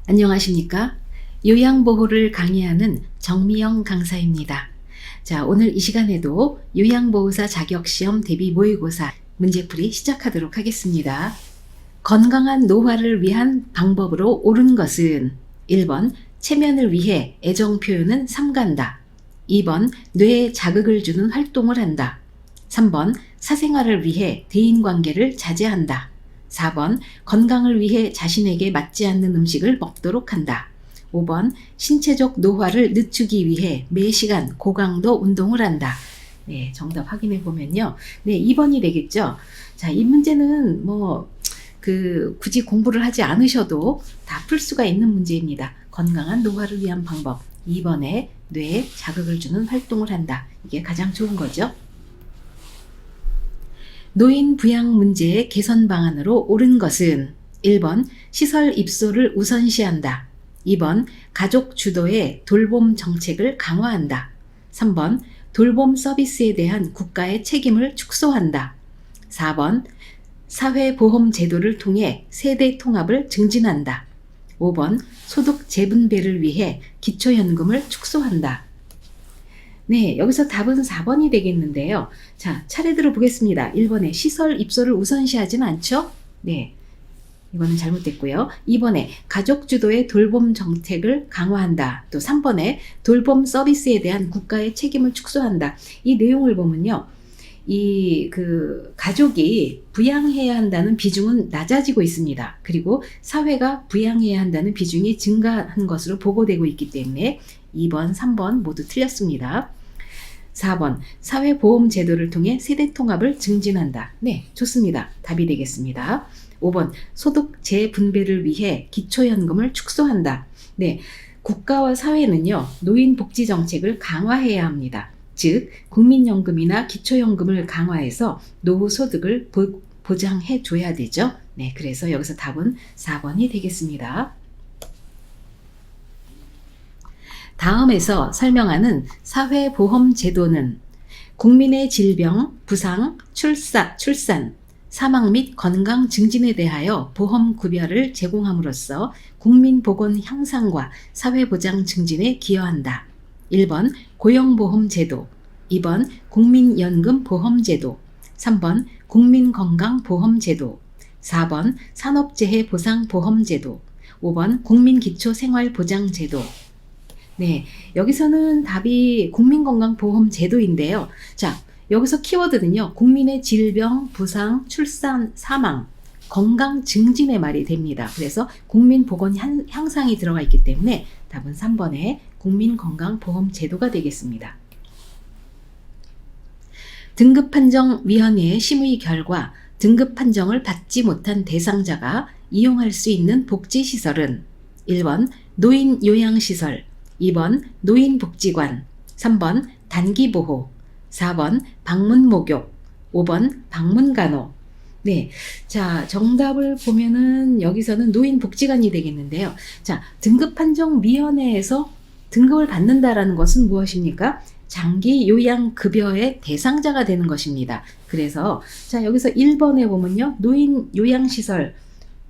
안녕하십니까? 요양보호를 강의하는 정미영 강사입니다. 자, 오늘 이 시간에도 요양보호사 자격시험 대비 모의고사 문제풀이 시작하도록 하겠습니다. 건강한 노화를 위한 방법으로 옳은 것은 1번 체면을 위해 애정 표현은 삼간다. 2번 뇌에 자극을 주는 활동을 한다. 3번 사생활을 위해 대인관계를 자제한다. 4번 건강을 위해 자신에게 맞지 않는 음식을 먹도록 한다. 5번 신체적 노화를 늦추기 위해 매시간 고강도 운동을 한다. 네, 정답 확인해 보면요. 네, 2번이 되겠죠. 자, 이 문제는 굳이 공부를 하지 않으셔도 다 풀 수가 있는 문제입니다. 건강한 노화를 위한 방법. 2번에 뇌에 자극을 주는 활동을 한다. 이게 가장 좋은 거죠. 노인 부양 문제의 개선 방안으로 옳은 것은 1번 시설 입소를 우선시한다. 2번 가족 주도의 돌봄 정책을 강화한다. 3번 돌봄 서비스에 대한 국가의 책임을 축소한다. 4번 사회보험 제도를 통해 세대 통합을 증진한다. 5번 소득 재분배를 위해 기초연금을 축소한다. 네, 여기서 답은 4번이 되겠는데요. 자, 차례대로 보겠습니다. 1번에 시설 입소를 우선시하진 않죠? 네, 이거는 잘못됐고요. 2번에 가족 주도의 돌봄 정책을 강화한다. 또 3번에 돌봄 서비스에 대한 국가의 책임을 축소한다. 이 내용을 보면요. 가족이 부양해야 한다는 비중은 낮아지고 있습니다. 그리고 사회가 부양해야 한다는 비중이 증가한 것으로 보고되고 있기 때문에 2번, 3번 모두 틀렸습니다. 4번 사회보험 제도를 통해 세대 통합을 증진한다. 네, 좋습니다. 답이 되겠습니다. 5번 소득 재분배를 위해 기초연금을 축소한다. 네, 국가와 사회는요 노인 복지 정책을 강화해야 합니다. 즉 국민연금이나 기초연금을 강화해서 노후 소득을 보장해 줘야 되죠. 네, 그래서 여기서 답은 4번이 되겠습니다. 다음에서 설명하는 사회보험 제도는 국민의 질병, 부상, 출산, 사망 및 건강 증진에 대하여 보험 급여를 제공함으로써 국민 보건 향상과 사회보장 증진에 기여한다. 1번 고용보험 제도, 2번 국민연금 보험 제도, 3번 국민건강보험 제도, 4번 산업재해 보상 보험 제도, 5번 국민기초생활보장 제도. 네, 여기서는 답이 국민건강보험 제도인데요. 자, 여기서 키워드는요. 국민의 질병, 부상, 출산, 사망, 건강 증진의 말이 됩니다. 그래서 국민보건 향상이 들어가 있기 때문에 답은 3번에 국민건강보험 제도가 되겠습니다. 등급판정위원회의 심의 결과 등급판정을 받지 못한 대상자가 이용할 수 있는 복지시설은 1번 노인요양시설, 2번 노인복지관, 3번 단기보호, 4번 방문목욕, 5번 방문간호. 네, 자, 정답을 보면은 여기서는 노인복지관이 되겠는데요. 자, 등급판정위원회에서 등급을 받는다라는 것은 무엇입니까? 장기요양급여의 대상자가 되는 것입니다. 그래서 자, 여기서 1번에 보면요. 노인요양시설,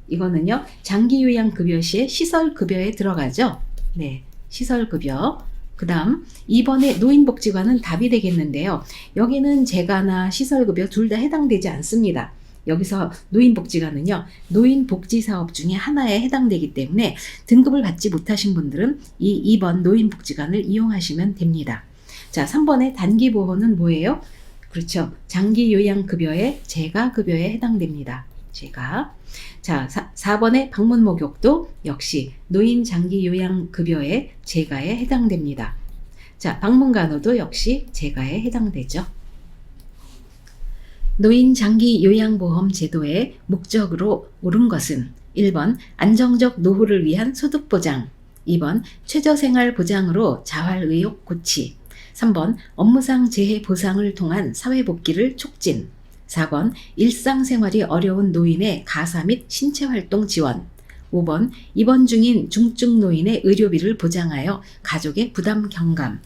이거는요. 장기요양급여 시에 시설급여에 들어가죠. 네, 시설급여. 그 다음 2번의 노인복지관은 답이 되겠는데요. 여기는 재가나 시설급여 둘 다 해당되지 않습니다. 여기서 노인복지관은요. 노인복지사업 중에 하나에 해당되기 때문에 등급을 받지 못하신 분들은 이 2번 노인복지관을 이용하시면 됩니다. 자, 3번의 단기보호는 뭐예요? 그렇죠. 장기요양급여의 재가급여에 해당됩니다. 재가. 자, 4번의 방문목욕도 역시 노인 장기요양급여의 재가에 해당됩니다. 자, 방문간호도 역시 재가에 해당되죠. 노인 장기요양보험 제도의 목적으로 옳은 것은 1번 안정적 노후를 위한 소득보장, 2번 최저생활 보장으로 자활의욕 고치, 3번 업무상 재해 보상을 통한 사회복귀를 촉진, 4번 일상생활이 어려운 노인의 가사 및 신체활동 지원, 5번 입원 중인 중증 노인의 의료비를 보장하여 가족의 부담 경감.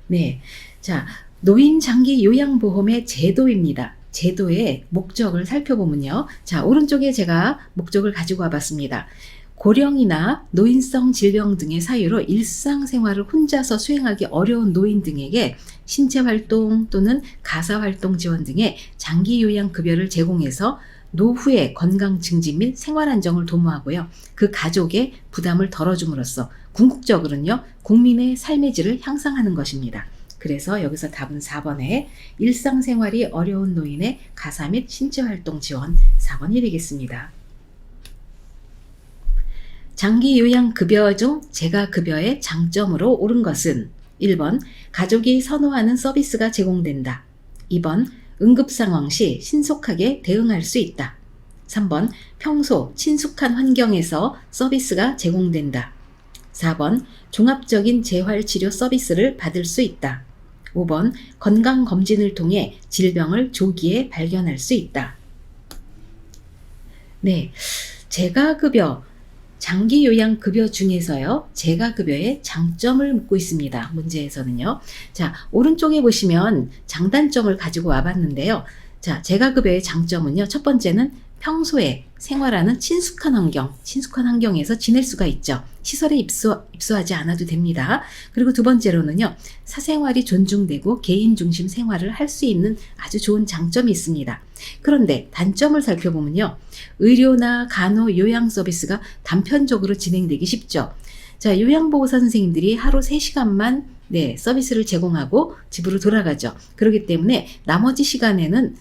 네, 자, 노인 장기 요양보험의 제도입니다. 제도의 목적을 살펴보면요. 자, 오른쪽에 제가 목적을 가지고 와봤습니다. 고령이나 노인성 질병 등의 사유로 일상생활을 혼자서 수행하기 어려운 노인 등에게 신체활동 또는 가사활동 지원 등의 장기 요양급여를 제공해서 노후의 건강 증진 및 생활 안정을 도모하고요. 그 가족의 부담을 덜어줌으로써 궁극적으로는요, 국민의 삶의 질을 향상하는 것입니다. 그래서 여기서 답은 4번에 일상생활이 어려운 노인의 가사 및 신체활동 지원 4번이 되겠습니다. 장기 요양급여 중 재가급여의 장점으로 옳은 것은 1번 가족이 선호하는 서비스가 제공된다. 2번 응급상황 시 신속하게 대응할 수 있다. 3번 평소 친숙한 환경에서 서비스가 제공된다. 4번 종합적인 재활치료 서비스를 받을 수 있다. 5번 건강검진을 통해 질병을 조기에 발견할 수 있다. 네, 재가급여 장기 요양급여 중에서요, 재가급여의 장점을 묻고 있습니다. 문제에서는요. 자, 오른쪽에 보시면 장단점을 가지고 와봤는데요. 자, 재가급여의 장점은요, 첫 번째는 평소에 생활하는 친숙한 환경에서 지낼 수가 있죠. 시설에 입소하지 않아도 됩니다. 그리고 두 번째로는요, 사생활이 존중되고 개인 중심 생활을 할 수 있는 아주 좋은 장점이 있습니다. 그런데 단점을 살펴보면요, 의료나 간호, 요양 서비스가 단편적으로 진행되기 쉽죠. 자, 요양보호사 선생님들이 하루 3시간만 서비스를 제공하고 집으로 돌아가죠. 그렇기 때문에 나머지 시간에는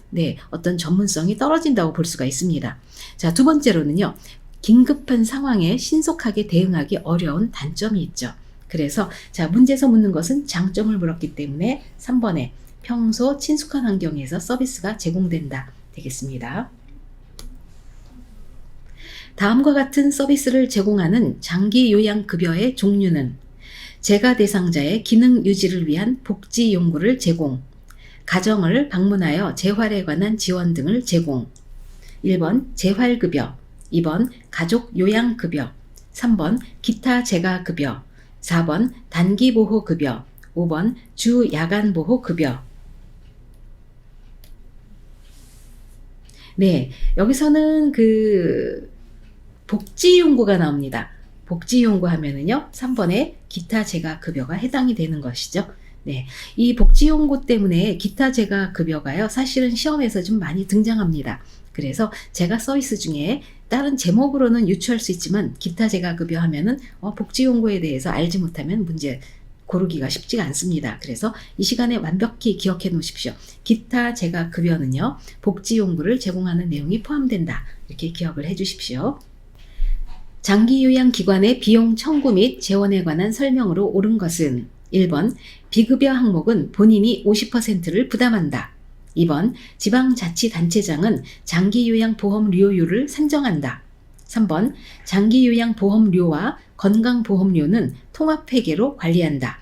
어떤 전문성이 떨어진다고 볼 수가 있습니다. 자, 두 번째로는요, 긴급한 상황에 신속하게 대응하기 어려운 단점이 있죠. 그래서 자, 문제에서 묻는 것은 장점을 물었기 때문에 3번에 평소 친숙한 환경에서 서비스가 제공된다 되겠습니다. 다음과 같은 서비스를 제공하는 장기 요양급여의 종류는 재가 대상자의 기능 유지를 위한 복지 용구를 제공, 가정을 방문하여 재활에 관한 지원 등을 제공. 1번 재활급여, 2번 가족 요양급여, 3번 기타 재가급여, 4번 단기보호급여, 5번 주 야간보호급여. 네, 여기서는 복지용구가 나옵니다. 복지용구 하면은요, 3번에 기타 재가급여가 해당이 되는 것이죠. 네, 이 복지용구 때문에 기타 재가급여가요, 사실은 시험에서 좀 많이 등장합니다. 그래서 재가 서비스 중에 다른 제목으로는 유추할 수 있지만 기타 재가급여 하면은 복지용구에 대해서 알지 못하면 문제 고르기가 쉽지가 않습니다. 그래서 이 시간에 완벽히 기억해 놓으십시오. 기타 재가급여는요, 복지용구를 제공하는 내용이 포함된다. 이렇게 기억을 해 주십시오. 장기요양기관의 비용 청구 및 재원에 관한 설명으로 옳은 것은 1번 비급여 항목은 본인이 50%를 부담한다. 2번 지방자치단체장은 장기요양보험료율을 산정한다. 3번 장기요양보험료와 건강보험료는 통합회계로 관리한다.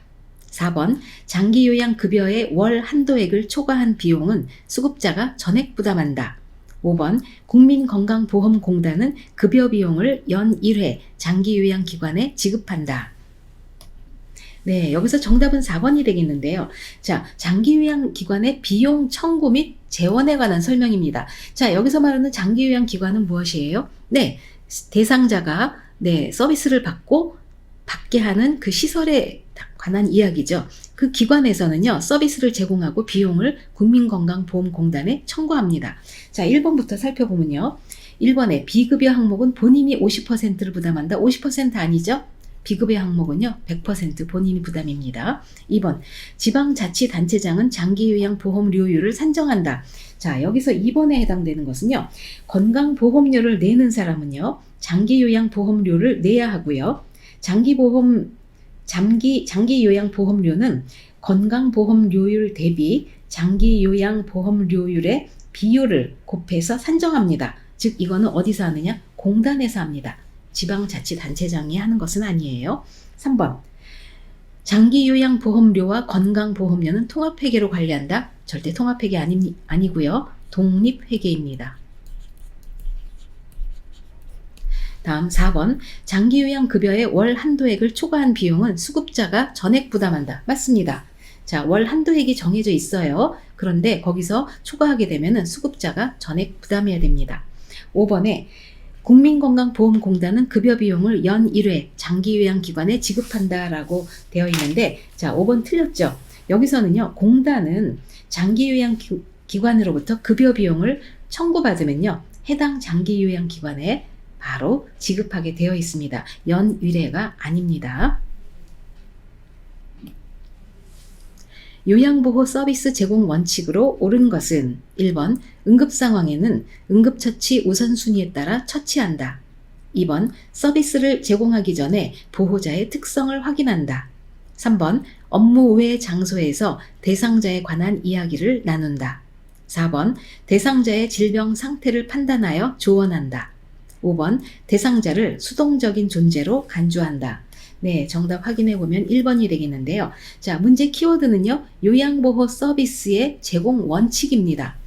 4번 장기요양급여의 월 한도액을 초과한 비용은 수급자가 전액 부담한다. 5번 국민건강보험공단은 급여 비용을 연 1회 장기요양기관에 지급한다. 네, 여기서 정답은 4번이 되겠는데요. 자, 장기요양기관의 비용 청구 및 재원에 관한 설명입니다. 자, 여기서 말하는 장기요양기관은 무엇이에요? 네, 대상자가 서비스를 받게 하는 그 시설에 관한 이야기죠. 그 기관에서는요, 서비스를 제공하고 비용을 국민건강보험공단에 청구합니다. 자, 1번부터 살펴보면요. 1번에 비급여 항목은 본인이 50%를 부담한다. 50% 아니죠? 비급여 항목은요, 100% 본인이 부담입니다. 2번, 지방자치단체장은 장기요양보험료율을 산정한다. 자, 여기서 2번에 해당되는 것은요, 건강보험료를 내는 사람은요, 장기요양보험료를 내야 하고요. 장기요양보험료는 건강보험료율 대비 장기요양보험료율의 비율을 곱해서 산정합니다. 즉 이거는 어디서 하느냐? 공단에서 합니다. 지방자치단체장이 하는 것은 아니에요. 3번 장기요양보험료와 건강보험료는 통합회계로 관리한다. 절대 통합회계 아니고요. 독립회계입니다. 다음 4번 장기요양급여의 월 한도액을 초과한 비용은 수급자가 전액 부담한다. 맞습니다. 자, 월 한도액이 정해져 있어요. 그런데 거기서 초과하게 되면 수급자가 전액 부담해야 됩니다. 5번에 국민건강보험공단은 급여 비용을 연 1회 장기요양기관에 지급한다라고 되어 있는데, 자, 5번 틀렸죠. 여기서는요, 공단은 장기요양기관으로부터 급여 비용을 청구받으면요, 해당 장기요양기관에 바로 지급하게 되어 있습니다. 연 1회가 아닙니다. 요양보호 서비스 제공 원칙으로 옳은 것은 1번 응급상황에는 응급처치 우선순위에 따라 처치한다. 2번 서비스를 제공하기 전에 보호자의 특성을 확인한다. 3번 업무 외 장소에서 대상자에 관한 이야기를 나눈다. 4번 대상자의 질병 상태를 판단하여 조언한다. 5번 대상자를 수동적인 존재로 간주한다. 네, 정답 확인해 보면 1번이 되겠는데요. 자, 문제 키워드는요, 요양보호 서비스의 제공 원칙입니다.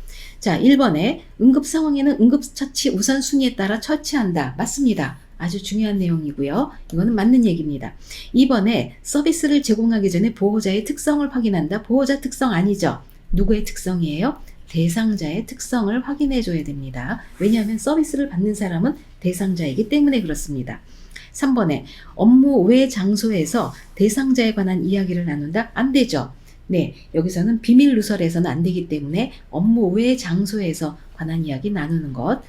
자, 1번에 응급 상황에는 응급처치 우선순위에 따라 처치한다. 맞습니다. 아주 중요한 내용이고요. 이거는 맞는 얘기입니다. 2번에 서비스를 제공하기 전에 보호자의 특성을 확인한다. 보호자 특성 아니죠? 누구의 특성이에요? 대상자의 특성을 확인해 줘야 됩니다. 왜냐하면 서비스를 받는 사람은 대상자이기 때문에 그렇습니다. 3번에 업무 외 장소에서 대상자에 관한 이야기를 나눈다? 안 되죠. 네, 여기서는 비밀 누설에서는 안 되기 때문에 업무 외 장소에서 관한 이야기 나누는 것,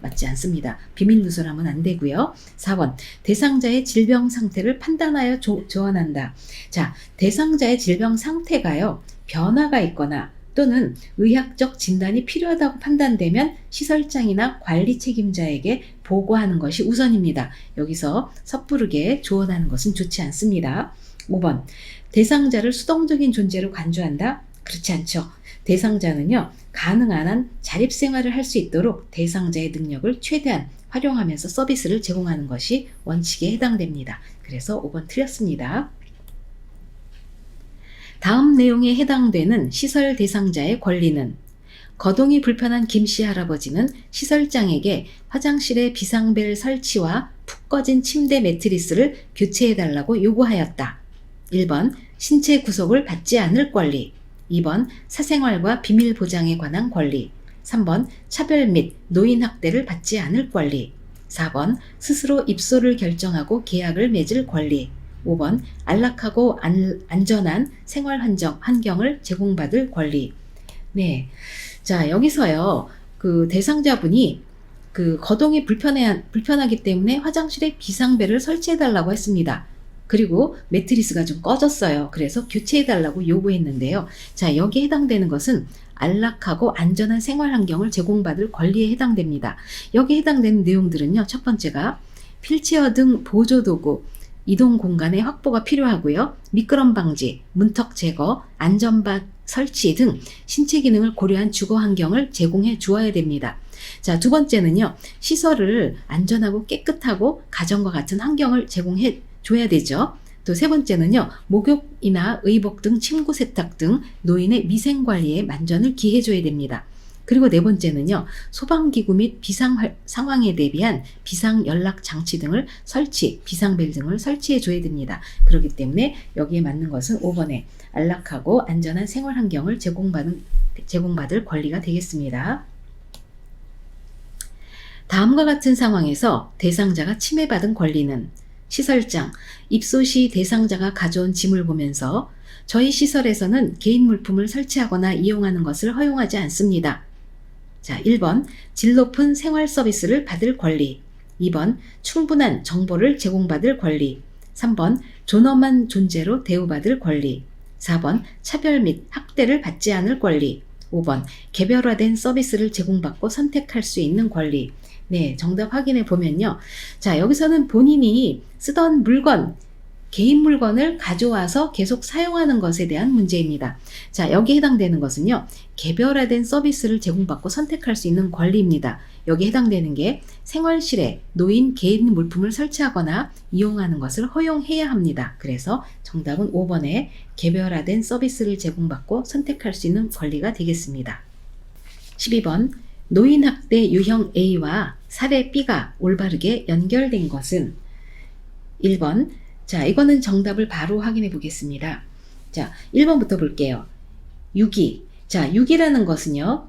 맞지 않습니다. 비밀 누설하면 안 되고요. 4번, 대상자의 질병 상태를 판단하여 조언한다. 자, 대상자의 질병 상태가요, 변화가 있거나 또는 의학적 진단이 필요하다고 판단되면 시설장이나 관리 책임자에게 보고하는 것이 우선입니다. 여기서 섣부르게 조언하는 것은 좋지 않습니다. 5번, 대상자를 수동적인 존재로 간주한다? 그렇지 않죠. 대상자는요, 가능한 한 자립생활을 할 수 있도록 대상자의 능력을 최대한 활용하면서 서비스를 제공하는 것이 원칙에 해당됩니다. 그래서 5번 틀렸습니다. 다음 내용에 해당되는 시설 대상자의 권리는 거동이 불편한 김씨 할아버지는 시설장에게 화장실에 비상벨 설치와 푹 꺼진 침대 매트리스를 교체해달라고 요구하였다. 1번 신체 구속을 받지 않을 권리, 2번 사생활과 비밀 보장에 관한 권리, 3번 차별 및 노인 학대를 받지 않을 권리, 4번 스스로 입소를 결정하고 계약을 맺을 권리, 5번 안락하고 안전한 생활 환경을 제공받을 권리. 네, 자, 여기서요, 그 대상자분이 그 거동이 불편하기 때문에 화장실에 비상벨을 설치해달라고 했습니다. 그리고 매트리스가 좀 꺼졌어요. 그래서 교체해달라고 요구했는데요. 자, 여기에 해당되는 것은 안락하고 안전한 생활 환경을 제공받을 권리에 해당됩니다. 여기에 해당되는 내용들은요, 첫 번째가 휠체어 등 보조도구, 이동 공간의 확보가 필요하고요. 미끄럼 방지, 문턱 제거, 안전바 설치 등 신체 기능을 고려한 주거 환경을 제공해 주어야 됩니다. 자, 두 번째는요, 시설을 안전하고 깨끗하고 가정과 같은 환경을 제공해 줘야 되죠. 또 세 번째는요, 목욕이나 의복 등 침구 세탁 등 노인의 미생 관리에 만전을 기해 줘야 됩니다. 그리고 네 번째는요, 소방기구 및 비상 상황에 대비한 비상 연락 장치 등을 비상벨 등을 설치해 줘야 됩니다. 그렇기 때문에 여기에 맞는 것은 5번에 안락하고 안전한 생활 환경을 제공받을 권리가 되겠습니다. 다음과 같은 상황에서 대상자가 침해받은 권리는 시설장, 입소 시 대상자가 가져온 짐을 보면서 저희 시설에서는 개인 물품을 설치하거나 이용하는 것을 허용하지 않습니다. 자, 1번 질 높은 생활 서비스를 받을 권리, 2번 충분한 정보를 제공받을 권리, 3번 존엄한 존재로 대우받을 권리, 4번 차별 및 학대를 받지 않을 권리, 5번 개별화된 서비스를 제공받고 선택할 수 있는 권리. 네, 정답 확인해 보면요. 자, 여기서는 본인이 쓰던 물건, 개인 물건을 가져와서 계속 사용하는 것에 대한 문제입니다. 자, 여기에 해당되는 것은요, 개별화된 서비스를 제공받고 선택할 수 있는 권리입니다. 여기에 해당되는 게 생활실에 노인 개인 물품을 설치하거나 이용하는 것을 허용해야 합니다. 그래서 정답은 5번에 개별화된 서비스를 제공받고 선택할 수 있는 권리가 되겠습니다. 12번 노인 학대 유형 A와 사례 B가 올바르게 연결된 것은 1번, 자, 이거는 정답을 바로 확인해 보겠습니다. 자, 1번부터 볼게요. 유기. 자, 유기라는 것은요,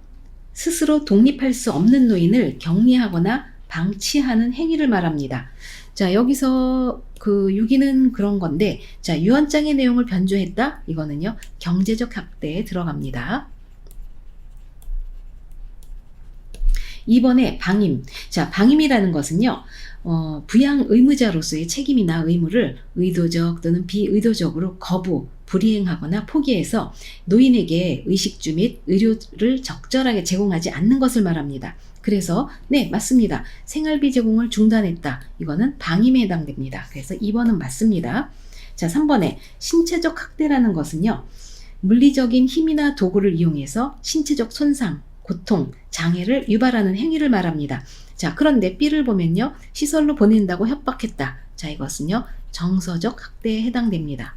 스스로 독립할 수 없는 노인을 격리하거나 방치하는 행위를 말합니다. 자, 여기서 그 유기는 그런 건데, 자, 유언장의 내용을 변조했다? 이거는요, 경제적 학대에 들어갑니다. 2번에 방임. 자, 방임이라는 것은요, 부양 의무자로서의 책임이나 의무를 의도적 또는 비의도적으로 거부, 불이행하거나 포기해서 노인에게 의식주 및 의료를 적절하게 제공하지 않는 것을 말합니다. 그래서 네, 맞습니다. 생활비 제공을 중단했다. 이거는 방임에 해당됩니다. 그래서 2번은 맞습니다. 자, 3번에 신체적 학대라는 것은요, 물리적인 힘이나 도구를 이용해서 신체적 손상, 고통, 장애를 유발하는 행위를 말합니다. 자, 그런데 B를 보면요, 시설로 보낸다고 협박했다. 자, 이것은요, 정서적 학대에 해당됩니다.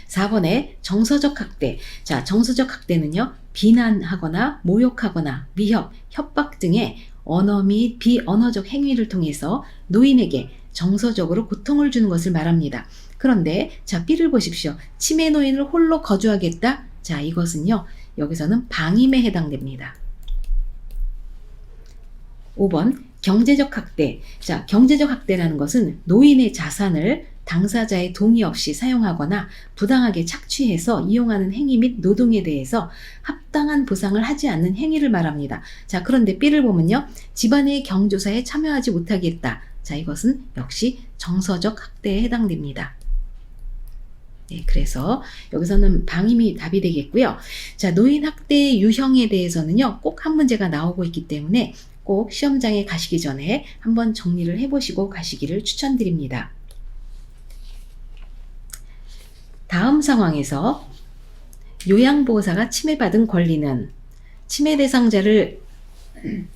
4번에 정서적 학대. 자, 정서적 학대는요, 비난하거나 모욕하거나 위협, 협박 등의 언어 및 비언어적 행위를 통해서 노인에게 정서적으로 고통을 주는 것을 말합니다. 그런데 자, B를 보십시오. 치매 노인을 홀로 거주하겠다. 자, 이것은요, 여기서는 방임에 해당됩니다. 5번 경제적 학대. 자, 경제적 학대라는 것은 노인의 자산을 당사자의 동의 없이 사용하거나 부당하게 착취해서 이용하는 행위 및 노동에 대해서 합당한 보상을 하지 않는 행위를 말합니다. 자, 그런데 B를 보면요, 집안의 경조사에 참여하지 못하게 했다. 자, 이것은 역시 정서적 학대에 해당됩니다. 네, 그래서 여기서는 방임이 답이 되겠고요. 자, 노인 학대의 유형에 대해서는요, 꼭 한 문제가 나오고 있기 때문에 꼭 시험장에 가시기 전에 한번 정리를 해보시고 가시기를 추천드립니다. 다음 상황에서 요양보호사가 침해받은 권리는 침해 대상자를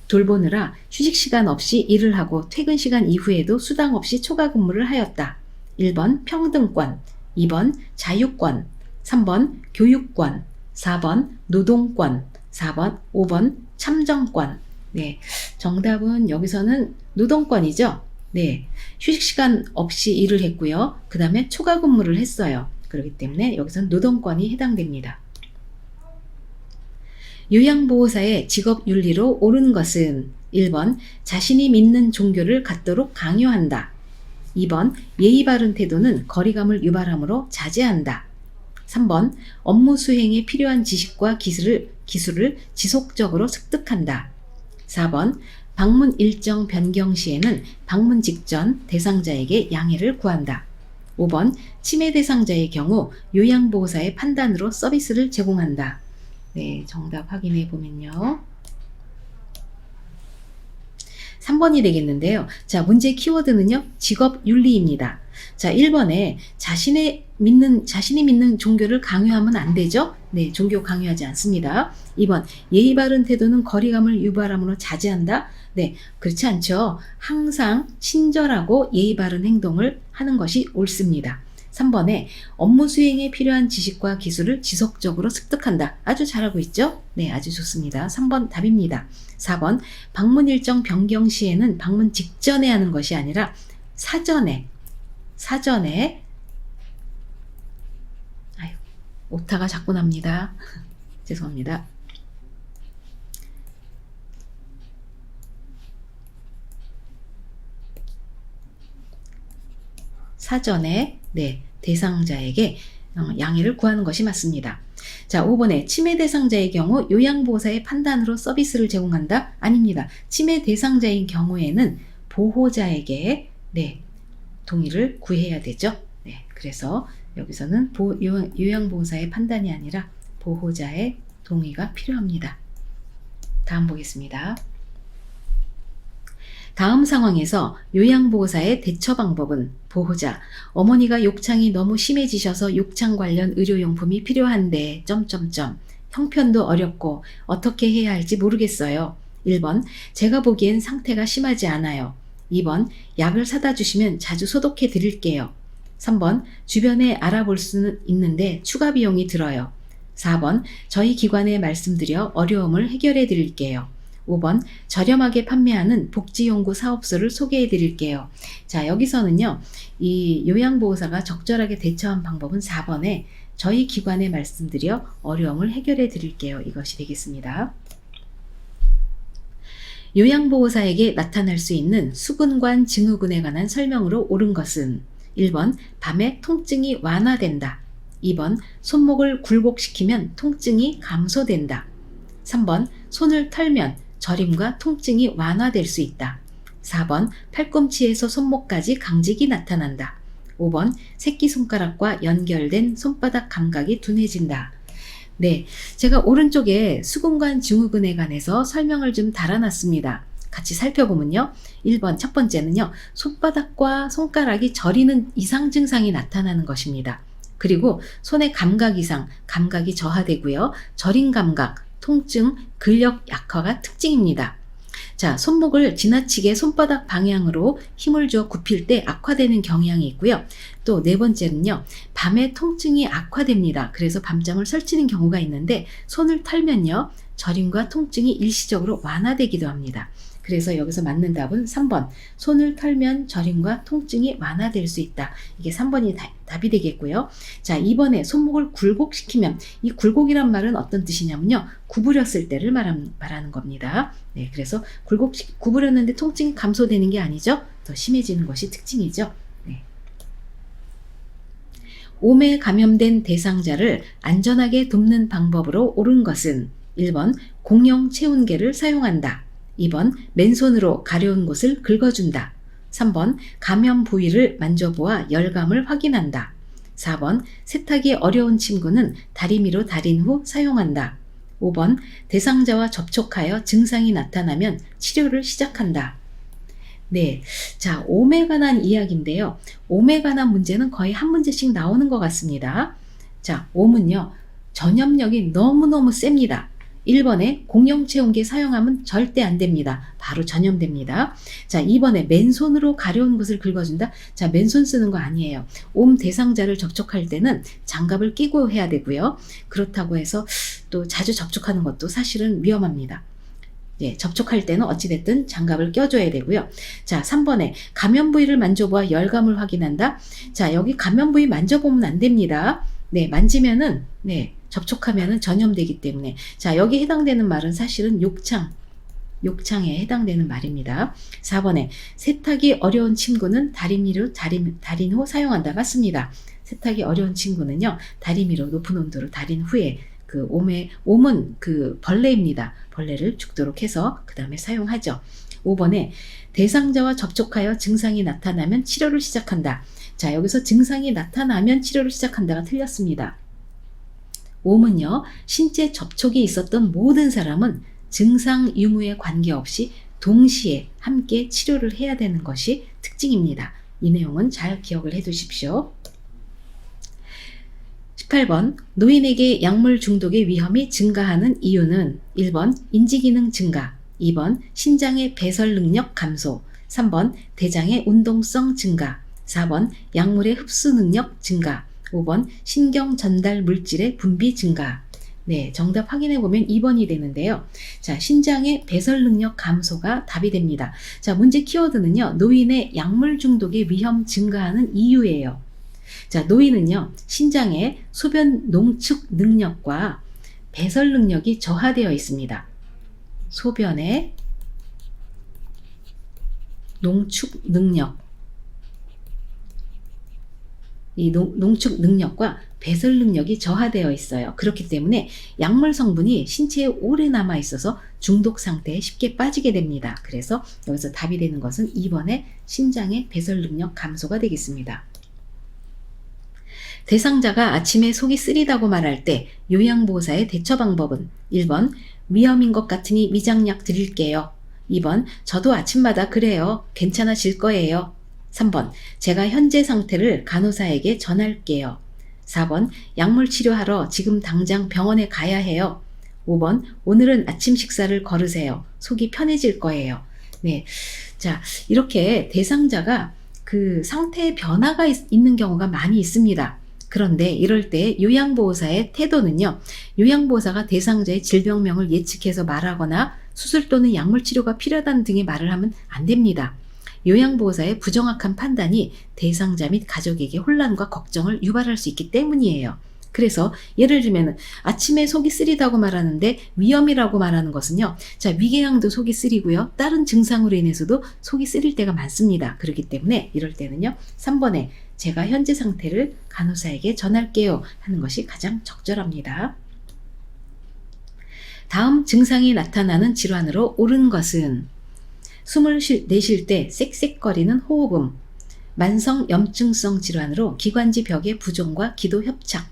돌보느라 휴식시간 없이 일을 하고 퇴근시간 이후에도 수당 없이 초과 근무를 하였다. 1번 평등권, 2번 자유권, 3번 교육권, 4번 노동권, 5번 참정권. 네, 정답은 여기서는 노동권이죠. 네, 휴식시간 없이 일을 했고요. 그 다음에 초과 근무를 했어요. 그렇기 때문에 여기서는 노동권이 해당됩니다. 요양보호사의 직업윤리로 옳은 것은 1번 자신이 믿는 종교를 갖도록 강요한다. 2번 예의 바른 태도는 거리감을 유발하므로 자제한다. 3번 업무 수행에 필요한 지식과 기술을 지속적으로 습득한다. 4번 방문 일정 변경 시에는 방문 직전 대상자에게 양해를 구한다. 5번 치매 대상자의 경우 요양보호사의 판단으로 서비스를 제공한다. 네, 정답 확인해 보면요. 3번이 되겠는데요. 자, 문제 키워드는요, 직업윤리입니다. 자, 1번에 자신이 믿는 종교를 강요하면 안 되죠? 네, 종교 강요하지 않습니다. 2번, 예의 바른 태도는 거리감을 유발함으로 자제한다? 네, 그렇지 않죠. 항상 친절하고 예의 바른 행동을 하는 것이 옳습니다. 3번에 업무 수행에 필요한 지식과 기술을 지속적으로 습득한다. 아주 잘하고 있죠? 네, 아주 좋습니다. 3번 답입니다. 4번 방문 일정 변경 시에는 방문 직전에 하는 것이 아니라 사전에 아유, 오타가 자꾸 납니다. 죄송합니다. 사전에 네, 대상자에게 양해를 구하는 것이 맞습니다. 자, 5번에 치매 대상자의 경우 요양보호사의 판단으로 서비스를 제공한다? 아닙니다. 치매 대상자인 경우에는 보호자에게 네, 동의를 구해야 되죠. 네, 그래서 여기서는 요양보호사의 판단이 아니라 보호자의 동의가 필요합니다. 다음 보겠습니다. 다음 상황에서 요양보호사의 대처 방법은 보호자, 어머니가 욕창이 너무 심해지셔서 욕창 관련 의료용품이 필요한데 형편도 어렵고 어떻게 해야 할지 모르겠어요. 1번, 제가 보기엔 상태가 심하지 않아요. 2번, 약을 사다 주시면 자주 소독해 드릴게요. 3번, 주변에 알아볼 수는 있는데 추가 비용이 들어요. 4번, 저희 기관에 말씀드려 어려움을 해결해 드릴게요. 5번, 저렴하게 판매하는 복지연구 사업소를 소개해 드릴게요. 자, 여기서는요, 이 요양보호사가 적절하게 대처한 방법은 4번에 저희 기관에 말씀드려 어려움을 해결해 드릴게요. 이것이 되겠습니다. 요양보호사에게 나타날 수 있는 수근관 증후군에 관한 설명으로 옳은 것은 1번 밤에 통증이 완화된다. 2번 손목을 굴곡시키면 통증이 감소된다. 3번 손을 털면 저림과 통증이 완화될 수 있다. 4번 팔꿈치에서 손목까지 강직이 나타난다. 5번 새끼손가락과 연결된 손바닥 감각이 둔해진다. 네, 제가 오른쪽에 수근관 증후군에 관해서 설명을 좀 달아놨습니다. 같이 살펴보면요. 1번 첫 번째는요. 손바닥과 손가락이 저리는 이상 증상이 나타나는 것입니다. 그리고 손의 감각 이상, 감각이 저하되고요. 저린 감각, 통증, 근력 약화가 특징입니다. 자, 손목을 지나치게 손바닥 방향으로 힘을 주어 굽힐 때 악화되는 경향이 있고요. 또 네 번째는요. 밤에 통증이 악화됩니다. 그래서 밤잠을 설치는 경우가 있는데 손을 털면요. 저림과 통증이 일시적으로 완화되기도 합니다. 그래서 여기서 맞는 답은 3번. 손을 털면 저림과 통증이 완화될 수 있다. 이게 3번이 답이 되겠고요. 자, 2번에 손목을 굴곡시키면 이 굴곡이란 말은 어떤 뜻이냐면요. 구부렸을 때를 말하는 겁니다. 네, 그래서 구부렸는데 통증이 감소되는 게 아니죠. 더 심해지는 것이 특징이죠. 네. 몸에 감염된 대상자를 안전하게 돕는 방법으로 옳은 것은 1번 공용 체온계를 사용한다. 2번 맨손으로 가려운 곳을 긁어준다. 3번 감염 부위를 만져보아 열감을 확인한다. 4번 세탁이 어려운 침구는 다리미로 다린 후 사용한다. 5번 대상자와 접촉하여 증상이 나타나면 치료를 시작한다. 네, 자, 몸에 관한 이야기인데요. 몸에 관한 문제는 거의 한 문제씩 나오는 것 같습니다. 자, 몸은요. 전염력이 너무너무 셉니다. 1번에 공용체온계 사용하면 절대 안 됩니다. 바로 전염됩니다. 자, 2번에 맨손으로 가려운 곳을 긁어준다. 자, 맨손 쓰는 거 아니에요. 옴 대상자를 접촉할 때는 장갑을 끼고 해야 되고요. 그렇다고 해서 또 자주 접촉하는 것도 사실은 위험합니다. 예, 접촉할 때는 어찌됐든 장갑을 껴줘야 되고요. 자, 3번에 감염 부위를 만져보아 열감을 확인한다. 자, 여기 감염 부위 만져보면 안 됩니다. 네, 만지면은, 네, 접촉하면은 전염되기 때문에. 자, 여기 해당되는 말은 사실은 욕창에 해당되는 말입니다. 4번에 세탁이 어려운 침구는 다리미로 다린 후 사용한다. 맞습니다. 세탁이 어려운 침구는요, 다리미로 높은 온도로 다린 후에 그 옴은 그 벌레입니다. 벌레를 죽도록 해서 그 다음에 사용하죠. 5번에 대상자와 접촉하여 증상이 나타나면 치료를 시작한다. 자, 여기서 증상이 나타나면 치료를 시작한다가 틀렸습니다. 옴은요, 신체 접촉이 있었던 모든 사람은 증상 유무에 관계없이 동시에 함께 치료를 해야 되는 것이 특징입니다. 이 내용은 잘 기억을 해 두십시오. 18번 노인에게 약물 중독의 위험이 증가하는 이유는 1번 인지기능 증가, 2번 신장의 배설 능력 감소, 3번 대장의 운동성 증가, 4번 약물의 흡수 능력 증가, 5번 신경 전달 물질의 분비 증가. 네, 정답 확인해 보면 2번이 되는데요. 자, 신장의 배설 능력 감소가 답이 됩니다. 자, 문제 키워드는요. 노인의 약물 중독의 위험 증가하는 이유예요. 자, 노인은요. 신장의 소변 농축 능력과 배설 능력이 저하되어 있습니다. 소변의 농축 능력, 이 농축 능력과 배설 능력이 저하되어 있어요. 그렇기 때문에 약물 성분이 신체에 오래 남아 있어서 중독 상태에 쉽게 빠지게 됩니다. 그래서 여기서 답이 되는 것은 2번의 신장의 배설 능력 감소가 되겠습니다. 대상자가 아침에 속이 쓰리다고 말할 때 요양보호사의 대처 방법은 1번 위험인 것 같으니 위장약 드릴게요. 2번 저도 아침마다 그래요. 괜찮아질 거예요. 3번 제가 현재 상태를 간호사에게 전할게요. 4번 약물 치료하러 지금 당장 병원에 가야 해요. 5번 오늘은 아침 식사를 거르세요. 속이 편해질 거예요. 네, 자, 이렇게 대상자가 그 상태의 변화가 있는 경우가 많이 있습니다. 그런데 이럴 때 요양보호사의 태도는요. 요양보호사가 대상자의 질병명을 예측해서 말하거나 수술 또는 약물 치료가 필요하다는 등의 말을 하면 안 됩니다. 요양보호사의 부정확한 판단이 대상자 및 가족에게 혼란과 걱정을 유발할 수 있기 때문이에요. 그래서 예를 들면 아침에 속이 쓰리다고 말하는데 위염이라고 말하는 것은요. 자, 위궤양도 속이 쓰리고요. 다른 증상으로 인해서도 속이 쓰릴 때가 많습니다. 그렇기 때문에 이럴 때는요. 3번에 제가 현재 상태를 간호사에게 전할게요 하는 것이 가장 적절합니다. 다음 증상이 나타나는 질환으로 옳은 것은 숨을 내쉴 때 쌕쌕거리는 호흡음, 만성 염증성 질환으로 기관지 벽의 부종과 기도 협착,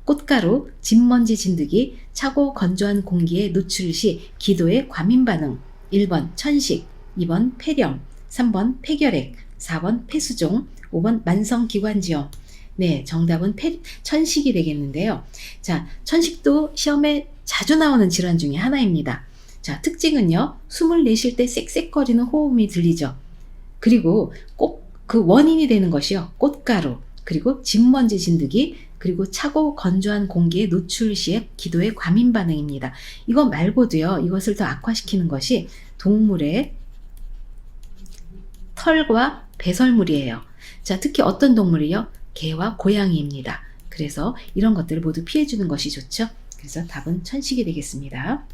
꽃가루, 진먼지 진드기, 차고 건조한 공기에 노출 시 기도의 과민 반응, 1번 천식, 2번 폐렴, 3번 폐결핵, 4번 폐수종, 5번 만성 기관지염. 네, 정답은 천식이 되겠는데요. 자, 천식도 시험에 자주 나오는 질환 중에 하나입니다. 자, 특징은요. 숨을 내쉴 때 쌕쌕거리는 호흡이 들리죠. 그리고 꼭 그 원인이 되는 것이요. 꽃가루, 그리고 진먼지 진드기, 그리고 차고 건조한 공기에 노출 시의 기도의 과민 반응입니다. 이거 말고도요. 이것을 더 악화시키는 것이 동물의 털과 배설물이에요. 자, 특히 어떤 동물이요? 개와 고양이입니다. 그래서 이런 것들을 모두 피해주는 것이 좋죠. 그래서 답은 천식이 되겠습니다.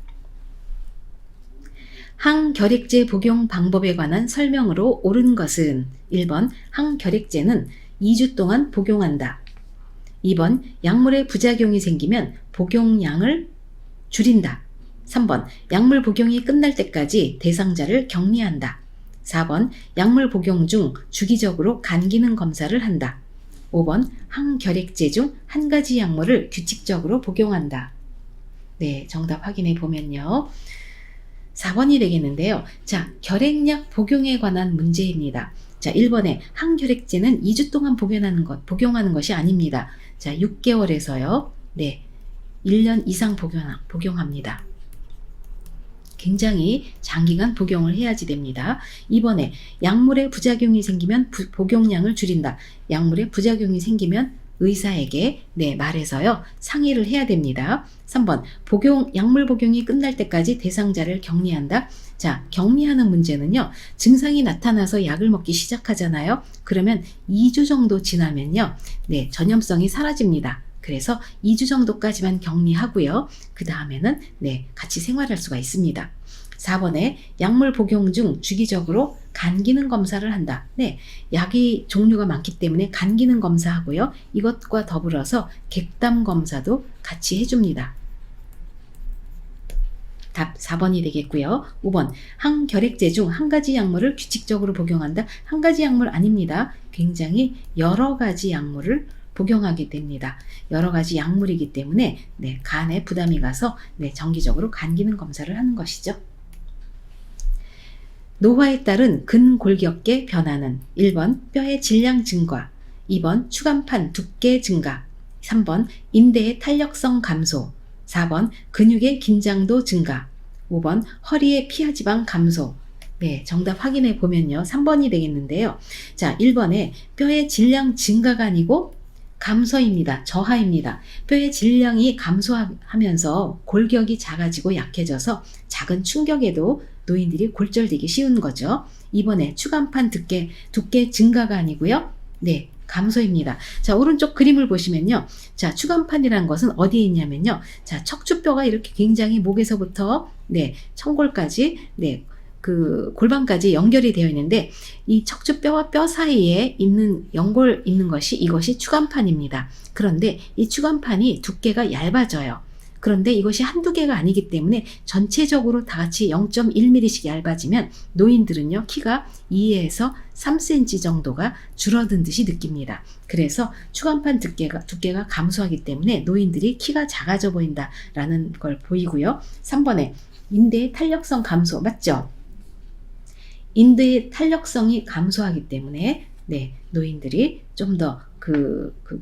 항결핵제 복용 방법에 관한 설명으로 옳은 것은 1번 항결핵제는 2주 동안 복용한다. 2번 약물의 부작용이 생기면 복용량을 줄인다. 3번 약물 복용이 끝날 때까지 대상자를 격리한다. 4번 약물 복용 중 주기적으로 간 기능 검사를 한다. 5번 항결핵제 중 한 가지 약물을 규칙적으로 복용한다. 네, 정답 확인해 보면요. 4번이 되겠는데요. 자, 결핵약 복용에 관한 문제입니다. 자, 1번에 항결핵제는 2주 동안 복용하는 것이 아닙니다. 자, 6개월에서요. 네, 1년 이상 복용합니다. 굉장히 장기간 복용을 해야지 됩니다. 2번에 약물의 부작용이 생기면 복용량을 줄인다. 약물의 부작용이 생기면 의사에게 말해서요. 상의를 해야 됩니다. 3번 약물 복용이 끝날 때까지 대상자를 격리한다. 자, 격리하는 문제는요. 증상이 나타나서 약을 먹기 시작하잖아요. 그러면 2주 정도 지나면요. 전염성이 사라집니다. 그래서 2주 정도까지만 격리하고요. 그 다음에는 같이 생활할 수가 있습니다. 4번에 약물 복용 중 주기적으로 간 기능 검사를 한다. 약이 종류가 많기 때문에 간 기능 검사하고요. 이것과 더불어서 객담 검사도 같이 해줍니다. 답 4번이 되겠고요. 5번 항결핵제 중 한 가지 약물을 규칙적으로 복용한다. 한 가지 약물 아닙니다. 굉장히 여러 가지 약물을 복용하게 됩니다. 여러 가지 약물이기 때문에 간에 부담이 가서 정기적으로 간 기능 검사를 하는 것이죠. 노화에 따른 근골격계 변화는 1번 뼈의 질량 증가, 2번 추간판 두께 증가, 3번 인대의 탄력성 감소, 4번 근육의 긴장도 증가, 5번 허리의 피하지방 감소. 정답 확인해 보면요. 3번이 되겠는데요. 자, 1번에 뼈의 질량 증가가 아니고 감소입니다. 저하입니다. 뼈의 질량이 감소하면서 골격이 작아지고 약해져서 작은 충격에도 노인들이 골절되기 쉬운 거죠. 이번에 추간판 두께 증가가 아니고요. 감소입니다. 자, 오른쪽 그림을 보시면요. 자, 추간판이란 것은 어디에 있냐면요. 자, 척추뼈가 이렇게 굉장히 목에서부터 청골까지 그 골반까지 연결이 되어 있는데 이 척추뼈와 뼈 사이에 있는 연골 있는 이것이 추간판입니다. 그런데 이 추간판이 두께가 얇아져요. 그런데 이것이 한두 개가 아니기 때문에 전체적으로 다 같이 0.1mm씩 얇아지면 노인들은요, 키가 2에서 3cm 정도가 줄어든 듯이 느낍니다. 그래서 추간판 두께가 감소하기 때문에 노인들이 키가 작아져 보인다라는 걸 보이고요. 3번에 인대의 탄력성 감소, 맞죠? 인대의 탄력성이 감소하기 때문에 노인들이 좀 더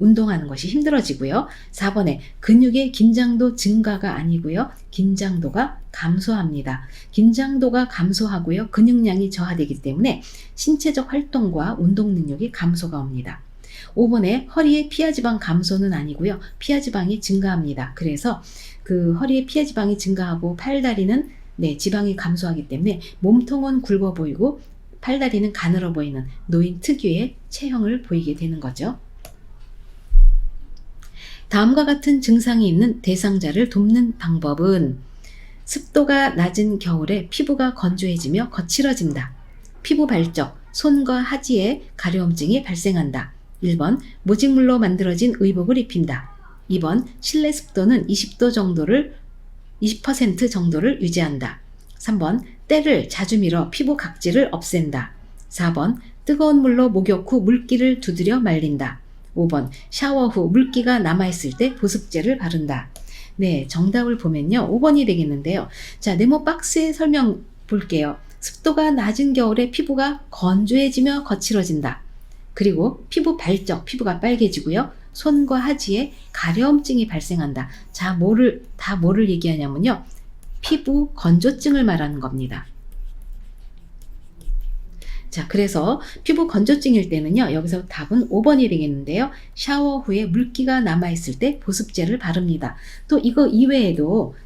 운동하는 것이 힘들어지고요. 4번에 근육의 긴장도 증가가 아니고요. 긴장도가 감소합니다. 긴장도가 감소하고요. 근육량이 저하되기 때문에 신체적 활동과 운동 능력이 감소가 옵니다. 5번에 허리의 피하지방 감소는 아니고요. 피하지방이 증가합니다. 그래서 그 허리의 피하지방이 증가하고 팔다리는 지방이 감소하기 때문에 몸통은 굵어 보이고 팔다리는 가늘어 보이는 노인 특유의 체형을 보이게 되는 거죠. 다음과 같은 증상이 있는 대상자를 돕는 방법은 습도가 낮은 겨울에 피부가 건조해지며 거칠어진다. 피부 발적, 손과 하지에 가려움증이 발생한다. 1번 모직물로 만들어진 의복을 입힌다. 2번 실내 습도는 20% 정도를 유지한다. 3번 때를 자주 밀어 피부 각질을 없앤다. 4번 뜨거운 물로 목욕 후 물기를 두드려 말린다. 5번 샤워 후 물기가 남아있을 때 보습제를 바른다. 네, 정답을 보면요 5번이 되겠는데요. 자, 네모 박스의 설명 볼게요. 습도가 낮은 겨울에 피부가 건조해지며 거칠어진다. 그리고 피부 발적, 피부가 빨개지고요. 손과 하지에 가려움증이 발생한다. 자, 뭐를 얘기하냐면요. 피부 건조증을 말하는 겁니다. 자, 그래서 피부 건조증일 때는요. 여기서 답은 5번이 되겠는데요. 샤워 후에 물기가 남아있을 때 보습제를 바릅니다. 또 이거 이외에도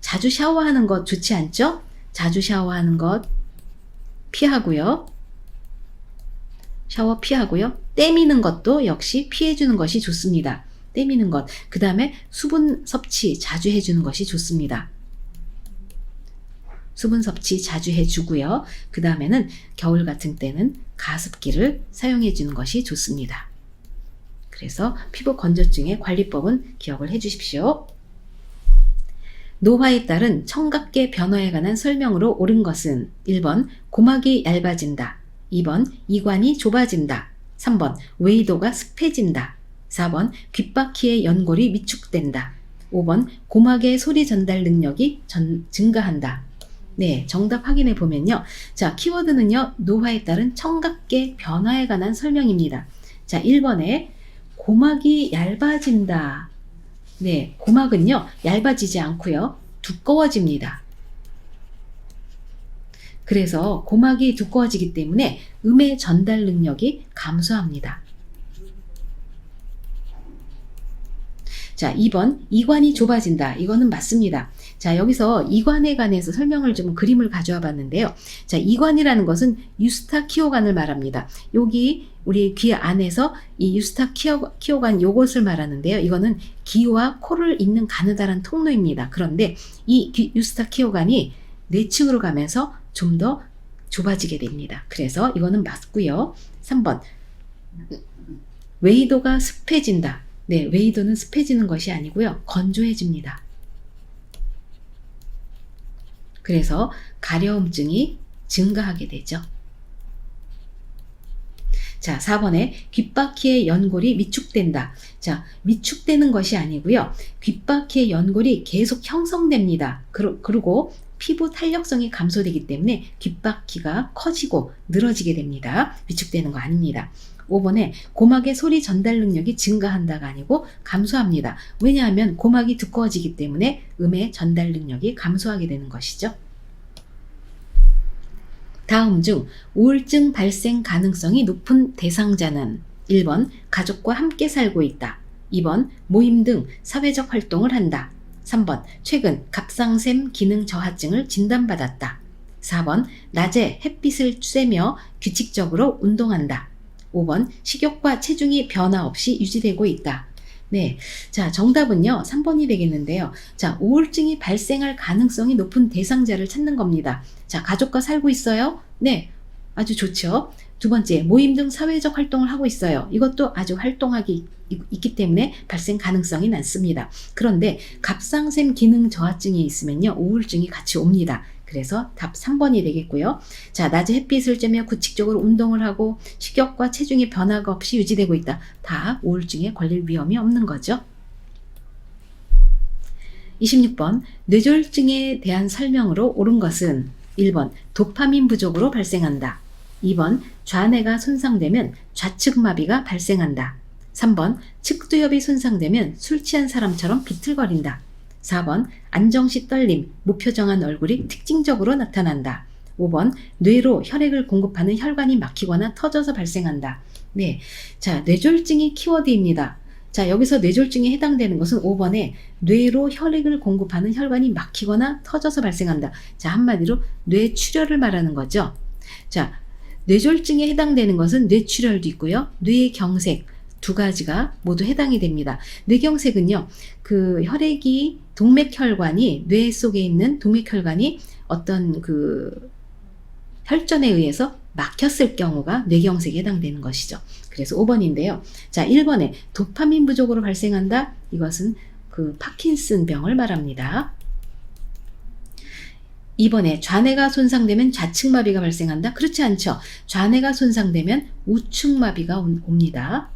자주 샤워하는 것 좋지 않죠? 자주 샤워하는 것 피하고요. 샤워 피하고요. 떼미는 것도 역시 피해주는 것이 좋습니다. 떼미는 것. 그 다음에 수분 섭취 자주 해주는 것이 좋습니다. 수분 섭취 자주 해주고요. 그 다음에는 겨울 같은 때는 가습기를 사용해 주는 것이 좋습니다. 그래서 피부 건조증의 관리법은 기억을 해 주십시오. 노화에 따른 청각계 변화에 관한 설명으로 옳은 것은 1번 고막이 얇아진다. 2번 이관이 좁아진다. 3번 외이도가 습해진다. 4번 귓바퀴의 연골이 위축된다. 5번 고막의 소리 전달 능력이 증가한다. 네, 정답 확인해 보면요. 자, 키워드는요. 노화에 따른 청각계 변화에 관한 설명입니다. 자, 1번에 고막이 얇아진다. 네, 고막은요. 얇아지지 않고요. 두꺼워집니다. 그래서 고막이 두꺼워지기 때문에 음의 전달 능력이 감소합니다. 자, 2번 이관이 좁아진다. 이거는 맞습니다. 자, 여기서 이관에 관해서 설명을 좀 그림을 가져와 봤는데요. 자, 이관이라는 것은 유스타키오관을 말합니다. 여기 우리 귀 안에서 이 유스타키오관 요것을 말하는데요. 이거는 귀와 코를 잇는 가느다란 통로입니다. 그런데 이 유스타키오관이 내층으로 가면서 좀 더 좁아지게 됩니다. 그래서 이거는 맞고요. 3번 외이도가 습해진다. 네, 외이도는 습해지는 것이 아니고요. 건조해집니다. 그래서 가려움증이 증가하게 되죠. 자, 4번에 귓바퀴의 연골이 위축된다. 자, 위축되는 것이 아니고요. 귓바퀴의 연골이 계속 형성됩니다. 그리고 피부 탄력성이 감소되기 때문에 귓바퀴가 커지고 늘어지게 됩니다. 위축되는 거 아닙니다. 5번에 고막의 소리 전달 능력이 증가한다가 아니고 감소합니다. 왜냐하면 고막이 두꺼워지기 때문에 음의 전달 능력이 감소하게 되는 것이죠. 다음 중 우울증 발생 가능성이 높은 대상자는 1번 가족과 함께 살고 있다. 2번 모임 등 사회적 활동을 한다. 3번 최근 갑상샘 기능 저하증을 진단받았다. 4번 낮에 햇빛을 쐬며 규칙적으로 운동한다. 5번 식욕과 체중이 변화 없이 유지되고 있다. 네, 자, 정답은요 3번이 되겠는데요. 자, 우울증이 발생할 가능성이 높은 대상자를 찾는 겁니다. 자, 가족과 살고 있어요? 네, 아주 좋죠. 두 번째, 모임 등 사회적 활동을 하고 있어요. 이것도 아주 활동하기 있기 때문에 발생 가능성이 낮습니다. 그런데 갑상샘 기능 저하증이 있으면요 우울증이 같이 옵니다. 그래서 답 3번이 되겠고요. 자, 낮에 햇빛을 쬐며 규칙적으로 운동을 하고 식욕과 체중의 변화가 없이 유지되고 있다. 다 우울증에 걸릴 위험이 없는 거죠. 26번 뇌졸중에 대한 설명으로 옳은 것은 1번 도파민 부족으로 발생한다. 2번 좌뇌가 손상되면 좌측마비가 발생한다. 3번 측두엽이 손상되면 술 취한 사람처럼 비틀거린다. 4번 안정시 떨림, 무표정한 얼굴이 특징적으로 나타난다. 5번 뇌로 혈액을 공급하는 혈관이 막히거나 터져서 발생한다. 네, 자, 뇌졸중이 키워드입니다. 자, 여기서 뇌졸중에 해당되는 것은 5번에 뇌로 혈액을 공급하는 혈관이 막히거나 터져서 발생한다. 자, 한마디로 뇌출혈을 말하는 거죠. 자, 뇌졸중에 해당되는 것은 뇌출혈도 있고요. 뇌경색, 두 가지가 모두 해당이 됩니다. 뇌경색은요, 그 혈액이 동맥혈관이 뇌 속에 있는 동맥혈관이 어떤 그 혈전에 의해서 막혔을 경우가 뇌경색에 해당되는 것이죠. 그래서 5번인데요. 자, 1번에 도파민 부족으로 발생한다. 이것은 그 파킨슨 병을 말합니다. 2번에 좌뇌가 손상되면 좌측마비가 발생한다. 그렇지 않죠. 좌뇌가 손상되면 우측마비가 옵니다.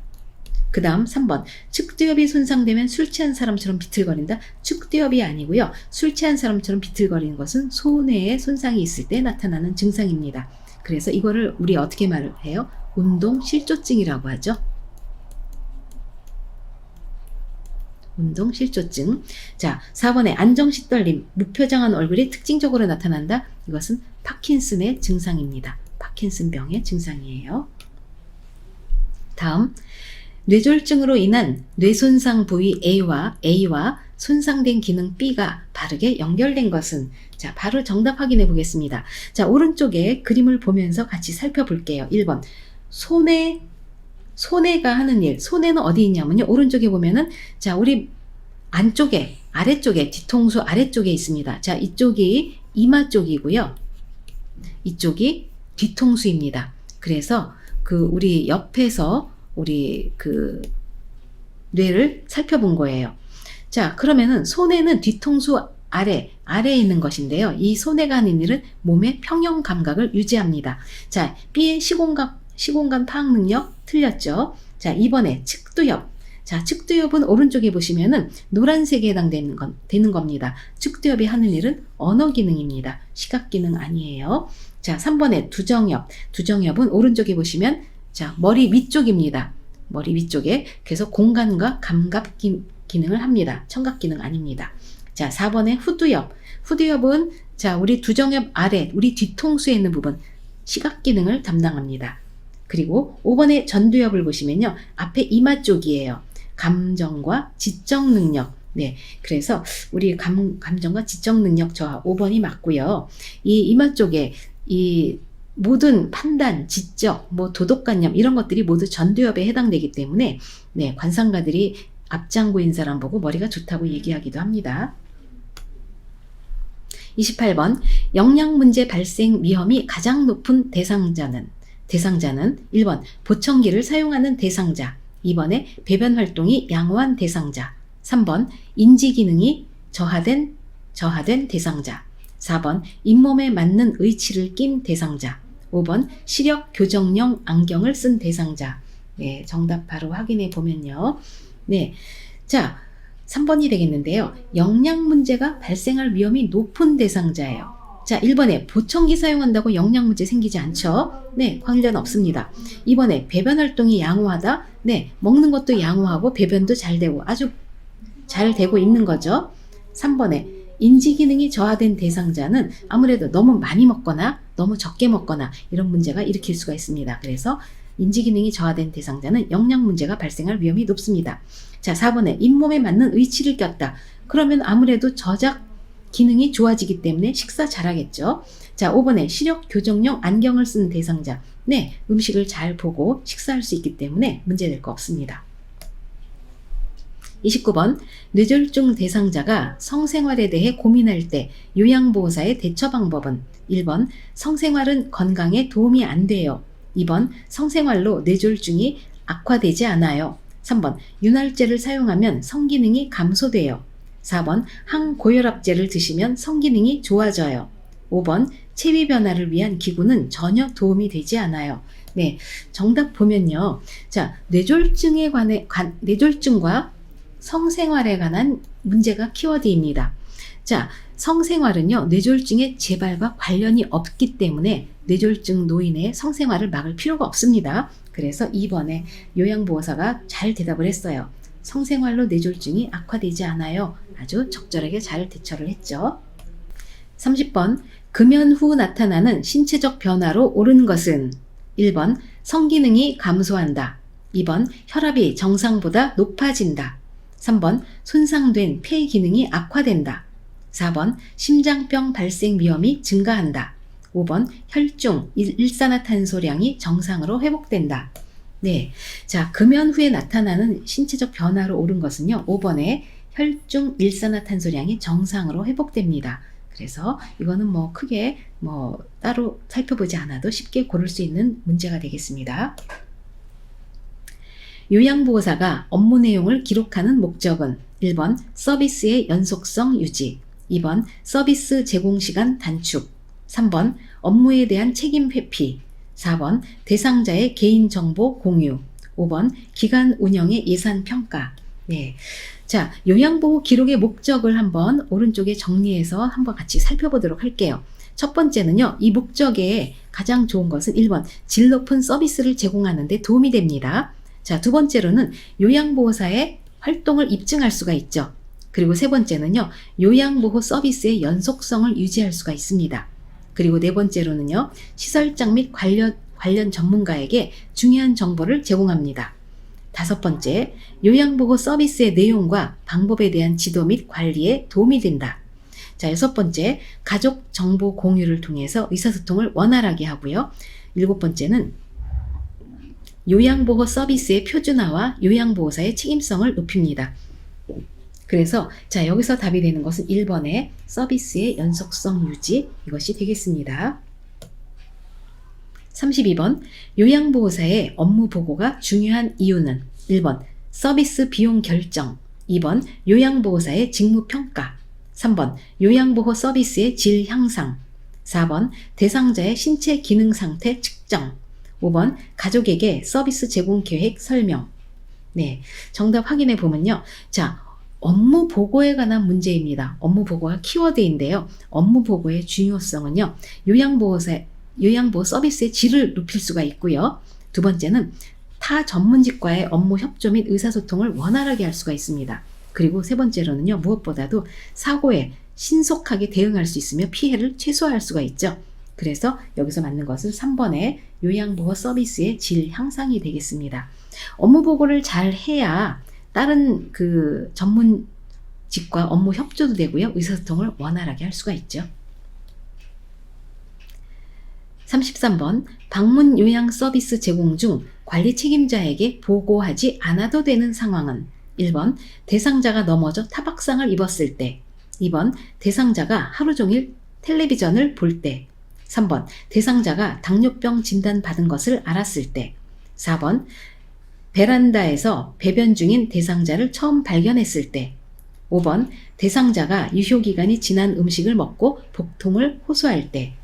그 다음 3번 측두엽이 손상되면 술 취한 사람처럼 비틀거린다. 측두엽이 아니고요. 술 취한 사람처럼 비틀거리는 것은 소뇌에 손상이 있을 때 나타나는 증상입니다. 그래서 이거를 우리 어떻게 말을 해요? 운동실조증이라고 하죠. 운동실조증. 자, 4번에 안정시떨림, 무표정한 얼굴이 특징적으로 나타난다. 이것은 파킨슨의 증상입니다. 파킨슨병의 증상이에요. 다음, 뇌졸중으로 인한 뇌손상 부위 A와 손상된 기능 B가 바르게 연결된 것은, 자, 바로 정답 확인해 보겠습니다. 자, 오른쪽에 그림을 보면서 같이 살펴볼게요. 1번, 소뇌가 하는 일, 소뇌는 어디 있냐면요. 오른쪽에 보면은, 자, 우리 안쪽에, 아래쪽에, 뒤통수 아래쪽에 있습니다. 자, 이쪽이 이마 쪽이고요. 이쪽이 뒤통수입니다. 그래서 그 우리 옆에서 우리 그 뇌를 살펴본 거예요. 자, 그러면은 소뇌는 뒤통수 아래에 있는 것인데요. 이 소뇌가 하는 일은 몸의 평형 감각을 유지합니다. 자, B의 시공간 파악 능력 틀렸죠. 자, 2번에 측두엽. 자, 측두엽은 오른쪽에 보시면은 노란색에 해당되는 되는 겁니다. 측두엽이 하는 일은 언어 기능입니다. 시각 기능 아니에요. 자, 3번에 두정엽. 두정엽은 오른쪽에 보시면, 자, 머리 위쪽입니다. 머리 위쪽에. 그래서 공간과 감각 기능을 합니다. 청각 기능 아닙니다. 자, 4번에 후두엽. 후두엽은, 자, 우리 두정엽 아래, 우리 뒤통수에 있는 부분, 시각 기능을 담당합니다. 그리고 5번의 전두엽을 보시면요. 앞에 이마 쪽이에요. 감정과 지적 능력. 네. 그래서 우리 감정과 지적 능력 저하 5번이 맞고요. 이 이마 쪽에 이 모든 판단, 지적, 뭐 도덕관념 이런 것들이 모두 전두엽에 해당되기 때문에, 네, 관상가들이 앞장구인 사람 보고 머리가 좋다고 얘기하기도 합니다. 28번 영양 문제 발생 위험이 가장 높은 대상자는 1번 보청기를 사용하는 대상자, 2번에 배변 활동이 양호한 대상자, 3번 인지 기능이 저하된 대상자, 4번 잇몸에 맞는 의치를 낀 대상자, 5번 시력 교정용 안경을 쓴 대상자. 네, 정답 바로 확인해 보면요. 네, 자, 3번이 되겠는데요. 영양 문제가 발생할 위험이 높은 대상자예요. 자, 1번에 보청기 사용한다고 영양 문제 생기지 않죠? 네, 관련 없습니다. 2번에 배변 활동이 양호하다. 네, 먹는 것도 양호하고 배변도 잘 되고 아주 잘 되고 있는 거죠. 3번에 인지 기능이 저하된 대상자는 아무래도 너무 많이 먹거나 너무 적게 먹거나 이런 문제가 일으킬 수가 있습니다. 그래서 인지 기능이 저하된 대상자는 영양 문제가 발생할 위험이 높습니다. 자, 4번에 잇몸에 맞는 의치를 꼈다. 그러면 아무래도 저작 기능이 좋아지기 때문에 식사 잘하겠죠. 자, 5번에 시력 교정용 안경을 쓴 대상자. 네, 음식을 잘 보고 식사할 수 있기 때문에 문제될 거 없습니다. 29번 뇌졸중 대상자가 성생활에 대해 고민할 때 요양보호사의 대처 방법은 1번 성생활은 건강에 도움이 안 돼요. 2번 성생활로 뇌졸중이 악화되지 않아요. 3번 윤활제를 사용하면 성기능이 감소돼요. 4번 항고혈압제를 드시면 성기능이 좋아져요. 5번 체위 변화를 위한 기구는 전혀 도움이 되지 않아요. 네, 정답 보면요. 자, 뇌졸중과 성생활에 관한 문제가 키워드입니다. 자, 성생활은요, 뇌졸중의 재발과 관련이 없기 때문에 뇌졸중 노인의 성생활을 막을 필요가 없습니다. 그래서 2번에 요양보호사가 잘 대답을 했어요. 성생활로 뇌졸중이 악화되지 않아요. 아주 적절하게 잘 대처를 했죠. 30번 금연 후 나타나는 신체적 변화로 옳은 것은 1번 성기능이 감소한다. 2번 혈압이 정상보다 높아진다. 3번 손상된 폐 기능이 악화된다. 4번 심장병 발생 위험이 증가한다. 5번 혈중 일산화탄소량이 정상으로 회복된다. 네. 자, 금연 후에 나타나는 신체적 변화로 옳은 것은요. 5번에 혈중 일산화탄소량이 정상으로 회복됩니다. 그래서 이거는 뭐 크게 뭐 따로 살펴보지 않아도 쉽게 고를 수 있는 문제가 되겠습니다. 요양보호사가 업무 내용을 기록하는 목적은 1번 서비스의 연속성 유지, 2번 서비스 제공 시간 단축, 3번 업무에 대한 책임 회피, 4번 대상자의 개인정보 공유, 5번 기관 운영의 예산 평가. 네. 자, 요양보호 기록의 목적을 한번 오른쪽에 정리해서 한번 같이 살펴보도록 할게요. 첫 번째는요, 이 목적에 가장 좋은 것은 1번 질 높은 서비스를 제공하는 데 도움이 됩니다. 자, 두 번째로는 요양보호사의 활동을 입증할 수가 있죠. 그리고 세 번째는요, 요양보호 서비스의 연속성을 유지할 수가 있습니다. 그리고 네 번째로는요, 시설장 및 관련 전문가에게 중요한 정보를 제공합니다. 다섯 번째, 요양보호 서비스의 내용과 방법에 대한 지도 및 관리에 도움이 된다. 자, 여섯 번째, 가족 정보 공유를 통해서 의사소통을 원활하게 하고요. 일곱 번째는 요양보호 서비스의 표준화와 요양보호사의 책임성을 높입니다. 그래서 자, 여기서 답이 되는 것은 1번의 서비스의 연속성 유지, 이것이 되겠습니다. 32번 요양보호사의 업무 보고가 중요한 이유는 1번 서비스 비용 결정, 2번 요양보호사의 직무평가, 3번 요양보호 서비스의 질 향상, 4번 대상자의 신체 기능 상태 측정, 5번 가족에게 서비스 제공 계획 설명. 네, 정답 확인해 보면요. 자, 업무 보고에 관한 문제입니다. 업무 보고가 키워드인데요. 업무 보고의 중요성은요. 요양보호 서비스의 질을 높일 수가 있고요. 두 번째는 타 전문직과의 업무 협조 및 의사소통을 원활하게 할 수가 있습니다. 그리고 세 번째로는요. 무엇보다도 사고에 신속하게 대응할 수 있으며 피해를 최소화할 수가 있죠. 그래서 여기서 맞는 것은 3번의 요양보호 서비스의 질 향상이 되겠습니다. 업무 보고를 잘 해야 다른 그 전문직과 업무 협조도 되고요. 의사소통을 원활하게 할 수가 있죠. 33번 방문 요양 서비스 제공 중 관리 책임자에게 보고하지 않아도 되는 상황은 1번 대상자가 넘어져 타박상을 입었을 때, 2번 대상자가 하루 종일 텔레비전을 볼 때, 3번 대상자가 당뇨병 진단 받은 것을 알았을 때, 4번 베란다에서 배변 중인 대상자를 처음 발견했을 때, 5번 대상자가 유효기간이 지난 음식을 먹고 복통을 호소할 때.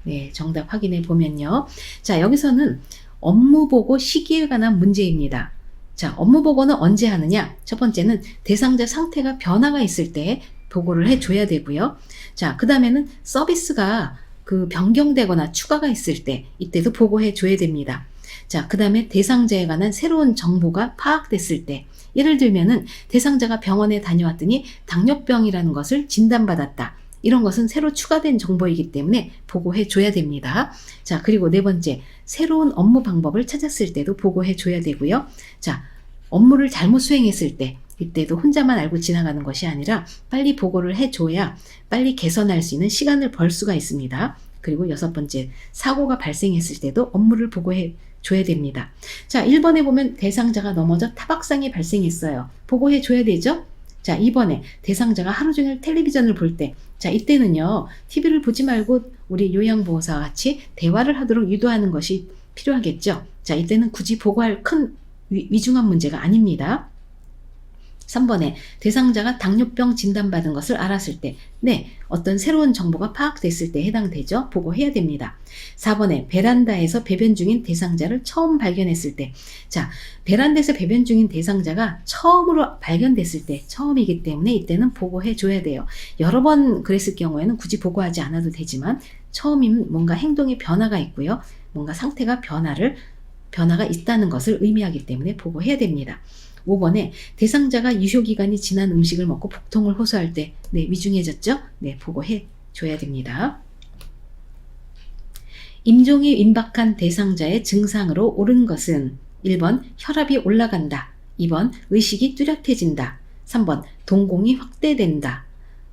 네, 정답 확인해 보면요. 자, 여기서는 업무 보고 시기에 관한 문제입니다. 자, 업무 보고는 언제 하느냐? 첫 번째는 대상자 상태가 변화가 있을 때 보고를 해줘야 되고요. 자, 그 다음에는 서비스가 그 변경되거나 추가가 있을 때 이때도 보고해 줘야 됩니다. 자, 그 다음에 대상자에 관한 새로운 정보가 파악됐을 때, 예를 들면은 대상자가 병원에 다녀왔더니 당뇨병이라는 것을 진단받았다. 이런 것은 새로 추가된 정보이기 때문에 보고해 줘야 됩니다. 자, 그리고 네 번째, 새로운 업무 방법을 찾았을 때도 보고해 줘야 되고요. 자, 업무를 잘못 수행했을 때 이때도 혼자만 알고 지나가는 것이 아니라 빨리 보고를 해줘야 빨리 개선할 수 있는 시간을 벌 수가 있습니다. 그리고 여섯 번째, 사고가 발생했을 때도 업무를 보고해 줘야 됩니다. 자, 1번에 보면 대상자가 넘어져 타박상이 발생했어요. 보고해 줘야 되죠? 자, 2번에 대상자가 하루 종일 텔레비전을 볼 때, 자, 이때는요, TV를 보지 말고 우리 요양보호사와 같이 대화를 하도록 유도하는 것이 필요하겠죠. 자, 이때는 굳이 보고할 큰 위중한 문제가 아닙니다. 3번에 대상자가 당뇨병 진단받은 것을 알았을 때, 네, 어떤 새로운 정보가 파악됐을 때 해당되죠. 보고해야 됩니다. 4번에 베란다에서 배변 중인 대상자를 처음 발견했을 때, 자, 베란다에서 배변 중인 대상자가 처음으로 발견됐을 때, 처음이기 때문에 이때는 보고해 줘야 돼요. 여러 번 그랬을 경우에는 굳이 보고하지 않아도 되지만 처음이면 뭔가 행동에 변화가 있고요. 뭔가 상태가 변화가 있다는 것을 의미하기 때문에 보고해야 됩니다. 5번에 대상자가 유효기간이 지난 음식을 먹고 복통을 호소할 때, 네, 위중해졌죠? 네, 보고해 줘야 됩니다. 임종이 임박한 대상자의 증상으로 옳은 것은 1번 혈압이 올라간다, 2번 의식이 뚜렷해진다, 3번 동공이 확대된다,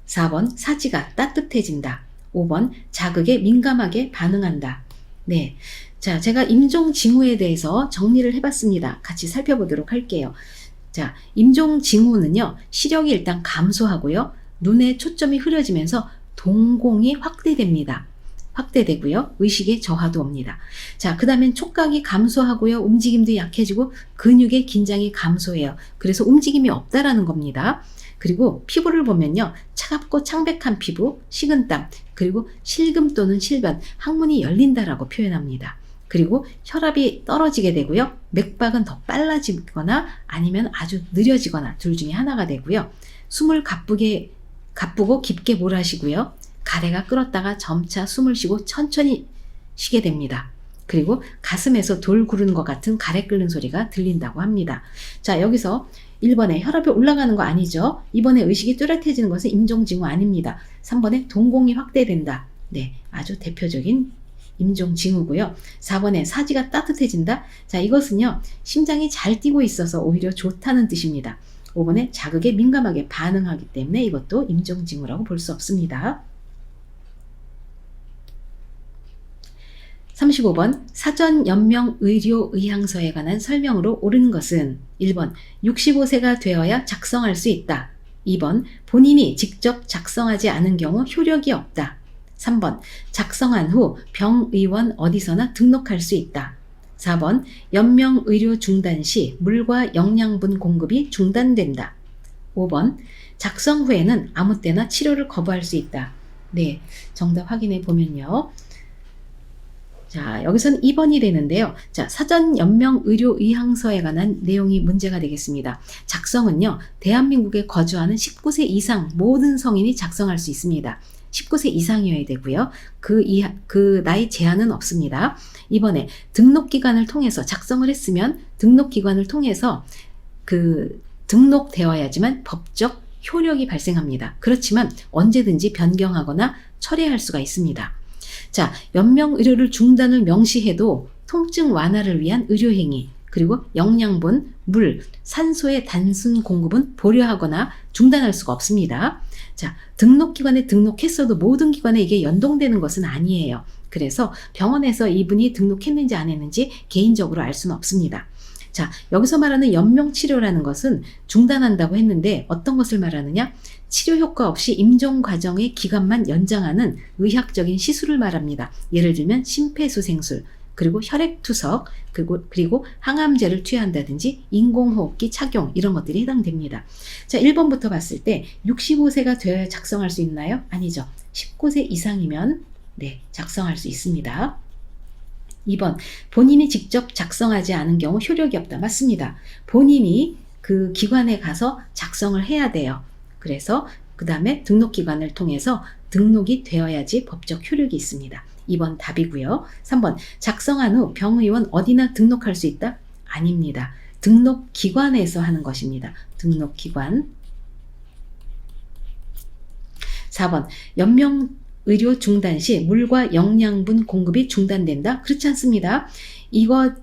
4번 사지가 따뜻해진다, 5번 자극에 민감하게 반응한다. 네, 자, 제가 임종징후에 대해서 정리를 해봤습니다. 같이 살펴보도록 할게요. 자, 임종징후는요, 시력이 일단 감소하고요, 눈의 초점이 흐려지면서 동공이 확대됩니다. 확대되고요, 의식의 저하도 옵니다. 자, 그 다음엔 촉각이 감소하고요, 움직임도 약해지고 근육의 긴장이 감소해요. 그래서 움직임이 없다라는 겁니다. 그리고 피부를 보면요, 차갑고 창백한 피부, 식은땀, 그리고 실금 또는 실변, 항문이 열린다라고 표현합니다. 그리고 혈압이 떨어지게 되고요, 맥박은 더 빨라지거나 아니면 아주 느려지거나 둘 중에 하나가 되고요, 숨을 가쁘고 깊게 몰아쉬고요, 가래가 끓었다가 점차 숨을 쉬고 천천히 쉬게 됩니다. 그리고 가슴에서 돌 구르는 것 같은 가래 끓는 소리가 들린다고 합니다. 자, 여기서 1번에 혈압이 올라가는 거 아니죠? 2번에 의식이 뚜렷해지는 것은 임종징후 아닙니다. 3번에 동공이 확대된다. 네, 아주 대표적인 임종징후고요. 4번에 사지가 따뜻해진다. 자, 이것은요, 심장이 잘 뛰고 있어서 오히려 좋다는 뜻입니다. 5번에 자극에 민감하게 반응하기 때문에 이것도 임종징후라고 볼 수 없습니다. 35번 사전연명의료의향서에 관한 설명으로 옳은 것은 1번 65세가 되어야 작성할 수 있다. 2번 본인이 직접 작성하지 않은 경우 효력이 없다. 3번 작성한 후 병의원 어디서나 등록할 수 있다. 4번 연명의료 중단 시 물과 영양분 공급이 중단된다. 5번 작성 후에는 아무 때나 치료를 거부할 수 있다. 네, 정답 확인해 보면요. 자, 여기서는 2번이 되는데요. 자, 사전연명의료의향서에 관한 내용이 문제가 되겠습니다. 작성은요, 대한민국에 거주하는 19세 이상 모든 성인이 작성할 수 있습니다. 19세 이상이어야 되고요. 그 나이 제한은 없습니다. 이번에 등록기관을 통해서 작성을 했으면 등록기관을 통해서 등록되어야지만 법적 효력이 발생합니다. 그렇지만 언제든지 변경하거나 철회할 수가 있습니다. 자, 연명의료를 중단을 명시해도 통증 완화를 위한 의료행위, 그리고 영양분, 물, 산소의 단순 공급은 보류하거나 중단할 수가 없습니다. 자, 등록기관에 등록했어도 모든 기관에 이게 연동되는 것은 아니에요. 그래서 병원에서 이분이 등록했는지 안 했는지 개인적으로 알 수는 없습니다. 자, 여기서 말하는 연명치료라는 것은 중단한다고 했는데 어떤 것을 말하느냐? 치료 효과 없이 임종 과정의 기간만 연장하는 의학적인 시술을 말합니다. 예를 들면 심폐소생술, 그리고 혈액투석, 그리고 항암제를 투여한다든지 인공호흡기 착용, 이런 것들이 해당됩니다. 자, 1번부터 봤을 때 65세가 되어야 작성할 수 있나요? 아니죠. 19세 이상이면 네, 작성할 수 있습니다. 2번, 본인이 직접 작성하지 않은 경우 효력이 없다. 맞습니다. 본인이 그 기관에 가서 작성을 해야 돼요. 그래서 그 다음에 등록기관을 통해서 등록이 되어야지 법적 효력이 있습니다. 2번 답이고요. 3번, 작성한 후 병의원 어디나 등록할 수 있다? 아닙니다. 등록기관에서 하는 것입니다. 등록기관. 4번, 연명의료 중단 시 물과 영양분 공급이 중단된다? 그렇지 않습니다. 이거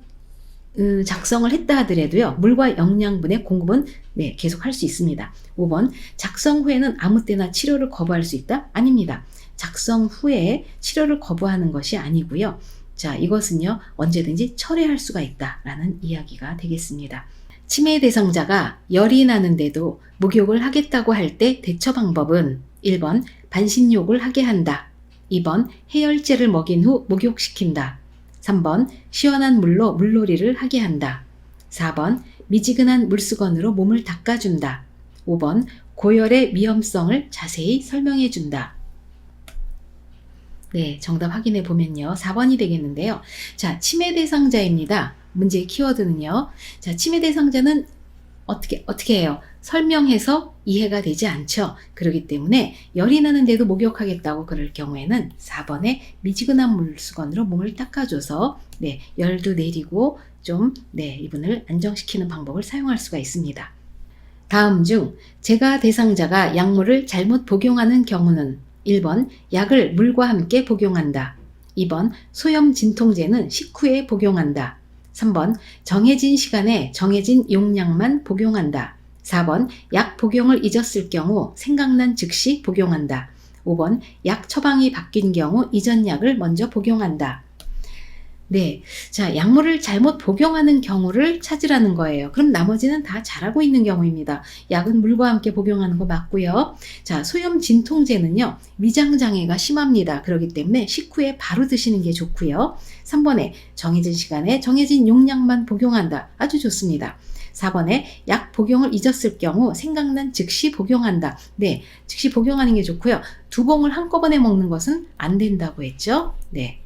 작성을 했다 하더라도요, 물과 영양분의 공급은 네, 계속 할 수 있습니다. 5번, 작성 후에는 아무 때나 치료를 거부할 수 있다? 아닙니다. 작성 후에 치료를 거부하는 것이 아니고요. 자, 이것은요, 언제든지 철회할 수가 있다라는 이야기가 되겠습니다. 치매 대상자가 열이 나는데도 목욕을 하겠다고 할 때 대처 방법은 1번, 반신욕을 하게 한다. 2번, 해열제를 먹인 후 목욕시킨다. 3번, 시원한 물로 물놀이를 하게 한다. 4번, 미지근한 물수건으로 몸을 닦아준다. 5번, 고열의 위험성을 자세히 설명해준다. 네, 정답 확인해 보면요. 4번이 되겠는데요. 자, 치매 대상자입니다. 문제의 키워드는요. 자, 치매 대상자는 어떻게 해요? 설명해서 이해가 되지 않죠. 그렇기 때문에 열이 나는데도 목욕하겠다고 그럴 경우에는 4번에 미지근한 물수건으로 몸을 닦아줘서 네, 열도 내리고 좀 네, 이분을 안정시키는 방법을 사용할 수가 있습니다. 다음 중 제가 대상자가 약물을 잘못 복용하는 경우는 1번, 약을 물과 함께 복용한다. 2번, 소염 진통제는 식후에 복용한다. 3번, 정해진 시간에 정해진 용량만 복용한다. 4번, 약 복용을 잊었을 경우 생각난 즉시 복용한다. 5번, 약 처방이 바뀐 경우 이전 약을 먼저 복용한다. 네. 자, 약물을 잘못 복용하는 경우를 찾으라는 거예요. 그럼 나머지는 다 잘하고 있는 경우입니다. 약은 물과 함께 복용하는 거 맞고요. 자, 소염 진통제는요, 위장 장애가 심합니다. 그렇기 때문에 식후에 바로 드시는 게 좋고요. 3번에 정해진 시간에 정해진 용량만 복용한다. 아주 좋습니다. 4번에 약 복용을 잊었을 경우 생각난 즉시 복용한다. 네, 즉시 복용하는 게 좋고요. 2봉을 한꺼번에 먹는 것은 안 된다고 했죠. 네.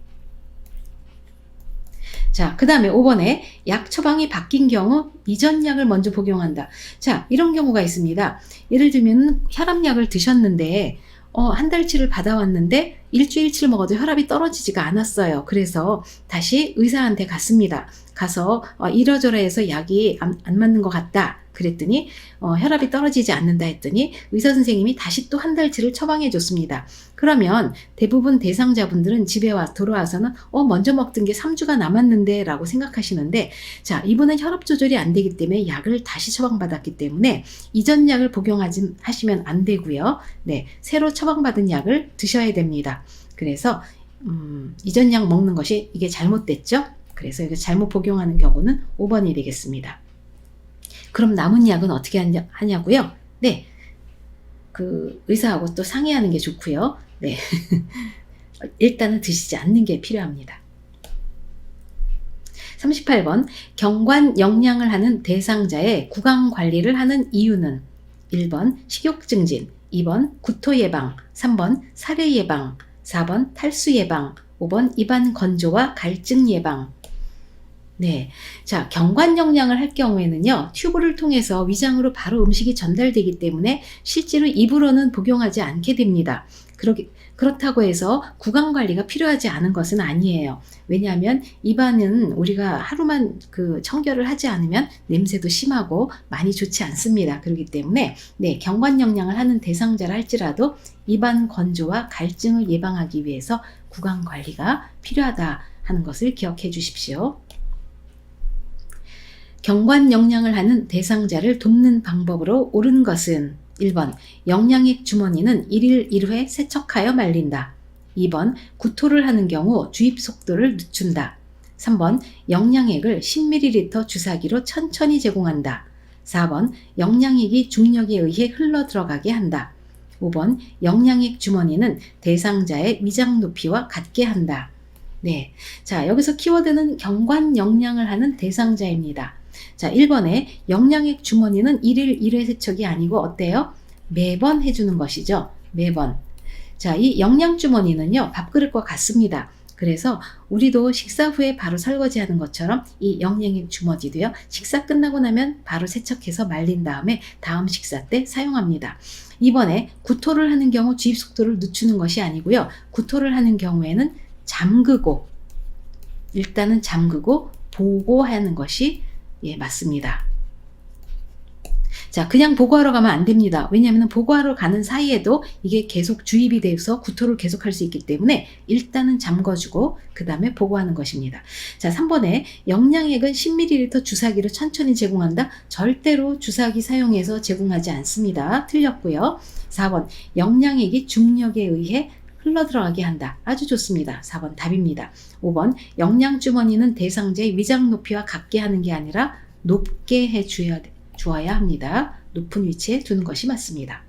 자, 그 다음에 5번에 약 처방이 바뀐 경우 이전 약을 먼저 복용한다. 자, 이런 경우가 있습니다. 예를 들면 혈압약을 드셨는데 한 달치를 받아왔는데 일주일치를 먹어도 혈압이 떨어지지가 않았어요. 그래서 다시 의사한테 갔습니다. 가서 이러저러해서 약이 안 맞는 것 같다. 그랬더니 혈압이 떨어지지 않는다 했더니 의사 선생님이 다시 또 한 달치를 처방해 줬습니다. 그러면 대부분 대상자분들은 집에 돌아와서는 먼저 먹던 게 3주가 남았는데 라고 생각하시는데, 자, 이분은 혈압 조절이 안 되기 때문에 약을 다시 처방받았기 때문에 이전 약을 복용하시면 안 되고요. 네, 새로 처방받은 약을 드셔야 됩니다. 그래서 이전 약 먹는 것이 이게 잘못됐죠. 그래서 이거 잘못 복용하는 경우는 5번이 되겠습니다. 그럼 남은 약은 어떻게 하냐고요? 네, 그 의사하고 또 상의하는 게 좋고요. 네, 일단은 드시지 않는 게 필요합니다. 38번 경관 영양을 하는 대상자의 구강 관리를 하는 이유는 1번 식욕 증진, 2번 구토 예방, 3번 살해 예방, 4번 탈수 예방, 5번 입안 건조와 갈증 예방. 네. 자, 경관 영양을 할 경우에는요, 튜브를 통해서 위장으로 바로 음식이 전달되기 때문에 실제로 입으로는 복용하지 않게 됩니다. 그렇다고 해서 구강 관리가 필요하지 않은 것은 아니에요. 왜냐하면 입안은 우리가 하루만 청결을 하지 않으면 냄새도 심하고 많이 좋지 않습니다. 그렇기 때문에 네, 경관 영양을 하는 대상자라 할지라도 입안 건조와 갈증을 예방하기 위해서 구강 관리가 필요하다 하는 것을 기억해 주십시오. 경관 영양을 하는 대상자를 돕는 방법으로 옳은 것은 1번 영양액 주머니는 1일 1회 세척하여 말린다. 2번 구토를 하는 경우 주입 속도를 늦춘다. 3번 영양액을 10ml 주사기로 천천히 제공한다. 4번 영양액이 중력에 의해 흘러 들어가게 한다. 5번 영양액 주머니는 대상자의 위장 높이와 같게 한다. 네, 자, 여기서 키워드는 경관 영양을 하는 대상자입니다. 자, 1번에 영양액 주머니는 1일 1회 세척이 아니고 어때요? 매번 해주는 것이죠. 매번. 자, 이 영양 주머니는요, 밥그릇과 같습니다. 그래서 우리도 식사 후에 바로 설거지하는 것처럼 이 영양액 주머니도요, 식사 끝나고 나면 바로 세척해서 말린 다음에 다음 식사 때 사용합니다. 이번에 구토를 하는 경우 주입 속도를 늦추는 것이 아니고요, 구토를 하는 경우에는 일단은 잠그고 보고하는 것이 맞습니다. 자, 그냥 보고하러 가면 안 됩니다. 왜냐하면 보고하러 가는 사이에도 이게 계속 주입이 돼서 구토를 계속할 수 있기 때문에 일단은 잠궈주고 그 다음에 보고하는 것입니다. 자, 3번에 영양액은 10ml 주사기로 천천히 제공한다. 절대로 주사기 사용해서 제공하지 않습니다. 틀렸고요. 4번 영양액이 중력에 의해 흘러들어가게 한다. 아주 좋습니다. 4번 답입니다. 5번 영양주머니는 대상자의 위장 높이와 같게 하는 게 아니라 높게 해 주어야 합니다. 높은 위치에 두는 것이 맞습니다.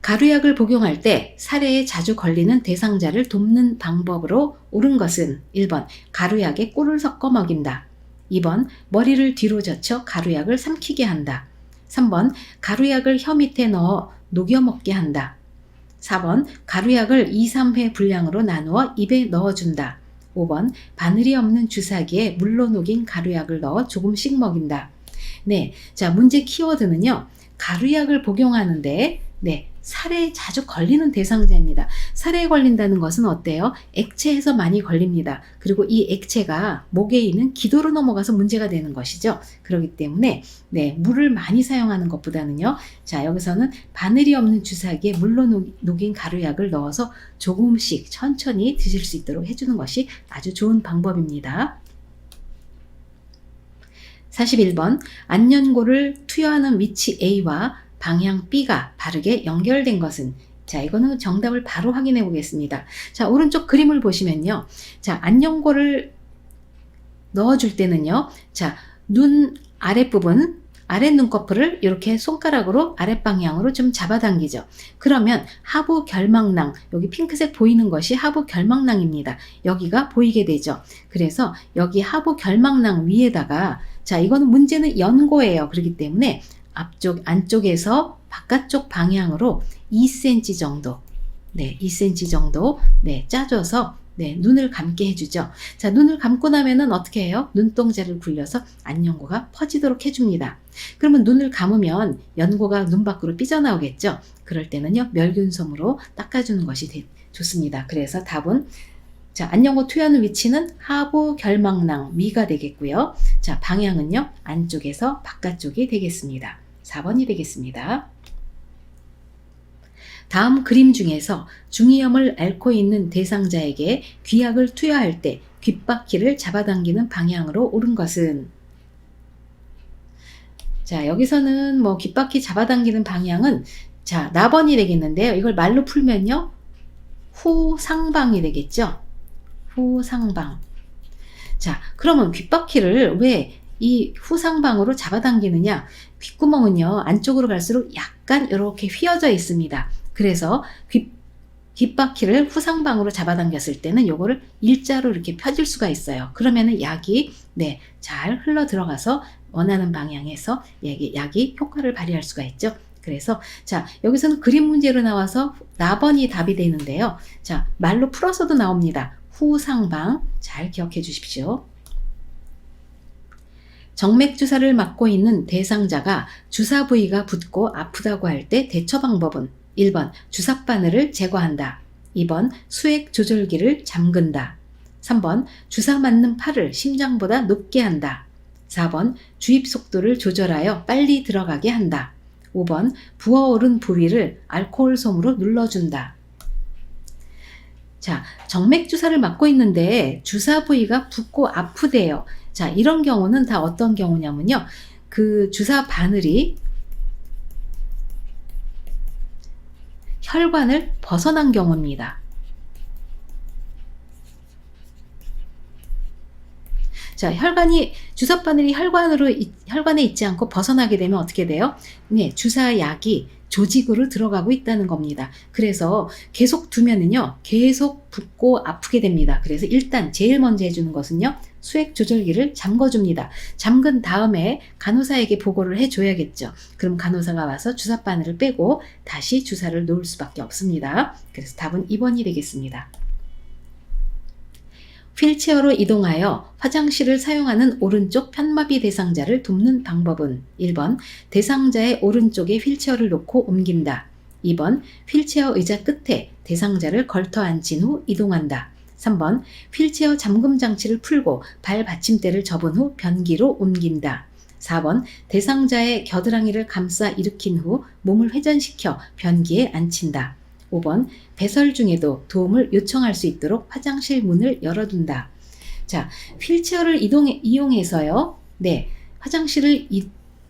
가루약을 복용할 때 살해에 자주 걸리는 대상자를 돕는 방법으로 옳은 것은 1번 가루약에 꿀을 섞어 먹인다. 2번 머리를 뒤로 젖혀 가루약을 삼키게 한다. 3번 가루약을 혀 밑에 넣어 녹여 먹게 한다. 4번 가루약을 2, 3회 분량으로 나누어 입에 넣어준다. 5번 바늘이 없는 주사기에 물로 녹인 가루약을 넣어 조금씩 먹인다. 네, 자, 문제 키워드는요, 가루약을 복용하는데 살해에 자주 걸리는 대상자입니다. 살해에 걸린다는 것은 어때요? 액체에서 많이 걸립니다. 그리고 이 액체가 목에 있는 기도로 넘어가서 문제가 되는 것이죠. 그렇기 때문에 물을 많이 사용하는 것보다는요, 자, 여기서는 바늘이 없는 주사기에 물로 녹인 가루약을 넣어서 조금씩 천천히 드실 수 있도록 해주는 것이 아주 좋은 방법입니다. 41번 안연고를 투여하는 위치 A와 방향 B가 바르게 연결된 것은 자, 이거는 정답을 바로 확인해 보겠습니다. 자, 오른쪽 그림을 보시면요. 자, 안연고를 넣어줄 때는요. 자, 눈 아랫부분, 아랫 눈꺼풀을 이렇게 손가락으로 아랫방향으로 좀 잡아당기죠. 그러면 하부 결막낭, 여기 핑크색 보이는 것이 하부 결막낭입니다. 여기가 보이게 되죠. 그래서 여기 하부 결막낭 위에다가, 자, 이거는 문제는 연고예요. 그렇기 때문에 안쪽에서 바깥쪽 방향으로 2cm 정도, 네, 2cm 정도, 네, 짜줘서 네, 눈을 감게 해주죠. 자, 눈을 감고 나면은 어떻게 해요? 눈동자를 굴려서 안연고가 퍼지도록 해줍니다. 그러면 눈을 감으면 연고가 눈 밖으로 삐져나오겠죠? 그럴 때는요, 멸균솜으로 닦아주는 것이 좋습니다. 그래서 답은, 자, 안연고 투여하는 위치는 하부 결막낭 위가 되겠고요. 자, 방향은요, 안쪽에서 바깥쪽이 되겠습니다. 4번이 되겠습니다. 다음 그림 중에서 중이염을 앓고 있는 대상자에게 귀약을 투여할 때 귓바퀴를 잡아당기는 방향으로 옳은 것은? 자, 여기서는 뭐 귓바퀴 잡아당기는 방향은, 자, 나번이 되겠는데요. 이걸 말로 풀면요, 후상방이 되겠죠. 후상방. 자, 그러면 귓바퀴를 왜 이 후상방으로 잡아당기느냐? 귓구멍은요, 안쪽으로 갈수록 약간 이렇게 휘어져 있습니다. 그래서 귓바퀴를 후상방으로 잡아당겼을 때는 요거를 일자로 이렇게 펴줄 수가 있어요. 그러면은 약이, 네, 잘 흘러 들어가서 원하는 방향에서 약이 효과를 발휘할 수가 있죠. 그래서, 자, 여기서는 그림 문제로 나와서 나번이 답이 되는데요. 자, 말로 풀어서도 나옵니다. 후상방. 잘 기억해 주십시오. 정맥 주사를 맞고 있는 대상자가 주사 부위가 붓고 아프다고 할 때 대처 방법은? 1번 주사바늘을 제거한다. 2번 수액 조절기를 잠근다. 3번 주사 맞는 팔을 심장보다 높게 한다. 4번 주입 속도를 조절하여 빨리 들어가게 한다. 5번 부어오른 부위를 알코올 솜으로 눌러준다. 자, 정맥 주사를 맞고 있는데 주사 부위가 붓고 아프대요. 자, 이런 경우는 다 어떤 경우냐면요. 그 주사 바늘이 혈관을 벗어난 경우입니다. 자, 주사바늘이 혈관에 있지 않고 벗어나게 되면 어떻게 돼요? 네, 주사약이 조직으로 들어가고 있다는 겁니다. 그래서 계속 두면은요, 계속 붓고 아프게 됩니다. 그래서 일단 제일 먼저 해주는 것은요, 수액 조절기를 잠궈줍니다. 잠근 다음에 간호사에게 보고를 해줘야겠죠. 그럼 간호사가 와서 주사바늘을 빼고 다시 주사를 놓을 수밖에 없습니다. 그래서 답은 2번이 되겠습니다. 휠체어로 이동하여 화장실을 사용하는 오른쪽 편마비 대상자를 돕는 방법은? 1번 대상자의 오른쪽에 휠체어를 놓고 옮긴다. 2번 휠체어 의자 끝에 대상자를 걸터 앉힌 후 이동한다. 3번 휠체어 잠금 장치를 풀고 발 받침대를 접은 후 변기로 옮긴다. 4번 대상자의 겨드랑이를 감싸 일으킨 후 몸을 회전시켜 변기에 앉힌다. 5번 배설 중에도 도움을 요청할 수 있도록 화장실 문을 열어둔다. 자, 휠체어를 이용해서요. 네, 화장실을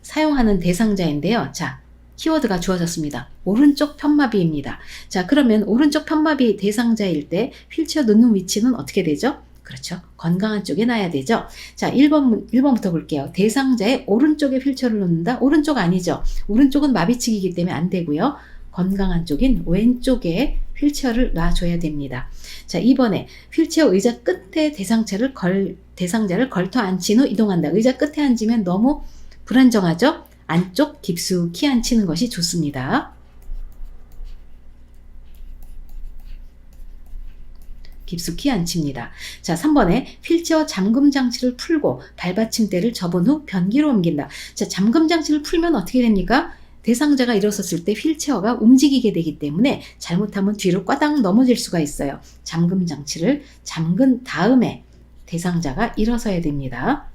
사용하는 대상자인데요. 자, 키워드가 주어졌습니다. 오른쪽 편마비입니다. 자, 그러면 오른쪽 편마비 대상자일 때 휠체어 놓는 위치는 어떻게 되죠? 그렇죠. 건강한 쪽에 놔야 되죠. 자, 1번부터 볼게요. 대상자의 오른쪽에 휠체어를 놓는다? 오른쪽 아니죠. 오른쪽은 마비측이기 때문에 안 되고요. 건강한 쪽인 왼쪽에 휠체어를 놔줘야 됩니다. 자, 2번에 휠체어 의자 끝에 대상자를 걸터 앉힌 후 이동한다. 의자 끝에 앉으면 너무 불안정하죠? 안쪽 깊숙이 앉히는 것이 좋습니다. 깊숙이 앉힙니다. 자, 3번에 휠체어 잠금 장치를 풀고 발받침대를 접은 후 변기로 옮긴다. 자, 잠금 장치를 풀면 어떻게 됩니까? 대상자가 일어섰을 때 휠체어가 움직이게 되기 때문에 잘못하면 뒤로 꽈당 넘어질 수가 있어요. 잠금 장치를 잠근 다음에 대상자가 일어서야 됩니다.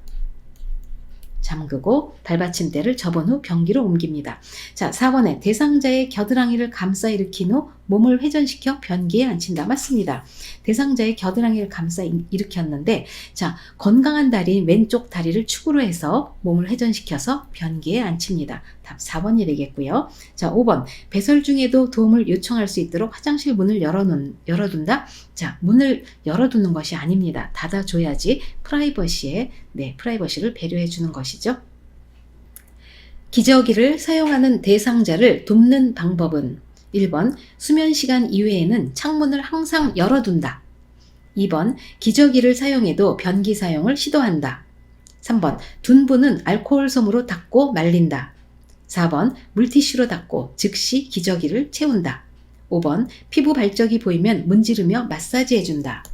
잠그고 발받침대를 접은 후 변기로 옮깁니다. 자, 4번에 대상자의 겨드랑이를 감싸 일으킨 후 몸을 회전시켜 변기에 앉힌다. 맞습니다. 대상자의 겨드랑이를 감싸 일으켰는데, 자, 건강한 다리인 왼쪽 다리를 축으로 해서 몸을 회전시켜서 변기에 앉힙니다. 답 4번이 되겠고요. 자, 5번. 배설 중에도 도움을 요청할 수 있도록 화장실 문을 열어둔다. 자, 문을 열어두는 것이 아닙니다. 닫아줘야지 프라이버시를 배려해 주는 것이죠. 기저귀를 사용하는 대상자를 돕는 방법은 1번. 수면 시간 이외에는 창문을 항상 열어둔다. 2번. 기저귀를 사용해도 변기 사용을 시도한다. 3번. 둔부는 알코올 솜으로 닦고 말린다. 4번. 물티슈로 닦고 즉시 기저귀를 채운다. 5번. 피부 발적이 보이면 문지르며 마사지해준다.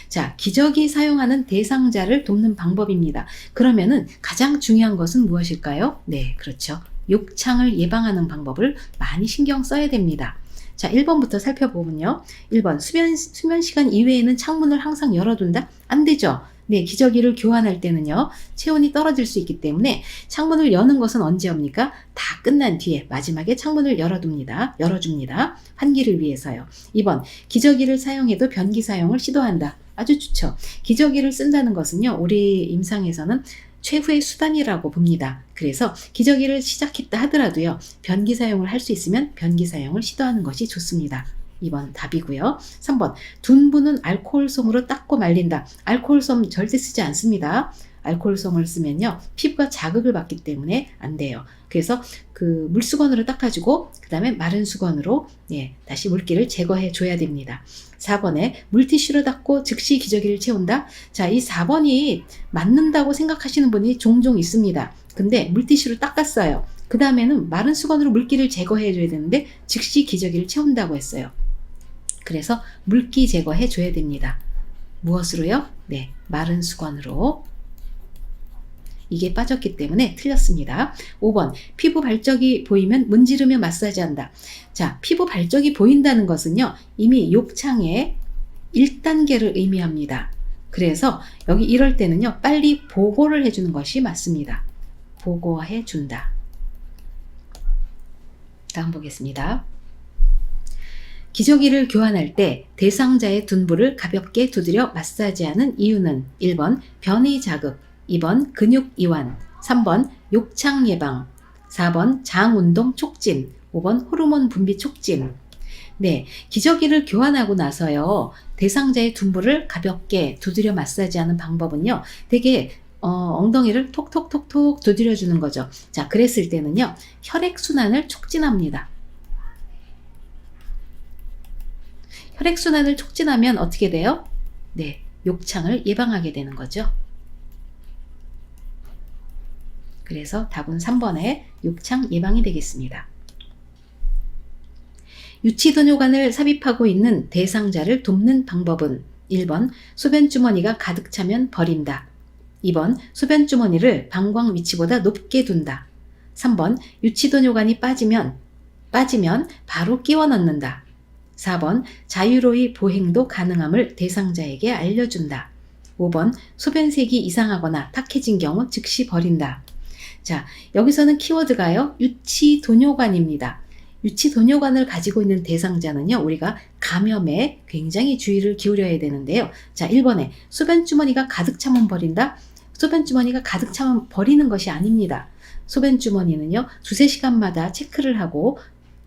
자, 기저귀 사용하는 대상자를 돕는 방법입니다. 그러면은 가장 중요한 것은 무엇일까요? 네, 그렇죠. 욕창을 예방하는 방법을 많이 신경 써야 됩니다. 자, 1번부터 살펴보면요. 1번. 수면 시간 이외에는 창문을 항상 열어둔다? 안 되죠. 네, 기저귀를 교환할 때는요, 체온이 떨어질 수 있기 때문에 창문을 여는 것은 언제입니까? 다 끝난 뒤에 마지막에 창문을 열어줍니다. 환기를 위해서요. 2번, 기저귀를 사용해도 변기 사용을 시도한다. 아주 좋죠. 기저귀를 쓴다는 것은요, 우리 임상에서는 최후의 수단이라고 봅니다. 그래서 기저귀를 시작했다 하더라도요, 변기 사용을 할 수 있으면 변기 사용을 시도하는 것이 좋습니다. 2번 답이고요. 3번. 둔부는 알코올솜으로 닦고 말린다. 알코올솜 절대 쓰지 않습니다. 알코올솜을 쓰면요, 피부가 자극을 받기 때문에 안 돼요. 그래서 그 물수건으로 닦아주고 그 다음에 마른 수건으로 다시 물기를 제거해 줘야 됩니다. 4번에 물티슈로 닦고 즉시 기저귀를 채운다. 자, 이 4번이 맞는다고 생각하시는 분이 종종 있습니다. 근데 물티슈로 닦았어요. 그 다음에는 마른 수건으로 물기를 제거해 줘야 되는데 즉시 기저귀를 채운다고 했어요. 그래서 물기 제거해 줘야 됩니다. 무엇으로요? 네, 마른 수건으로. 이게 빠졌기 때문에 틀렸습니다. 5번. 피부 발적이 보이면 문지르며 마사지한다. 자, 피부 발적이 보인다는 것은요, 이미 욕창의 1단계를 의미합니다. 그래서 여기 이럴 때는요, 빨리 보고를 해주는 것이 맞습니다. 보고해 준다. 다음 보겠습니다. 기저귀를 교환할 때 대상자의 둔부를 가볍게 두드려 마사지하는 이유는 1번 변이 자극, 2번 근육 이완, 3번 욕창 예방, 4번 장 운동 촉진, 5번 호르몬 분비 촉진. 네, 기저귀를 교환하고 나서요, 대상자의 둔부를 가볍게 두드려 마사지하는 방법은요, 되게 엉덩이를 톡톡톡톡 두드려 주는 거죠. 자, 그랬을 때는요, 혈액순환을 촉진합니다. 혈액순환을 촉진하면 어떻게 돼요? 네, 욕창을 예방하게 되는 거죠. 그래서 답은 3번에 욕창 예방이 되겠습니다. 유치도뇨관을 삽입하고 있는 대상자를 돕는 방법은 1번 소변주머니가 가득 차면 버린다. 2번 소변주머니를 방광 위치보다 높게 둔다. 3번 유치도뇨관이 빠지면 바로 끼워 넣는다. 4번 자유로이 보행도 가능함을 대상자에게 알려준다. 5번 소변색이 이상하거나 탁해진 경우 즉시 버린다. 자, 여기서는 키워드가요, 유치도뇨관입니다. 유치도뇨관을 가지고 있는 대상자는요, 우리가 감염에 굉장히 주의를 기울여야 되는데요. 자, 1번에 소변주머니가 가득 차면 버린다. 소변주머니가 가득 차면 버리는 것이 아닙니다. 소변주머니는요, 두세 시간마다 체크를 하고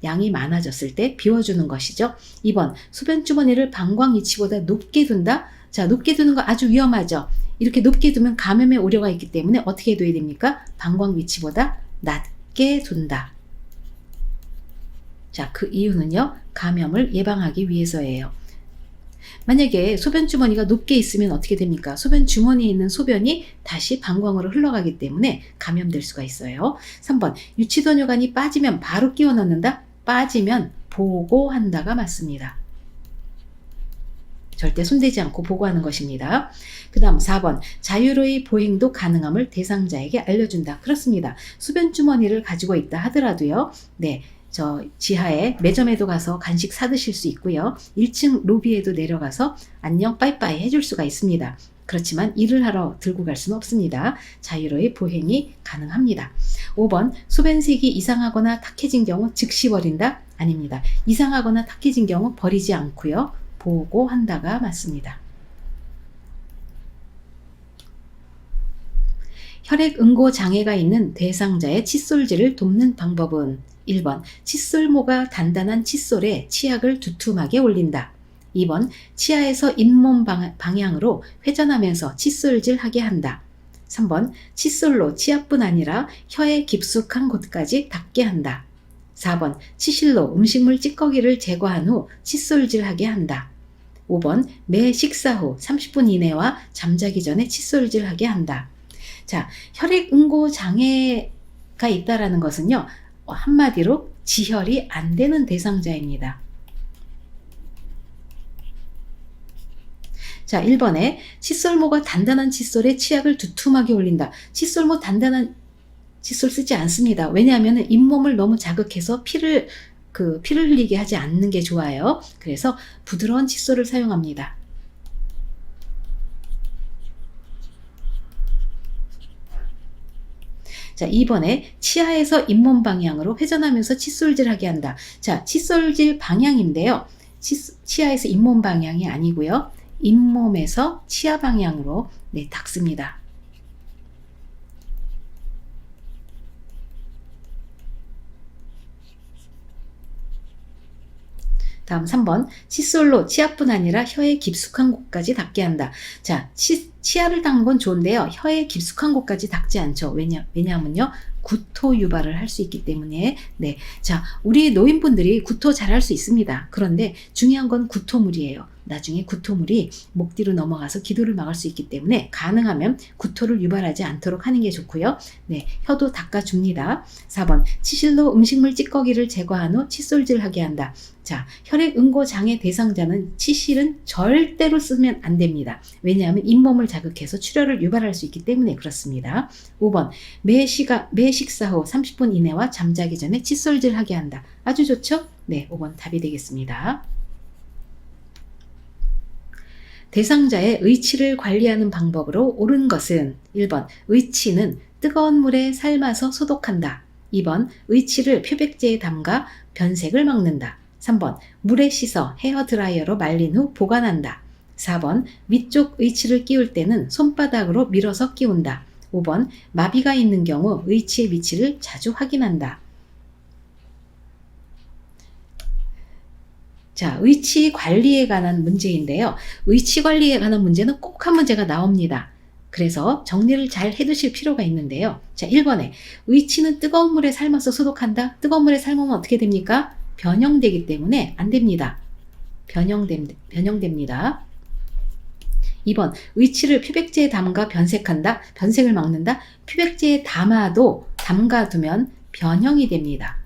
양이 많아졌을 때 비워주는 것이죠. 2번, 소변주머니를 방광 위치보다 높게 둔다. 자, 높게 두는 거 아주 위험하죠. 이렇게 높게 두면 감염의 우려가 있기 때문에 어떻게 둬야 됩니까? 방광 위치보다 낮게 둔다. 자, 그 이유는요, 감염을 예방하기 위해서예요. 만약에 소변주머니가 높게 있으면 어떻게 됩니까? 소변주머니에 있는 소변이 다시 방광으로 흘러가기 때문에 감염될 수가 있어요. 3번, 유치도뇨관이 빠지면 바로 끼워 넣는다? 빠지면 보고한다가 맞습니다. 절대 손대지 않고 보고하는 것입니다. 그 다음 4번, 자유로이 보행도 가능함을 대상자에게 알려준다. 그렇습니다. 소변주머니를 가지고 있다 하더라도요, 네, 저 지하에 매점에도 가서 간식 사드실 수 있고요. 1층 로비에도 내려가서 안녕 빠이빠이 해줄 수가 있습니다. 그렇지만 일을 하러 들고 갈 수는 없습니다. 자유로이 보행이 가능합니다. 5번, 소변색이 이상하거나 탁해진 경우 즉시 버린다? 아닙니다. 이상하거나 탁해진 경우 버리지 않고요, 보고한다가 맞습니다. 혈액응고 장애가 있는 대상자의 칫솔질을 돕는 방법은 1번 칫솔모가 단단한 칫솔에 치약을 두툼하게 올린다. 2번 치아에서 잇몸 방향으로 회전하면서 칫솔질하게 한다. 3번 칫솔로 치아뿐 아니라 혀에 깊숙한 곳까지 닿게 한다. 4번 치실로 음식물 찌꺼기를 제거한 후 칫솔질하게 한다. 5번 매 식사 후 30분 이내와 잠자기 전에 칫솔질하게 한다. 자, 혈액응고 장애가 있다라는 것은요, 한마디로 지혈이 안 되는 대상자입니다. 자, 1번에 칫솔모가 단단한 칫솔에 치약을 두툼하게 올린다. 칫솔모 단단한 칫솔 쓰지 않습니다. 왜냐하면 잇몸을 너무 자극해서 피를 흘리게 하지 않는 게 좋아요. 그래서 부드러운 칫솔을 사용합니다. 자, 2번에 치아에서 잇몸 방향으로 회전하면서 칫솔질하게 한다. 자, 칫솔질 방향인데요. 치아에서 잇몸 방향이 아니고요. 잇몸에서 치아 방향으로 닦습니다. 다음 3번 칫솔로 치아뿐 아니라 혀의 깊숙한 곳까지 닿게 한다. 자, 치아를 닦는 건 좋은데요. 혀의 깊숙한 곳까지 닿지 않죠. 왜냐하면요. 구토 유발을 할 수 있기 때문에. 네. 자, 우리 노인분들이 구토 잘 할 수 있습니다. 그런데 중요한 건 구토물이에요. 나중에 구토물이 목 뒤로 넘어가서 기도를 막을 수 있기 때문에 가능하면 구토를 유발하지 않도록 하는 게 좋고요. 네, 혀도 닦아줍니다. 4번 치실로 음식물 찌꺼기를 제거한 후 칫솔질하게 한다. 자, 혈액응고 장애 대상자는 치실은 절대로 쓰면 안 됩니다. 왜냐하면 잇몸을 자극해서 출혈을 유발할 수 있기 때문에 그렇습니다. 5번 매 식사 후 30분 이내와 잠자기 전에 칫솔질하게 한다. 아주 좋죠? 네, 5번 답이 되겠습니다. 대상자의 의치를 관리하는 방법으로 옳은 것은 1번 의치는 뜨거운 물에 삶아서 소독한다. 2번 의치를 표백제에 담가 변색을 막는다. 3번 물에 씻어 헤어드라이어로 말린 후 보관한다. 4번 위쪽 의치를 끼울 때는 손바닥으로 밀어서 끼운다. 5번 마비가 있는 경우 의치의 위치를 자주 확인한다. 자, 의치 관리에 관한 문제인데요. 의치 관리에 관한 문제는 꼭 한 문제가 나옵니다. 그래서 정리를 잘 해두실 필요가 있는데요. 자, 1번에 의치는 뜨거운 물에 삶아서 소독한다. 뜨거운 물에 삶으면 어떻게 됩니까? 변형되기 때문에 안 됩니다. 변형됩니다. 2번 의치를 표백제에 담가 변색한다. 변색을 막는다. 표백제에 담가두면 변형이 됩니다.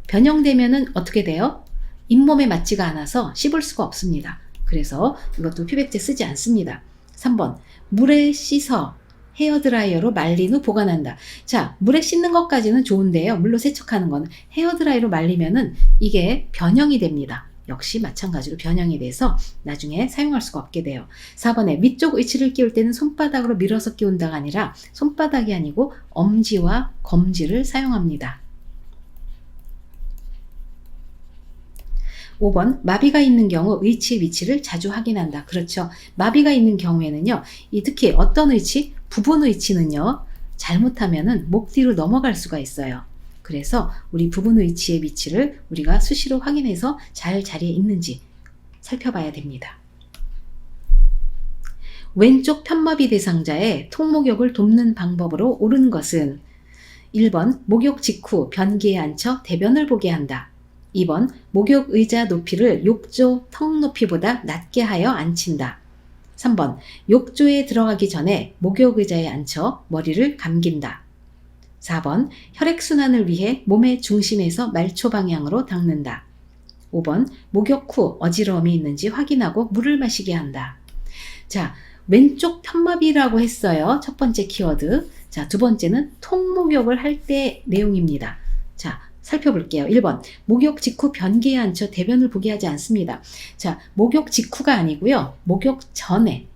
변형되면은 어떻게 돼요? 잇몸에 맞지가 않아서 씹을 수가 없습니다. 그래서 이것도 표백제 쓰지 않습니다. 3번 물에 씻어 헤어드라이어로 말린 후 보관한다. 자, 물에 씻는 것까지는 좋은데요. 물로 세척하는 거는 헤어드라이어로 말리면은 이게 변형이 됩니다. 역시 마찬가지로 변형이 돼서 나중에 사용할 수가 없게 돼요. 4번에 위쪽 의치를 끼울 때는 손바닥으로 밀어서 끼운다가 아니라 손바닥이 아니고 엄지와 검지를 사용합니다. 5번 마비가 있는 경우 의치의 위치를 자주 확인한다. 그렇죠. 마비가 있는 경우에는요. 특히 어떤 의치? 부분 의치는요. 잘못하면은 목 뒤로 넘어갈 수가 있어요. 그래서 우리 부분 의치의 위치를 우리가 수시로 확인해서 잘 자리에 있는지 살펴봐야 됩니다. 왼쪽 편마비 대상자의 통목욕을 돕는 방법으로 옳은 것은 1번 목욕 직후 변기에 앉혀 대변을 보게 한다. 2번 목욕 의자 높이를 욕조 턱 높이보다 낮게 하여 앉힌다. 3번 욕조에 들어가기 전에 목욕 의자에 앉혀 머리를 감긴다. 4번 혈액순환을 위해 몸의 중심에서 말초 방향으로 닦는다. 5번 목욕 후 어지러움이 있는지 확인하고 물을 마시게 한다. 자, 왼쪽 편마비라고 했어요. 첫 번째 키워드. 자, 두 번째는 통목욕을 할 때 내용입니다. 자, 살펴볼게요. 1번 목욕 직후 변기에 앉혀 대변을 보게 하지 않습니다. 자, 목욕 직후가 아니고요. 목욕 전에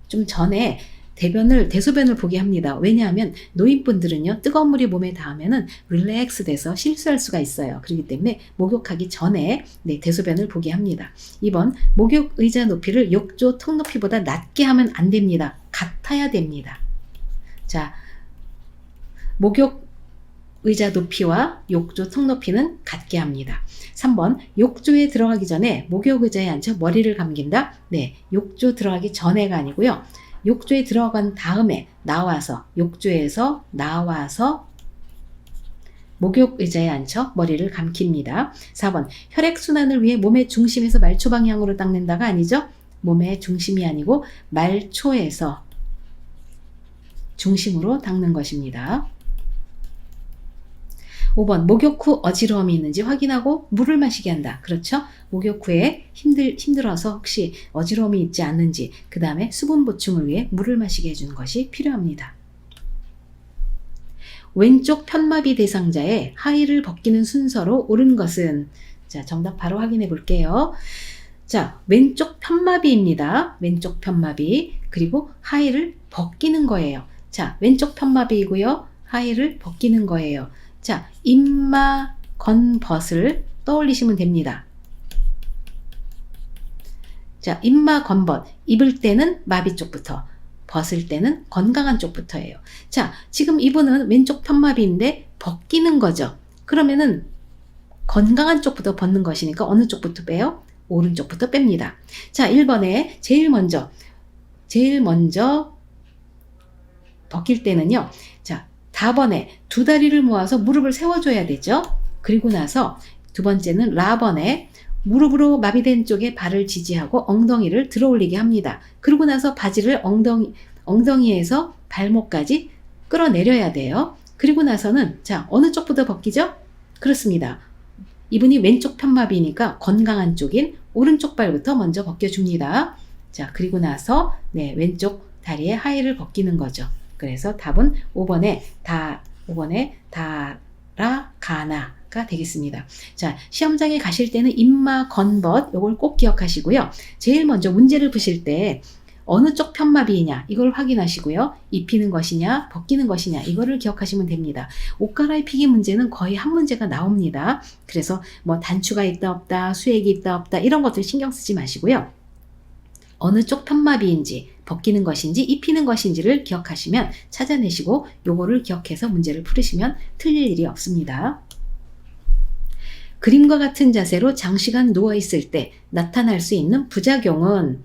좀 전에 대소변을 보게 합니다. 왜냐하면 노인분들은요. 뜨거운 물이 몸에 닿으면은 릴렉스 돼서 실수할 수가 있어요. 그렇기 때문에 목욕하기 전에 대소변을 보게 합니다. 2번 목욕 의자 높이를 욕조 턱 높이보다 낮게 하면 안 됩니다. 같아야 됩니다. 자, 목욕 의자 높이와 욕조 턱 높이는 같게 합니다. 3번, 욕조에 들어가기 전에 목욕 의자에 앉혀 머리를 감긴다. 네, 욕조 들어가기 전에가 아니고요. 욕조에 들어간 다음에 나와서, 욕조에서 나와서 목욕 의자에 앉혀 머리를 감깁니다. 4번, 혈액순환을 위해 몸의 중심에서 말초 방향으로 닦는다가 아니죠. 몸의 중심이 아니고 말초에서 중심으로 닦는 것입니다. 5번, 목욕 후 어지러움이 있는지 확인하고 물을 마시게 한다. 그렇죠? 목욕 후에 힘들어서 혹시 어지러움이 있지 않는지, 그 다음에 수분 보충을 위해 물을 마시게 해주는 것이 필요합니다. 왼쪽 편마비 대상자의 하의를 벗기는 순서로 옳은 것은, 자, 정답 바로 확인해 볼게요. 자, 왼쪽 편마비입니다. 왼쪽 편마비. 그리고 하의를 벗기는 거예요. 자, 왼쪽 편마비이고요. 하의를 벗기는 거예요. 자, 임마 건벗을 떠올리시면 됩니다. 자, 임마 건벗. 입을 때는 마비 쪽부터, 벗을 때는 건강한 쪽부터예요. 자, 지금 이분은 왼쪽 편마비인데 벗기는 거죠. 그러면은 건강한 쪽부터 벗는 것이니까 어느 쪽부터 빼요? 오른쪽부터 뺍니다. 자, 1번에 제일 먼저 벗길 때는요. 자, 4번에 두 다리를 모아서 무릎을 세워줘야 되죠. 그리고 나서 두 번째는 라번에 무릎으로 마비된 쪽에 발을 지지하고 엉덩이를 들어 올리게 합니다. 그리고 나서 바지를 엉덩이에서 발목까지 끌어내려야 돼요. 그리고 나서는, 자, 어느 쪽부터 벗기죠? 그렇습니다. 이분이 왼쪽 편마비니까 건강한 쪽인 오른쪽 발부터 먼저 벗겨줍니다. 자, 그리고 나서 네, 왼쪽 다리의 하의를 벗기는 거죠. 그래서 답은 5번에 다라 가나가 되겠습니다. 자, 시험장에 가실 때는 임마 건벗 요걸 꼭 기억하시고요. 제일 먼저 문제를 푸실 때 어느 쪽 편마비이냐 이걸 확인하시고요. 입히는 것이냐 벗기는 것이냐 이거를 기억하시면 됩니다. 옷 갈아입히기 문제는 거의 한 문제가 나옵니다. 그래서 뭐 단추가 있다 없다, 수액이 있다 없다 이런 것들 신경 쓰지 마시고요. 어느 쪽 편마비인지 벗기는 것인지 입히는 것인지를 기억하시면 찾아내시고 요거를 기억해서 문제를 풀으시면 틀릴 일이 없습니다. 그림과 같은 자세로 장시간 누워있을 때 나타날 수 있는 부작용은,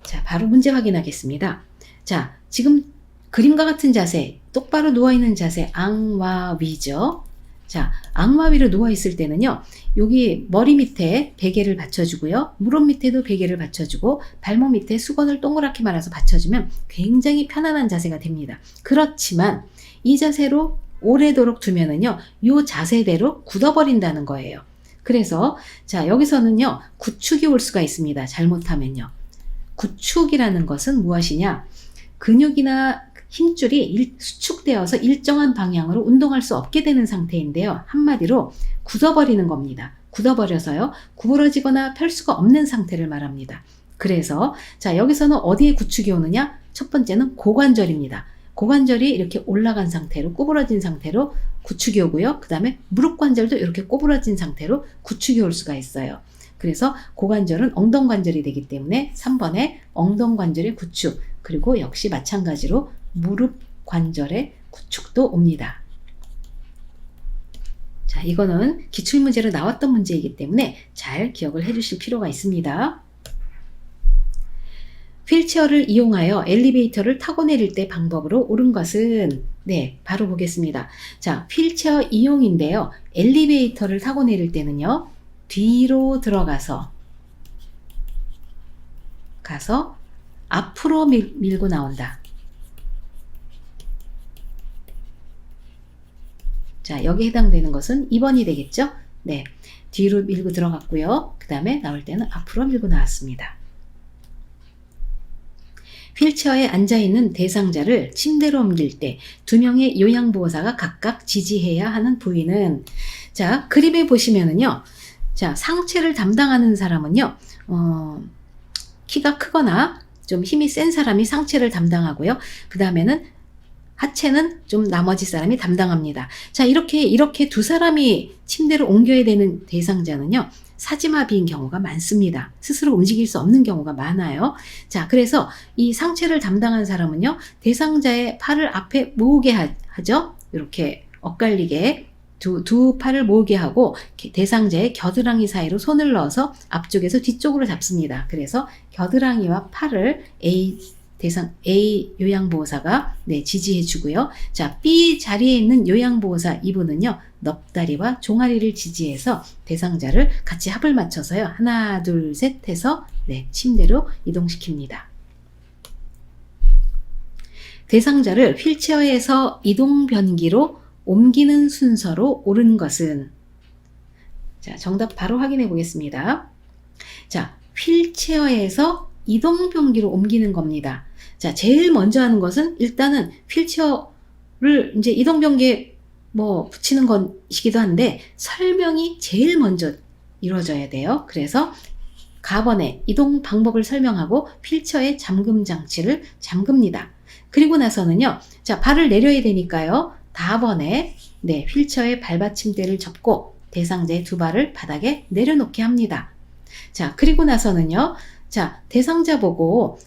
자, 바로 문제 확인하겠습니다. 자, 지금 그림과 같은 자세, 똑바로 누워있는 자세, 앙와위죠. 자, 앙와위로 누워있을 때는요, 여기 머리 밑에 베개를 받쳐주고요, 무릎 밑에도 베개를 받쳐주고, 발목 밑에 수건을 동그랗게 말아서 받쳐주면 굉장히 편안한 자세가 됩니다. 그렇지만 이 자세로 오래도록 두면은요, 이 자세대로 굳어버린다는 거예요. 그래서, 자, 여기서는요, 구축이 올 수가 있습니다. 잘못하면요. 구축이라는 것은 무엇이냐? 근육이나 힘줄이 수축되어서 일정한 방향으로 운동할 수 없게 되는 상태인데요. 한마디로 굳어버리는 겁니다. 굳어버려서요, 구부러지거나 펼 수가 없는 상태를 말합니다. 그래서, 자, 여기서는 어디에 구축이 오느냐? 첫 번째는 고관절입니다. 고관절이 이렇게 올라간 상태로, 구부러진 상태로 구축이 오고요. 그 다음에 무릎 관절도 이렇게 구부러진 상태로 구축이 올 수가 있어요. 그래서 고관절은 엉덩관절이 되기 때문에 3번에 엉덩관절의 구축, 그리고 역시 마찬가지로 무릎 관절의 구축도 옵니다. 자, 이거는 기출문제로 나왔던 문제이기 때문에 잘 기억을 해주실 필요가 있습니다. 휠체어를 이용하여 엘리베이터를 타고 내릴 때 방법으로 옳은 것은, 네, 바로 보겠습니다. 자, 휠체어 이용인데요. 엘리베이터를 타고 내릴 때는요, 뒤로 들어가서 앞으로 밀고 나온다. 자, 여기에 해당되는 것은 2번이 되겠죠? 네, 뒤로 밀고 들어갔고요. 그 다음에 나올 때는 앞으로 밀고 나왔습니다. 휠체어에 앉아있는 대상자를 침대로 옮길 때 두 명의 요양보호사가 각각 지지해야 하는 부위는, 자, 그림에 보시면은요, 자, 상체를 담당하는 사람은요, 키가 크거나 좀 힘이 센 사람이 상체를 담당하고요. 그 다음에는 하체는 좀 나머지 사람이 담당합니다. 자, 이렇게 두 사람이 침대를 옮겨야 되는 대상자는요, 사지마비인 경우가 많습니다. 스스로 움직일 수 없는 경우가 많아요. 자, 그래서 이 상체를 담당한 사람은요, 대상자의 팔을 앞에 모으게 하죠. 이렇게 엇갈리게 두 팔을 모으게 하고 대상자의 겨드랑이 사이로 손을 넣어서 앞쪽에서 뒤쪽으로 잡습니다. 그래서 겨드랑이와 팔을 A 요양보호사가 지지해 주고요. 자, B 자리에 있는 요양보호사 이분은요, 넙다리와 종아리를 지지해서 대상자를 같이 합을 맞춰서요, 하나, 둘, 셋 해서 침대로 이동시킵니다. 대상자를 휠체어에서 이동 변기로 옮기는 순서로 옳은 것은? 자, 정답 바로 확인해 보겠습니다. 자, 휠체어에서 이동 변기로 옮기는 겁니다. 자, 제일 먼저 하는 것은 일단은 휠체어를 이제 이동 변기에 붙이는 것이기도 한데 설명이 제일 먼저 이루어져야 돼요. 그래서 가번에 이동 방법을 설명하고 휠체어의 잠금 장치를 잠급니다. 그리고 나서는요, 자, 발을 내려야 되니까요, 다번에 휠체어의 발받침대를 접고 대상자의 두 발을 바닥에 내려놓게 합니다. 자, 그리고 나서는요, 자, 대상자 보고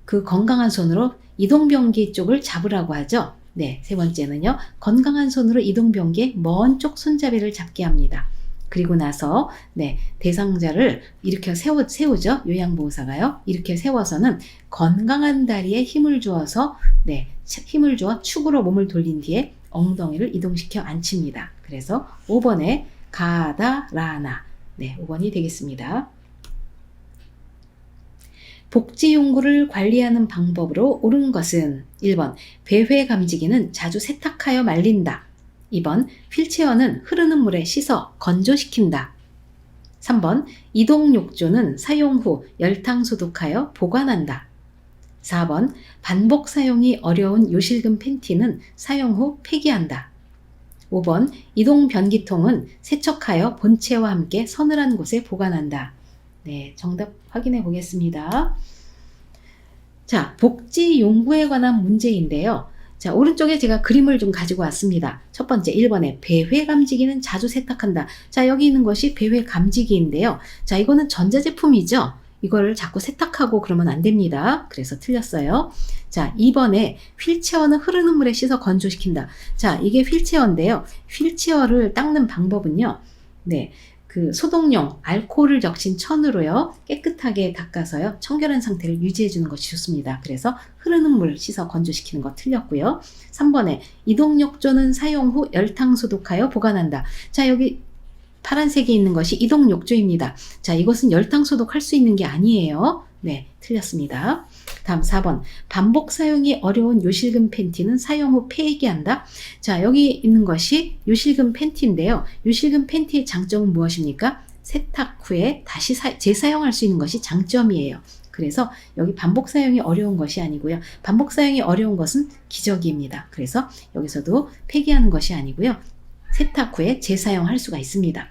그 건강한 손으로 이동변기 쪽을 잡으라고 하죠. 세 번째는요, 건강한 손으로 이동변기의 먼 쪽 손잡이를 잡게 합니다. 그리고 나서 대상자를 이렇게 세우죠. 요양보호사가요. 이렇게 세워서는 건강한 다리에 힘을 주어 축으로 몸을 돌린 뒤에 엉덩이를 이동시켜 앉힙니다. 그래서 5번에 가다라나 5번이 되겠습니다. 복지용구를 관리하는 방법으로 옳은 것은? 1번, 배회 감지기는 자주 세탁하여 말린다. 2번, 휠체어는 흐르는 물에 씻어 건조시킨다. 3번, 이동욕조는 사용 후 열탕 소독하여 보관한다. 4번, 반복 사용이 어려운 요실금 팬티는 사용 후 폐기한다. 5번, 이동 변기통은 세척하여 본체와 함께 서늘한 곳에 보관한다. 정답 확인해 보겠습니다. 자, 복지 용구에 관한 문제인데요. 자, 오른쪽에 제가 그림을 좀 가지고 왔습니다. 첫 번째 1번에 배회 감지기는 자주 세탁한다. 자, 여기 있는 것이 배회 감지기인데요. 자, 이거는 전자제품이죠. 이거를 자꾸 세탁하고 그러면 안 됩니다. 그래서 틀렸어요. 자, 2번에 휠체어는 흐르는 물에 씻어 건조시킨다. 자, 이게 휠체어인데요. 휠체어를 닦는 방법은요, 그 소독용 알코올을 적신 천으로요, 깨끗하게 닦아서요, 청결한 상태를 유지해 주는 것이 좋습니다. 그래서 흐르는 물 씻어 건조시키는 거 틀렸고요. 3번에 이동욕조는 사용 후 열탕 소독하여 보관한다. 자, 여기 파란색이 있는 것이 이동욕조입니다. 자, 이것은 열탕 소독할 수 있는 게 아니에요. 틀렸습니다. 다음 4번, 반복 사용이 어려운 요실금 팬티는 사용 후 폐기한다. 자, 여기 있는 것이 요실금 팬티인데요. 요실금 팬티의 장점은 무엇입니까? 세탁 후에 다시 재사용할 수 있는 것이 장점이에요. 그래서 여기 반복 사용이 어려운 것이 아니고요. 반복 사용이 어려운 것은 기저귀입니다. 그래서 여기서도 폐기하는 것이 아니고요. 세탁 후에 재사용할 수가 있습니다.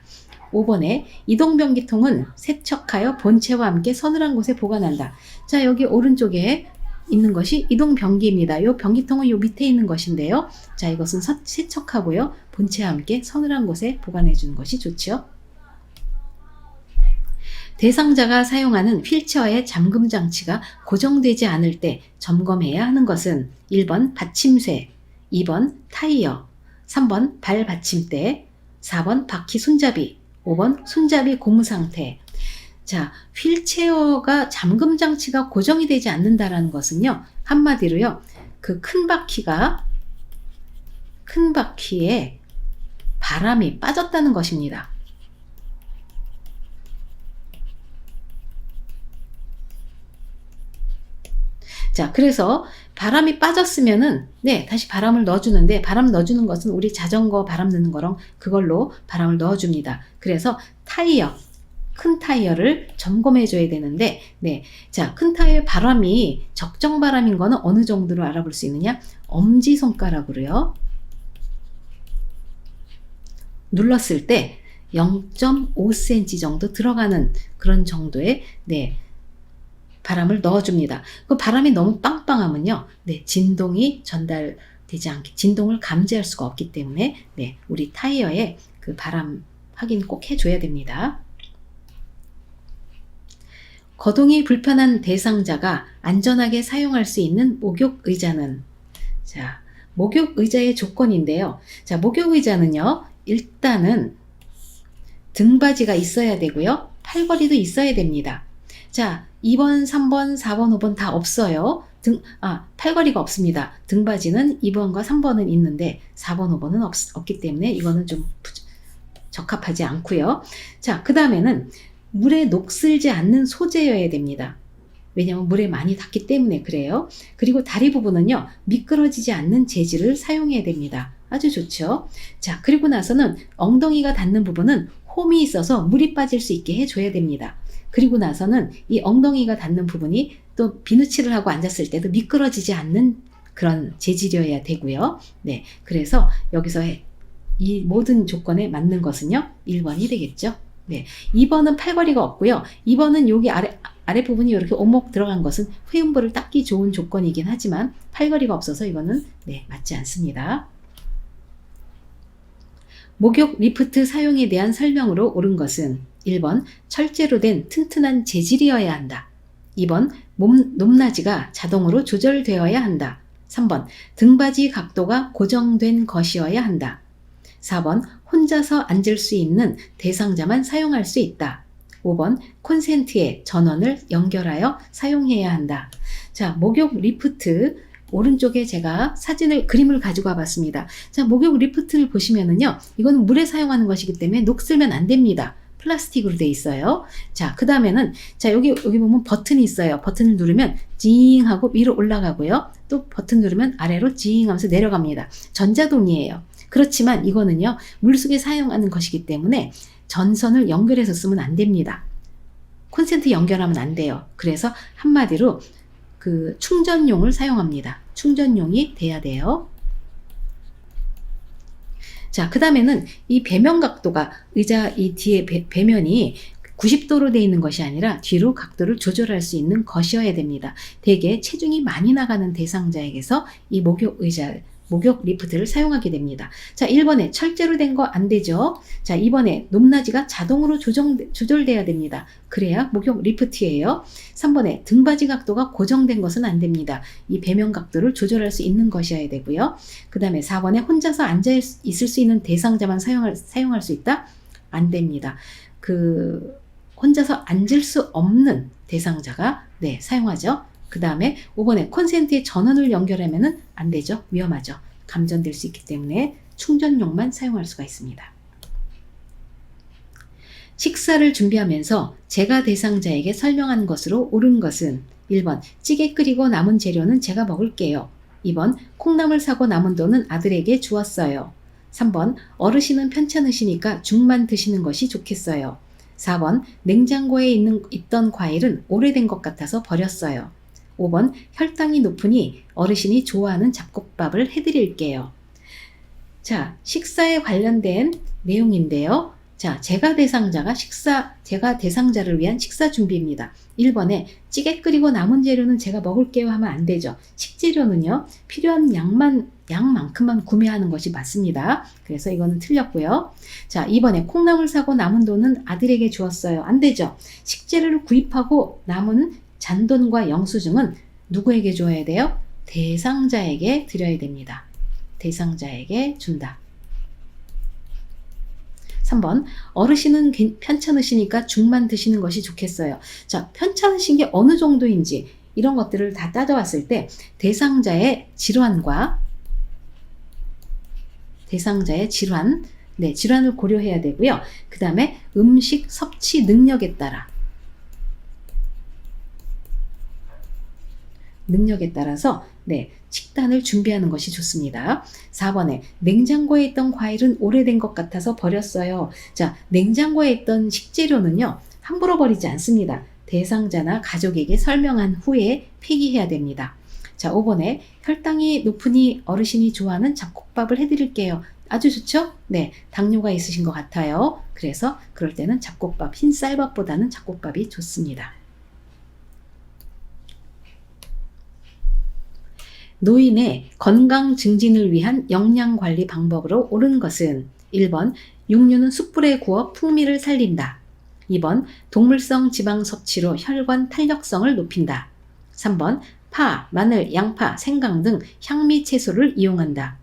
5번에 이동변기통은 세척하여 본체와 함께 서늘한 곳에 보관한다. 자, 여기 오른쪽에 있는 것이 이동변기입니다. 이 변기통은 이 밑에 있는 것인데요. 자, 이것은 세척하고요, 본체와 함께 서늘한 곳에 보관해 주는 것이 좋죠. 대상자가 사용하는 휠체어의 잠금 장치가 고정되지 않을 때 점검해야 하는 것은? 1번 받침쇠, 2번 타이어, 3번 발 받침대, 4번 바퀴 손잡이, 5번 손잡이 고무 상태. 자, 휠체어가 잠금 장치가 고정이 되지 않는다라는 것은요, 한마디로요, 그 큰 바퀴에 바람이 빠졌다는 것입니다. 자, 그래서 바람이 빠졌으면은 다시 바람을 넣어주는데, 바람 넣어주는 것은 우리 자전거 바람 넣는 거랑 그걸로 바람을 넣어줍니다. 그래서 타이어, 큰 타이어를 점검해 줘야 되는데, 자, 큰 타이어의 바람이 적정 바람인 거는 어느 정도로 알아볼 수 있느냐? 엄지손가락으로요, 눌렀을 때 0.5cm 정도 들어가는 그런 정도의 바람을 넣어줍니다. 그 바람이 너무 빵빵하면요, 진동이 전달될 되지 않게 진동을 감지할 수가 없기 때문에 네, 우리 타이어에 그 바람 확인 꼭 해줘야 됩니다. 거동이 불편한 대상자가 안전하게 사용할 수 있는 목욕의자는, 자, 목욕의자의 조건인데요. 자, 목욕의자는요, 일단은 등받이가 있어야 되고요. 팔걸이도 있어야 됩니다. 자, 2번, 3번, 4번, 5번 다 없어요. 팔걸이가 없습니다. 등받이는 2번과 3번은 있는데 4번, 5번은 없기 때문에 이거는 좀 적합하지 않고요. 자, 그 다음에는 물에 녹슬지 않는 소재여야 됩니다. 왜냐하면 물에 많이 닿기 때문에 그래요. 그리고 다리 부분은요, 미끄러지지 않는 재질을 사용해야 됩니다. 아주 좋죠. 자, 그리고 나서는 엉덩이가 닿는 부분은 홈이 있어서 물이 빠질 수 있게 해줘야 됩니다. 그리고 나서는 이 엉덩이가 닿는 부분이 또 비누칠을 하고 앉았을 때도 미끄러지지 않는 그런 재질이어야 되고요. 네, 그래서 여기서 이 모든 조건에 맞는 것은요, 1번이 되겠죠. 네, 2번은 팔걸이가 없고요. 2번은 여기 아랫부분이 이렇게 오목 들어간 것은 회음부를 닦기 좋은 조건이긴 하지만 팔걸이가 없어서 이거는 네, 맞지 않습니다. 목욕 리프트 사용에 대한 설명으로 옳은 것은 1번 철제로 된 튼튼한 재질이어야 한다. 2번 높낮이가 자동으로 조절되어야 한다. 3번 등받이 각도가 고정된 것이어야 한다. 4번 혼자서 앉을 수 있는 대상자만 사용할 수 있다. 5번 콘센트에 전원을 연결하여 사용해야 한다. 자, 목욕 리프트 오른쪽에 제가 그림을 가지고 와봤습니다. 자, 목욕 리프트를 보시면은요, 이거는 물에 사용하는 것이기 때문에 녹슬면 안 됩니다. 플라스틱으로 돼 있어요. 자, 그 다음에는 자, 여기 보면 버튼이 있어요. 버튼을 누르면 징 하고 위로 올라가고요. 또 버튼 누르면 아래로 징 하면서 내려갑니다. 전자동이에요. 그렇지만 이거는요, 물속에 사용하는 것이기 때문에 전선을 연결해서 쓰면 안 됩니다. 콘센트 연결하면 안 돼요. 그래서 한마디로 그 충전용을 사용합니다. 충전용이 돼야 돼요. 자, 그 다음에는 이 배면 각도가 의자 이 뒤에 배면이 90도로 되어 있는 것이 아니라 뒤로 각도를 조절할 수 있는 것이어야 됩니다. 대개 체중이 많이 나가는 대상자에게서 이 목욕 리프트를 사용하게 됩니다. 자, 1번에 철제로 된 거 안 되죠. 자, 2번에 높낮이가 자동으로 조절돼야 됩니다. 그래야 목욕 리프트예요. 3번에 등받이 각도가 고정된 것은 안 됩니다. 이 배면 각도를 조절할 수 있는 것이어야 되고요. 그 다음에 4번에 혼자서 앉아 있을 수 있는 대상자만 사용할 수 있다? 안 됩니다. 혼자서 앉을 수 없는 대상자가 네, 사용하죠. 그 다음에 5번에 콘센트에 전원을 연결하면 안 되죠. 위험하죠. 감전될 수 있기 때문에 충전용만 사용할 수가 있습니다. 식사를 준비하면서 제가 대상자에게 설명한 것으로 옳은 것은 1번 찌개 끓이고 남은 재료는 제가 먹을게요. 2번 콩나물 사고 남은 돈은 아들에게 주었어요. 3번 어르신은 편찮으시니까 죽만 드시는 것이 좋겠어요. 4번 냉장고에 있던 과일은 오래된 것 같아서 버렸어요. 5번 혈당이 높으니 어르신이 좋아하는 잡곡밥을 해드릴게요. 자, 식사에 관련된 내용인데요. 자, 제가 대상자를 위한 식사 준비입니다. 1번에 찌개 끓이고 남은 재료는 제가 먹을게요 하면 안 되죠. 식재료는요, 필요한 양만큼만 구매하는 것이 맞습니다. 그래서 이거는 틀렸고요. 자, 2번에 콩나물 사고 남은 돈은 아들에게 주었어요. 안 되죠. 식재료를 구입하고 남은 잔돈과 영수증은 누구에게 줘야 돼요? 대상자에게 드려야 됩니다. 대상자에게 준다. 3번 어르신은 편찮으시니까 죽만 드시는 것이 좋겠어요. 자, 편찮으신 게 어느 정도인지 이런 것들을 다 따져왔을 때 대상자의 질환, 질환을 고려해야 되고요. 그 다음에 음식 섭취 능력에 따라서 식단을 준비하는 것이 좋습니다. 4번에 냉장고에 있던 과일은 오래된 것 같아서 버렸어요. 자, 냉장고에 있던 식재료는요, 함부로 버리지 않습니다. 대상자나 가족에게 설명한 후에 폐기해야 됩니다. 자, 5번에 혈당이 높으니 어르신이 좋아하는 잡곡밥을 해드릴게요. 아주 좋죠? 네, 당뇨가 있으신 것 같아요. 그래서 그럴 때는 잡곡밥, 흰 쌀밥보다는 잡곡밥이 좋습니다. 노인의 건강 증진을 위한 영양관리 방법으로 옳은 것은 1번 육류는 숯불에 구워 풍미를 살린다. 2번 동물성 지방 섭취로 혈관 탄력성을 높인다. 3번 파, 마늘, 양파, 생강 등 향미 채소를 이용한다.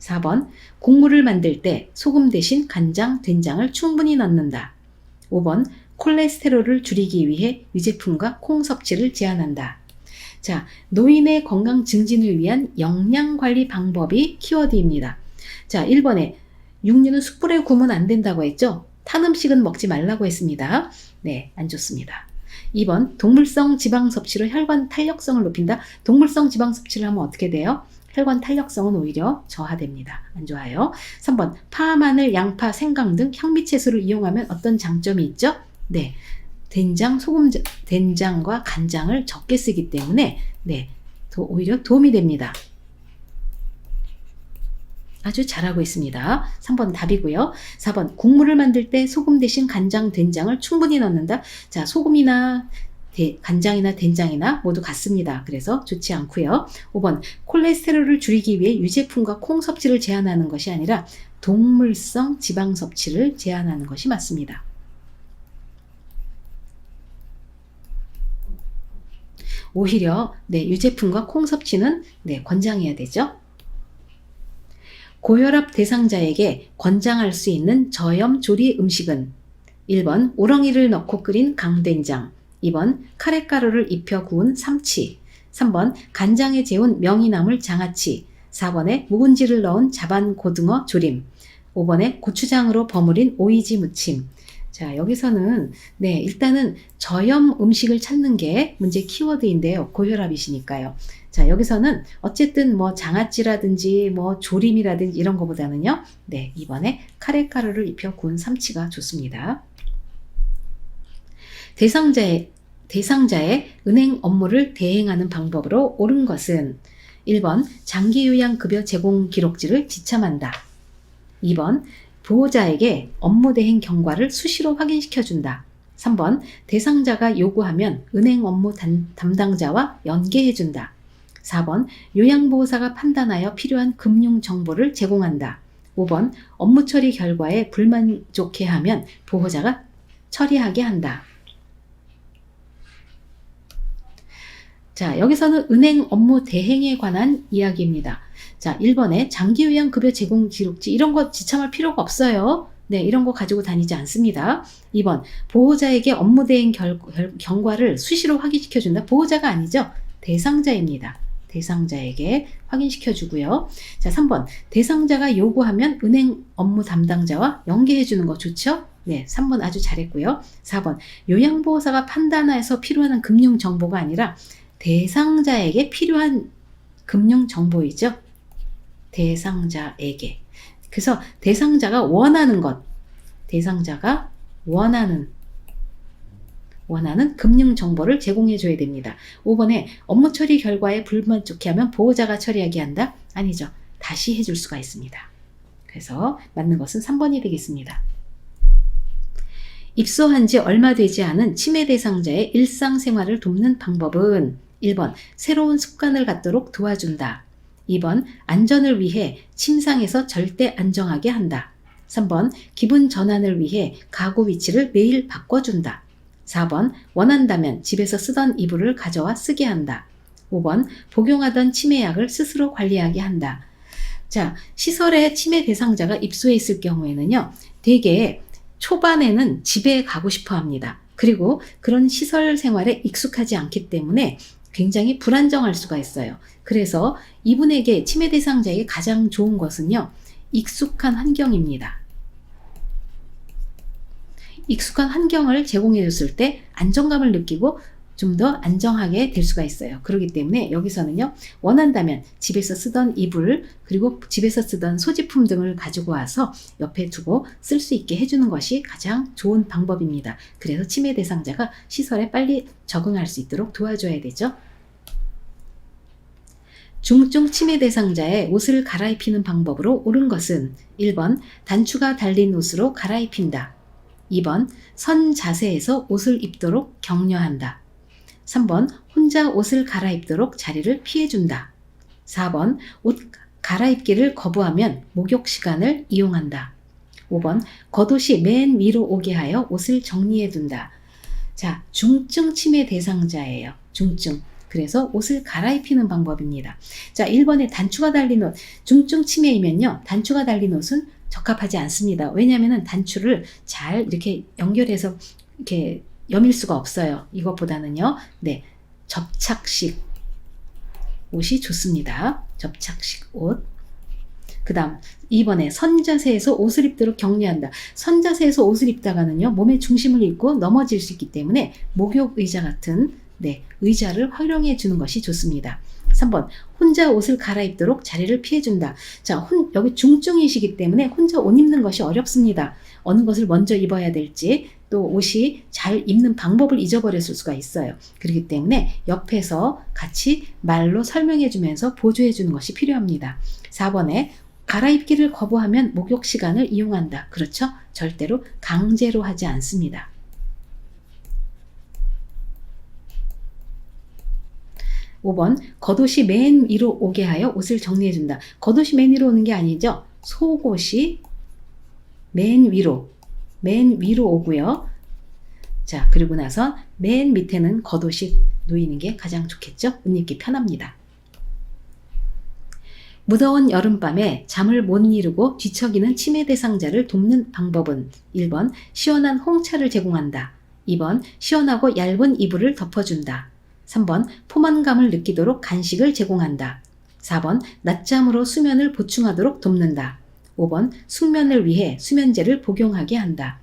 4번 국물을 만들 때 소금 대신 간장, 된장을 충분히 넣는다. 5번 콜레스테롤을 줄이기 위해 유제품과 콩 섭취를 제한한다. 자, 노인의 건강 증진을 위한 영양관리 방법이 키워드입니다. 자, 1번에 육류는 숯불에 구우면 안 된다고 했죠? 탄 음식은 먹지 말라고 했습니다. 네, 안 좋습니다. 2번 동물성 지방 섭취로 혈관 탄력성을 높인다. 동물성 지방 섭취를 하면 어떻게 돼요? 혈관 탄력성은 오히려 저하됩니다. 안 좋아요. 3번 파, 마늘, 양파, 생강 등 향미 채소를 이용하면 어떤 장점이 있죠? 네, 된장, 소금, 된장과 간장을 적게 쓰기 때문에 네, 오히려 도움이 됩니다. 아주 잘하고 있습니다. 3번 답이고요. 4번 국물을 만들 때 소금 대신 간장, 된장을 충분히 넣는다. 자, 소금이나 간장이나 된장이나 모두 같습니다. 그래서 좋지 않고요. 5번 콜레스테롤을 줄이기 위해 유제품과 콩 섭취를 제한하는 것이 아니라 동물성 지방 섭취를 제한하는 것이 맞습니다. 오히려 네, 유제품과 콩 섭취는 네, 권장해야 되죠. 고혈압 대상자에게 권장할 수 있는 저염 조리 음식은 1번 우렁이를 넣고 끓인 강된장, 2번 카레가루를 입혀 구운 삼치, 3번 간장에 재운 명이나물 장아찌, 4번에 묵은지를 넣은 자반 고등어 조림, 5번에 고추장으로 버무린 오이지 무침. 자, 여기서는 네, 일단은 저염 음식을 찾는 게 문제 키워드인데요. 고혈압이시니까요. 자, 여기서는 어쨌든 뭐 장아찌라든지 뭐 조림이라든지 이런 거보다는요. 네, 이번에 카레가루를 입혀 구운 삼치가 좋습니다. 대상자의 은행 업무를 대행하는 방법으로 옳은 것은 1번 장기 요양급여 제공 기록지를 지참한다. 2번 보호자에게 업무 대행 경과를 수시로 확인시켜준다. 3번 대상자가 요구하면 은행 업무 담당자와 연계해준다. 4번 요양보호사가 판단하여 필요한 금융 정보를 제공한다. 5번 업무 처리 결과에 불만족해하면 보호자가 처리하게 한다. 자, 여기서는 은행 업무 대행에 관한 이야기입니다. 자, 1번에 장기요양급여 제공 기록지 이런 거 지참할 필요가 없어요. 네, 이런 거 가지고 다니지 않습니다. 2번 보호자에게 업무 대행 경과를 수시로 확인시켜준다. 보호자가 아니죠. 대상자입니다. 대상자에게 확인시켜주고요. 자, 3번 대상자가 요구하면 은행 업무 담당자와 연계해주는 거 좋죠? 네, 3번 아주 잘했고요. 4번 요양보호사가 판단해서 필요한 금융정보가 아니라 대상자에게 필요한 금융정보이죠. 대상자에게. 그래서 대상자가 원하는 것, 대상자가 원하는 금융정보를 제공해줘야 됩니다. 5번에 업무 처리 결과에 불만족해하면 보호자가 처리하게 한다? 아니죠. 다시 해줄 수가 있습니다. 그래서 맞는 것은 3번이 되겠습니다. 입소한 지 얼마 되지 않은 치매 대상자의 일상생활을 돕는 방법은 1번 새로운 습관을 갖도록 도와준다. 2번 안전을 위해 침상에서 절대 안정하게 한다. 3번 기분 전환을 위해 가구 위치를 매일 바꿔준다. 4번 원한다면 집에서 쓰던 이불을 가져와 쓰게 한다. 5번 복용하던 치매약을 스스로 관리하게 한다. 자, 시설에 치매 대상자가 입소해 있을 경우에는요. 대개 초반에는 집에 가고 싶어 합니다. 그리고 그런 시설 생활에 익숙하지 않기 때문에 굉장히 불안정할 수가 있어요. 그래서 이분에게 치매 대상자에게 가장 좋은 것은요. 익숙한 환경입니다. 익숙한 환경을 제공해 줬을 때 안정감을 느끼고 좀 더 안정하게 될 수가 있어요. 그렇기 때문에 여기서는요. 원한다면 집에서 쓰던 이불 그리고 집에서 쓰던 소지품 등을 가지고 와서 옆에 두고 쓸 수 있게 해주는 것이 가장 좋은 방법입니다. 그래서 치매 대상자가 시설에 빨리 적응할 수 있도록 도와줘야 되죠. 중증 치매 대상자의 옷을 갈아입히는 방법으로 옳은 것은 1번 단추가 달린 옷으로 갈아입힌다. 2번 선 자세에서 옷을 입도록 격려한다. 3번 혼자 옷을 갈아입도록 자리를 피해준다. 4번 옷 갈아입기를 거부하면 목욕 시간을 이용한다. 5번 겉옷이 맨 위로 오게 하여 옷을 정리해 둔다. 자, 중증 치매 대상자예요. 중증. 그래서 옷을 갈아입히는 방법입니다. 자, 1번에 단추가 달린 옷. 중증 치매이면요. 단추가 달린 옷은 적합하지 않습니다. 왜냐하면 단추를 잘 이렇게 연결해서 이렇게 여밀 수가 없어요. 이것보다는요. 네, 접착식 옷이 좋습니다. 접착식 옷. 그 다음 2번에 선자세에서 옷을 입도록 격려한다. 선자세에서 옷을 입다가는요. 몸의 중심을 잃고 넘어질 수 있기 때문에 목욕 의자 같은 의자를 활용해 주는 것이 좋습니다. 3번 혼자 옷을 갈아입도록 자리를 피해준다. 자, 여기 중증이시기 때문에 혼자 옷 입는 것이 어렵습니다. 어느 것을 먼저 입어야 될지 또 옷이 잘 입는 방법을 잊어버렸을 수가 있어요. 그렇기 때문에 옆에서 같이 말로 설명해 주면서 보조해 주는 것이 필요합니다. 4번에 갈아입기를 거부하면 목욕 시간을 이용한다. 그렇죠? 절대로 강제로 하지 않습니다. 5번 겉옷이 맨 위로 오게 하여 옷을 정리해준다. 겉옷이 맨 위로 오는 게 아니죠. 속옷이 맨 위로 오고요. 자, 그리고 나서 맨 밑에는 겉옷이 놓이는 게 가장 좋겠죠. 옷 입기 편합니다. 무더운 여름밤에 잠을 못 이루고 뒤척이는 치매 대상자를 돕는 방법은 1번 시원한 홍차를 제공한다. 2번 시원하고 얇은 이불을 덮어준다. 3번 포만감을 느끼도록 간식을 제공한다. 4번 낮잠으로 수면을 보충하도록 돕는다. 5번 숙면을 위해 수면제를 복용하게 한다.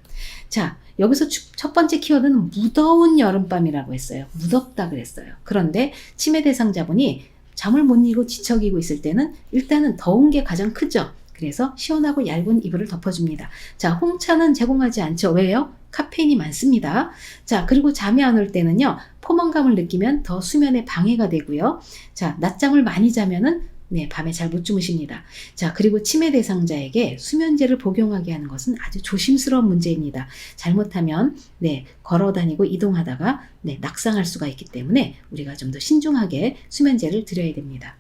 자, 여기서 첫 번째 키워드는 무더운 여름밤이라고 했어요. 무덥다 그랬어요. 그런데 치매 대상자분이 잠을 못 이루고 뒤척이고 있을 때는 일단은 더운 게 가장 크죠. 그래서 시원하고 얇은 이불을 덮어줍니다. 자, 홍차는 제공하지 않죠. 왜요? 카페인이 많습니다. 자, 그리고 잠이 안 올 때는요. 포만감을 느끼면 더 수면에 방해가 되고요. 자, 낮잠을 많이 자면은 밤에 잘 못 주무십니다. 자, 그리고 치매 대상자에게 수면제를 복용하게 하는 것은 아주 조심스러운 문제입니다. 잘못하면 걸어 다니고 이동하다가 낙상할 수가 있기 때문에 우리가 좀 더 신중하게 수면제를 드려야 됩니다.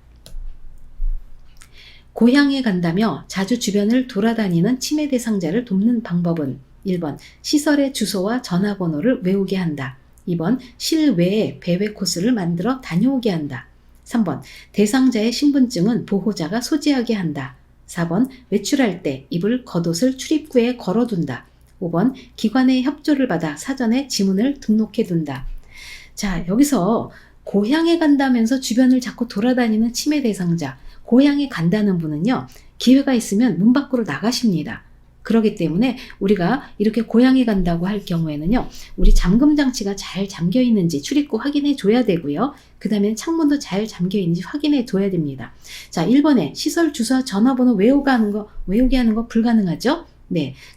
고향에 간다며 자주 주변을 돌아다니는 치매 대상자를 돕는 방법은 1번 시설의 주소와 전화번호를 외우게 한다. 2번 실외에 배회 코스를 만들어 다녀오게 한다. 3번 대상자의 신분증은 보호자가 소지하게 한다. 4번 외출할 때 입을 겉옷을 출입구에 걸어둔다. 5번 기관의 협조를 받아 사전에 지문을 등록해둔다. 자, 여기서 고향에 간다면서 주변을 자꾸 돌아다니는 치매 대상자, 고향에 간다는 분은요, 기회가 있으면 문 밖으로 나가십니다. 그렇기 때문에 우리가 이렇게 고향에 간다고 할 경우에는요, 우리 잠금 장치가 잘 잠겨 있는지 출입구 확인해 줘야 되고요. 그 다음에 창문도 잘 잠겨 있는지 확인해 둬야 됩니다. 자, 1번에 시설 주소와 전화번호 외우게 하는 거 불가능하죠?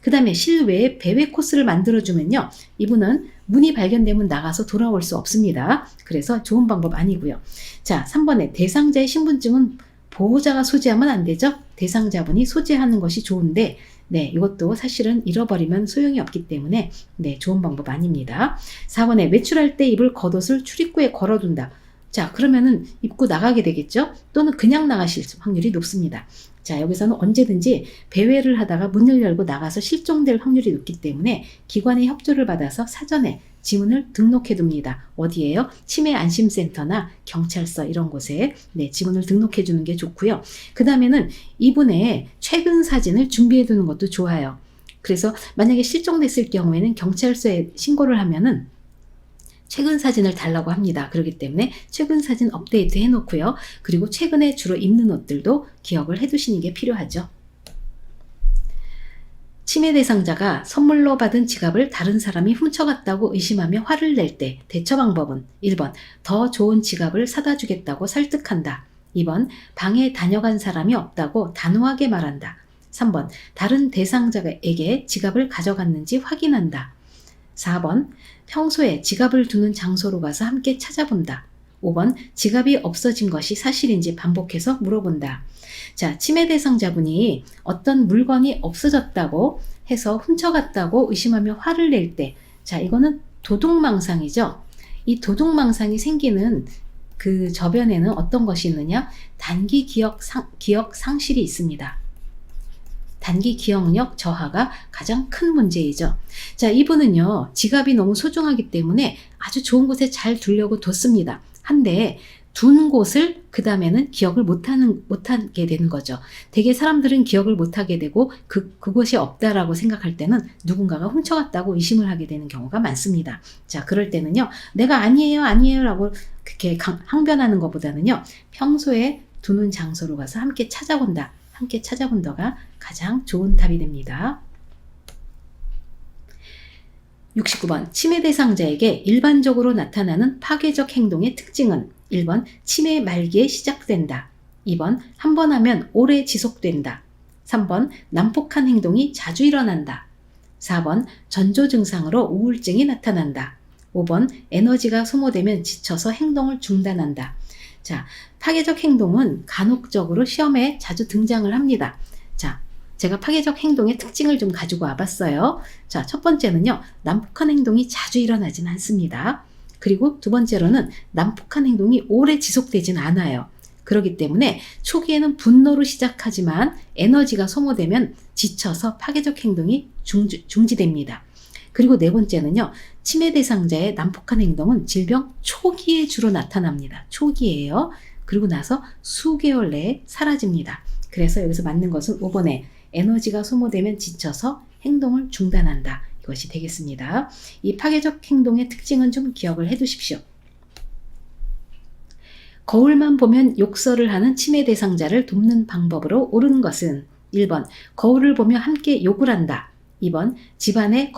그 다음에 실외에 배회 코스를 만들어주면요, 이분은 문이 발견되면 나가서 돌아올 수 없습니다. 그래서 좋은 방법 아니고요. 자, 3번에 대상자의 신분증은 보호자가 소지하면 안 되죠? 대상자분이 소지하는 것이 좋은데, 이것도 사실은 잃어버리면 소용이 없기 때문에 좋은 방법 아닙니다. 4번에 외출할 때 입을 겉옷을 출입구에 걸어둔다. 자, 그러면은 입고 나가게 되겠죠? 또는 그냥 나가실 확률이 높습니다. 자, 여기서는 언제든지 배회를 하다가 문을 열고 나가서 실종될 확률이 높기 때문에 기관의 협조를 받아서 사전에 지문을 등록해 둡니다. 어디에요? 치매 안심센터나 경찰서 이런 곳에 지문을 등록해 주는 게 좋고요. 그 다음에는 이분의 최근 사진을 준비해 두는 것도 좋아요. 그래서 만약에 실종됐을 경우에는 경찰서에 신고를 하면은 최근 사진을 달라고 합니다. 그렇기 때문에 최근 사진 업데이트 해놓고요. 그리고 최근에 주로 입는 옷들도 기억을 해두시는 게 필요하죠. 치매 대상자가 선물로 받은 지갑을 다른 사람이 훔쳐갔다고 의심하며 화를 낼 때 대처 방법은 1번 더 좋은 지갑을 사다 주겠다고 설득한다. 2번 방에 다녀간 사람이 없다고 단호하게 말한다. 3번 다른 대상자에게 지갑을 가져갔는지 확인한다. 4번 평소에 지갑을 두는 장소로 가서 함께 찾아본다. 5번 지갑이 없어진 것이 사실인지 반복해서 물어본다. 자, 치매 대상자분이 어떤 물건이 없어졌다고 해서 훔쳐갔다고 의심하며 화를 낼 때, 자, 이거는 도둑망상이죠. 이 도둑망상이 생기는 그 저변에는 어떤 것이 있느냐? 단기 기억 상실이 있습니다. 단기 기억력 저하가 가장 큰 문제이죠. 자, 이분은요, 지갑이 너무 소중하기 때문에 아주 좋은 곳에 잘 두려고 뒀습니다. 한데, 둔 곳을 그 다음에는 기억을 못하게 되는 거죠. 대개 사람들은 기억을 못하게 되고 그곳이 없다라고 생각할 때는 누군가가 훔쳐갔다고 의심을 하게 되는 경우가 많습니다. 자, 그럴 때는요, 내가 아니에요 라고 그렇게 항변하는 것보다는요, 평소에 두는 장소로 가서 함께 찾아본다가 가장 좋은 답이 됩니다. 69번, 치매 대상자에게 일반적으로 나타나는 파괴적 행동의 특징은 1번, 치매 말기에 시작된다. 2번, 한 번 하면 오래 지속된다. 3번, 난폭한 행동이 자주 일어난다. 4번, 전조 증상으로 우울증이 나타난다. 5번, 에너지가 소모되면 지쳐서 행동을 중단한다. 자, 파괴적 행동은 간혹적으로 시험에 자주 등장을 합니다. 자, 제가 파괴적 행동의 특징을 좀 가지고 와봤어요. 자, 첫 번째는요, 난폭한 행동이 자주 일어나진 않습니다. 그리고 두 번째로는 난폭한 행동이 오래 지속되진 않아요. 그렇기 때문에 초기에는 분노로 시작하지만 에너지가 소모되면 지쳐서 파괴적 행동이 중지됩니다. 그리고 네 번째는요, 치매 대상자의 난폭한 행동은 질병 초기에 주로 나타납니다. 초기에요. 그리고 나서 수개월 내에 사라집니다. 그래서 여기서 맞는 것은 5번에 에너지가 소모되면 지쳐서 행동을 중단한다. 이것이 되겠습니다. 이 파괴적 행동의 특징은 좀 기억을 해 두십시오. 거울만 보면 욕설을 하는 치매 대상자를 돕는 방법으로 옳은 것은 1번, 거울을 보며 함께 욕을 한다. 2번, 집안에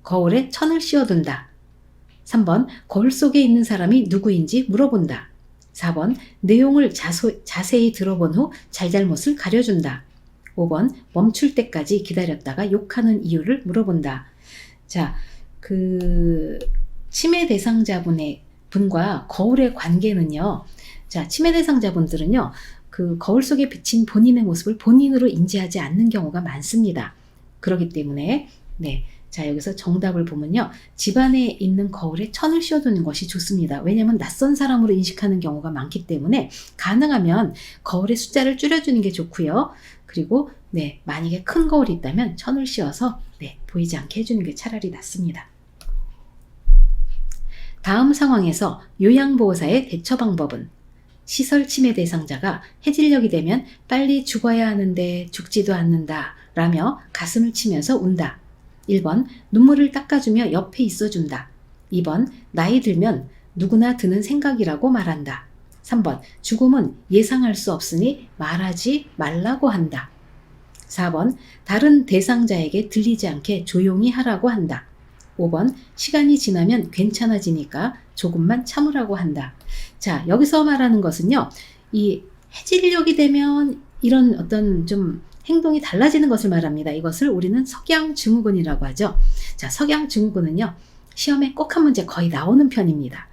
거울에 천을 씌워둔다. 3번, 거울 속에 있는 사람이 누구인지 물어본다. 4번, 내용을 자세히 들어본 후 잘잘못을 가려준다. 5번, 멈출 때까지 기다렸다가 욕하는 이유를 물어본다. 자, 치매 대상자분과 거울의 관계는요. 자, 치매 대상자분들은요, 그 거울 속에 비친 본인의 모습을 본인으로 인지하지 않는 경우가 많습니다. 그렇기 때문에, 네. 자, 여기서 정답을 보면요. 집안에 있는 거울에 천을 씌워두는 것이 좋습니다. 왜냐하면 낯선 사람으로 인식하는 경우가 많기 때문에 가능하면 거울의 숫자를 줄여주는 게 좋고요. 그리고 네, 만약에 큰 거울이 있다면 천을 씌워서 네, 보이지 않게 해주는 게 차라리 낫습니다. 다음 상황에서 요양보호사의 대처 방법은 시설 치매 대상자가 해질녘이 되면 빨리 죽어야 하는데 죽지도 않는다 라며 가슴을 치면서 운다. 1번, 눈물을 닦아주며 옆에 있어준다. 2번, 나이 들면 누구나 드는 생각이라고 말한다. 3번, 죽음은 예상할 수 없으니 말하지 말라고 한다. 4번, 다른 대상자에게 들리지 않게 조용히 하라고 한다. 5번, 시간이 지나면 괜찮아지니까 조금만 참으라고 한다. 자, 여기서 말하는 것은요, 이 해질녘이 되면 이런 어떤 좀 행동이 달라지는 것을 말합니다. 이것을 우리는 석양증후군이라고 하죠. 자, 석양증후군은요, 시험에 꼭 한 문제 거의 나오는 편입니다.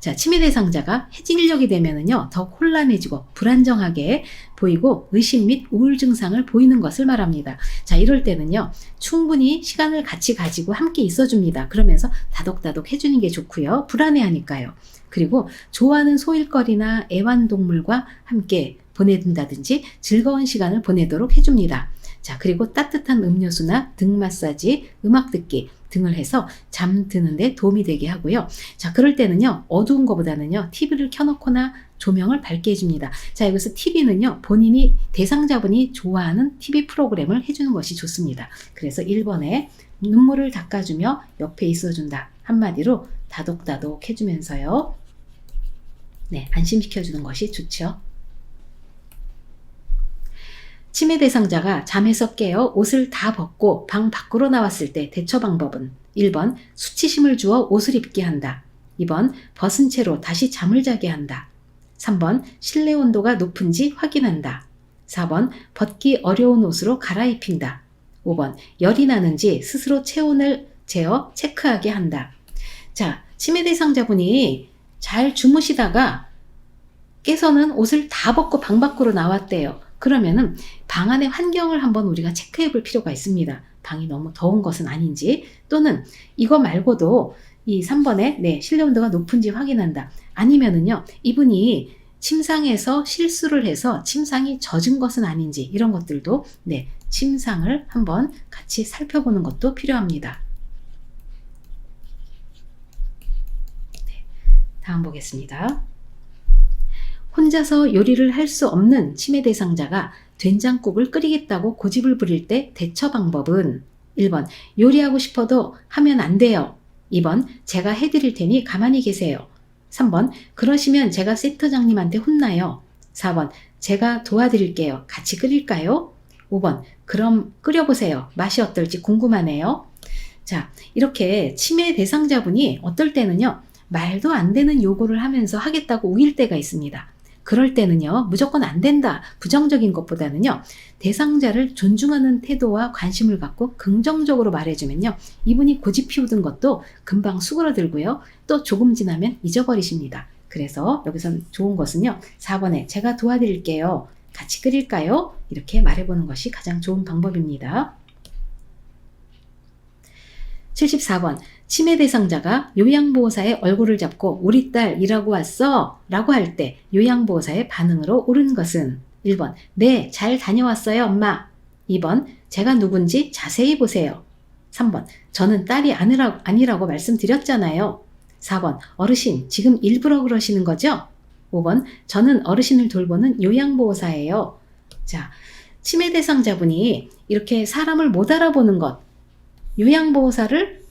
자, 치매 대상자가 해질녘이 되면은요, 더 혼란해지고 불안정하게 보이고 의심 및 우울 증상을 보이는 것을 말합니다. 자, 이럴 때는요, 충분히 시간을 같이 가지고 함께 있어줍니다. 그러면서 다독다독 해주는 게 좋고요. 불안해하니까요. 그리고 좋아하는 소일거리나 애완동물과 함께 보내든다든지 즐거운 시간을 보내도록 해줍니다. 자, 그리고 따뜻한 음료수나 등 마사지, 음악 듣기 등을 해서 잠드는 데 도움이 되게 하고요. 자, 그럴 때는요, 어두운 것보다는요, TV를 켜놓거나 조명을 밝게 해줍니다. 자, 여기서 TV는요, 대상자분이 좋아하는 TV 프로그램을 해주는 것이 좋습니다. 그래서 1번에 눈물을 닦아주며 옆에 있어준다. 한마디로 다독다독 해주면서요. 네, 안심시켜주는 것이 좋죠. 치매 대상자가 잠에서 깨어 옷을 다 벗고 방 밖으로 나왔을 때 대처 방법은 1번, 수치심을 주어 옷을 입게 한다. 2번, 벗은 채로 다시 잠을 자게 한다. 3번, 실내 온도가 높은지 확인한다. 4번, 벗기 어려운 옷으로 갈아입힌다. 5번, 열이 나는지 스스로 체온을 재어 체크하게 한다. 자, 치매 대상자분이 잘 주무시다가 깨서는 옷을 다 벗고 방 밖으로 나왔대요. 그러면은 방 안의 환경을 한번 우리가 체크해 볼 필요가 있습니다. 방이 너무 더운 것은 아닌지, 또는 이거 말고도 이 3번에 네, 실내 온도가 높은지 확인한다. 아니면은요, 이분이 침상에서 실수를 해서 침상이 젖은 것은 아닌지 이런 것들도 네, 침상을 한번 같이 살펴보는 것도 필요합니다. 네, 다음 보겠습니다. 혼자서 요리를 할 수 없는 치매 대상자가 된장국을 끓이겠다고 고집을 부릴 때 대처 방법은 1번 요리하고 싶어도 하면 안 돼요. 2번 제가 해드릴 테니 가만히 계세요. 3번 그러시면 제가 세터장님한테 혼나요. 4번 제가 도와드릴게요. 같이 끓일까요? 5번 그럼 끓여보세요. 맛이 어떨지 궁금하네요. 자, 이렇게 치매 대상자분이 어떨 때는요, 말도 안 되는 요구를 하면서 하겠다고 우길 때가 있습니다. 그럴 때는요, 무조건 안 된다, 부정적인 것보다는요, 대상자를 존중하는 태도와 관심을 갖고 긍정적으로 말해주면요, 이분이 고집 피우던 것도 금방 수그러들고요, 또 조금 지나면 잊어버리십니다. 그래서 여기서 좋은 것은요, 4번에 제가 도와드릴게요. 같이 끓일까요? 이렇게 말해보는 것이 가장 좋은 방법입니다. 74번 치매 대상자가 요양보호사의 얼굴을 잡고 우리 딸 일하고 왔어? 라고 할 때 요양보호사의 반응으로 옳은 것은 1번 네, 잘 다녀왔어요 엄마. 2번 제가 누군지 자세히 보세요. 3번 저는 딸이 아니라고 말씀드렸잖아요. 4번 어르신 지금 일부러 그러시는 거죠? 5번 저는 어르신을 돌보는 요양보호사예요. 자, 치매 대상자분이 이렇게 사람을 못 알아보는 것, 요양보호사를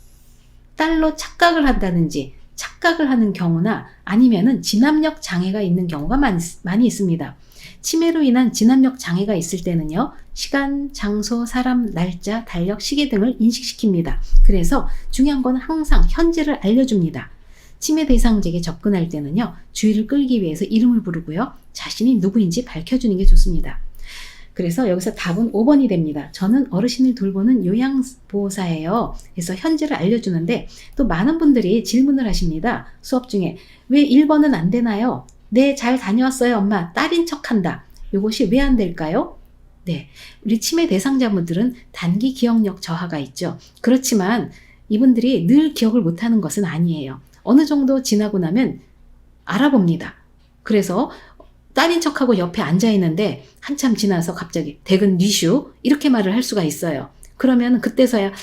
딸로 착각을 한다든지 착각을 하는 경우나 아니면은 진압력 장애가 있는 경우가 많이 있습니다. 치매로 인한 진압력 장애가 있을 때는요, 시간, 장소, 사람, 날짜, 달력, 시계 등을 인식시킵니다. 그래서 중요한 건 항상 현재를 알려줍니다. 치매 대상자에게 접근할 때는요, 주의를 끌기 위해서 이름을 부르고요, 자신이 누구인지 밝혀주는 게 좋습니다. 그래서 여기서 답은 5번이 됩니다. 저는 어르신을 돌보는 요양보호사예요. 그래서 현재를 알려주는데 또 많은 분들이 질문을 하십니다. 수업 중에 왜 1번은 안 되나요? 네, 잘 다녀왔어요 엄마. 딸인 척한다. 이것이 왜 안 될까요? 네, 우리 치매 대상자분들은 단기 기억력 저하가 있죠. 그렇지만 이분들이 늘 기억을 못하는 것은 아니에요. 어느 정도 지나고 나면 알아봅니다. 그래서 딸인 척하고 옆에 앉아있는데 한참 지나서 갑자기 대근 뉘슈 이렇게 말을 할 수가 있어요. 그러면 그때서야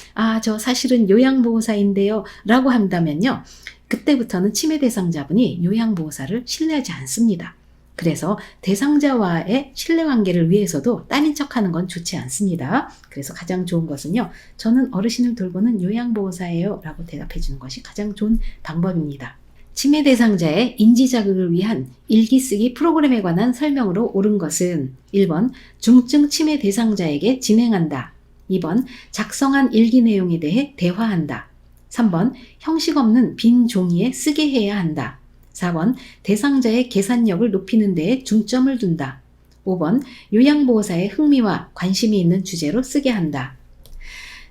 저 사실은 요양보호사인데요 라고 한다면요, 그때부터는 치매 대상자분이 요양보호사를 신뢰하지 않습니다. 그래서 대상자와의 신뢰관계를 위해서도 딸인 척하는 건 좋지 않습니다. 그래서 가장 좋은 것은요, 저는 어르신을 돌보는 요양보호사예요 라고 대답해 주는 것이 가장 좋은 방법입니다. 치매 대상자의 인지자극을 위한 일기 쓰기 프로그램에 관한 설명으로 옳은 것은 1번 중증 치매 대상자에게 진행한다. 2번 작성한 일기 내용에 대해 대화한다. 3번 형식 없는 빈 종이에 쓰게 해야 한다. 4번 대상자의 계산력을 높이는 데에 중점을 둔다. 5번 요양보호사의 흥미와 관심이 있는 주제로 쓰게 한다.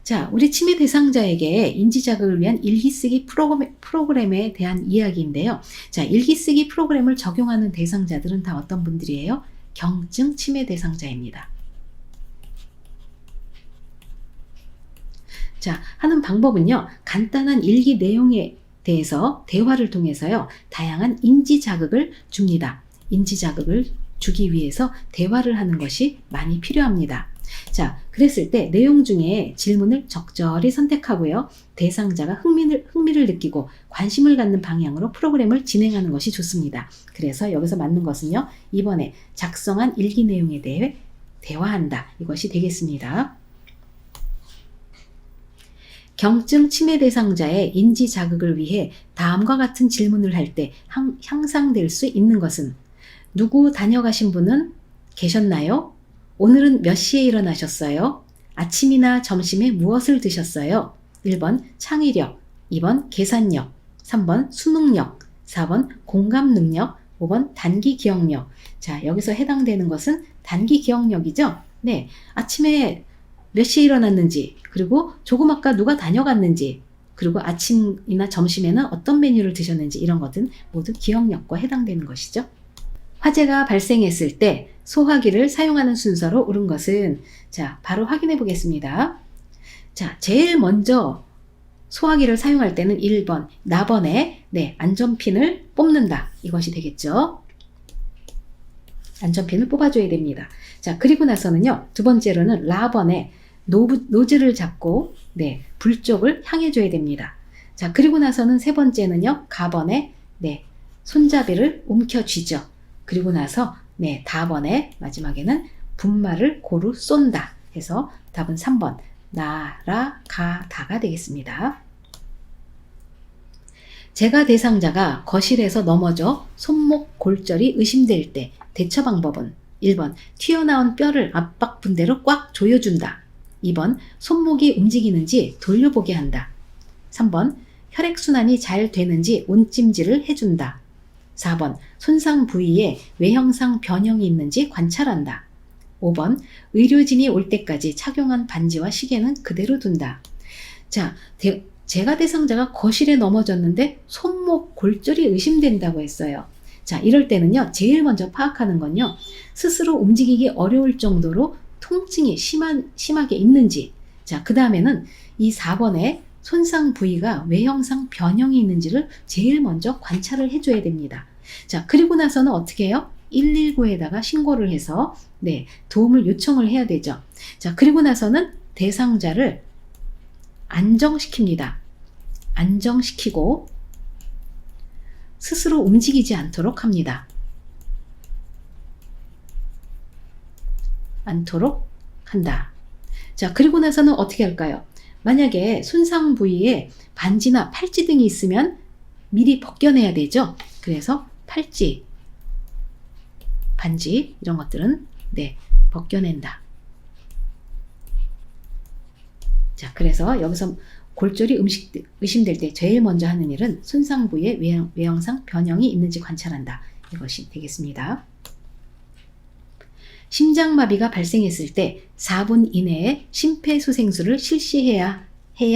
자, 우리 치매 대상자에게 인지자극을 위한 일기쓰기 프로그램에 대한 이야기인데요. 자, 일기쓰기 프로그램을 적용하는 대상자들은 다 어떤 분들이에요? 경증 치매 대상자입니다. 자, 하는 방법은요, 간단한 일기 내용에 대해서 대화를 통해서요, 다양한 인지자극을 줍니다. 인지자극을 주기 위해서 대화를 하는 것이 많이 필요합니다. 자, 그랬을 때 내용 중에 질문을 적절히 선택하고요, 대상자가 흥미를 느끼고 관심을 갖는 방향으로 프로그램을 진행하는 것이 좋습니다. 그래서 여기서 맞는 것은요, 이번에 작성한 일기 내용에 대해 대화한다, 이것이 되겠습니다. 경증 치매 대상자의 인지 자극을 위해 다음과 같은 질문을 할 때 향상될 수 있는 것은 누구 다녀가신 분은 계셨나요? 오늘은 몇 시에 일어나셨어요? 아침이나 점심에 무엇을 드셨어요? 1번 창의력, 2번 계산력, 3번 수능력, 4번 공감 능력, 5번 단기 기억력. 자, 여기서 해당되는 것은 단기 기억력이죠? 네, 아침에 몇 시에 일어났는지, 그리고 조금 아까 누가 다녀갔는지, 그리고 아침이나 점심에는 어떤 메뉴를 드셨는지, 이런 것은 모두 기억력과 해당되는 것이죠. 화재가 발생했을 때 소화기를 사용하는 순서로 옳은 것은, 자, 바로 확인해 보겠습니다. 자, 제일 먼저 소화기를 사용할 때는 1번, 나번에 안전핀을 뽑는다. 이것이 되겠죠. 안전핀을 뽑아줘야 됩니다. 자, 그리고 나서는요, 두 번째로는 라번에 노즐을 잡고 불 쪽을 향해 줘야 됩니다. 자, 그리고 나서는 세 번째는요, 가번에 손잡이를 움켜쥐죠. 그리고 나서 다번에 마지막에는 분말을 고루 쏜다 해서 답은 3번 날아가다가 되겠습니다. 재가 대상자가 거실에서 넘어져 손목 골절이 의심될 때 대처 방법은 1번 튀어나온 뼈를 압박분대로 꽉 조여준다. 2번 손목이 움직이는지 돌려보게 한다. 3번 혈액순환이 잘 되는지 온찜질을 해준다. 4번 손상 부위에 외형상 변형이 있는지 관찰한다. 5번 의료진이 올 때까지 착용한 반지와 시계는 그대로 둔다. 자, 재가 대상자가 거실에 넘어졌는데 손목 골절이 의심된다고 했어요. 자, 이럴 때는요, 제일 먼저 파악하는 건요, 스스로 움직이기 어려울 정도로 통증이 심하게 있는지, 자, 그 다음에는 이 4번에 손상 부위가 외형상 변형이 있는지를 제일 먼저 관찰을 해줘야 됩니다. 자, 그리고 나서는 어떻게 해요? 119에다가 신고를 해서 도움을 요청을 해야 되죠. 자, 그리고 나서는 대상자를 안정시킵니다. 안정시키고 스스로 움직이지 않도록 합니다. 않도록 한다. 자, 그리고 나서는 어떻게 할까요? 만약에 손상 부위에 반지나 팔찌 등이 있으면 미리 벗겨내야 되죠. 그래서 팔찌, 반지 이런 것들은 벗겨낸다. 자, 그래서 여기서 골절이 의심될 때 제일 먼저 하는 일은 손상 부위에 외형상 변형이 있는지 관찰한다. 이것이 되겠습니다. 심장마비가 발생했을 때 4분 이내에 심폐소생술을 실시해야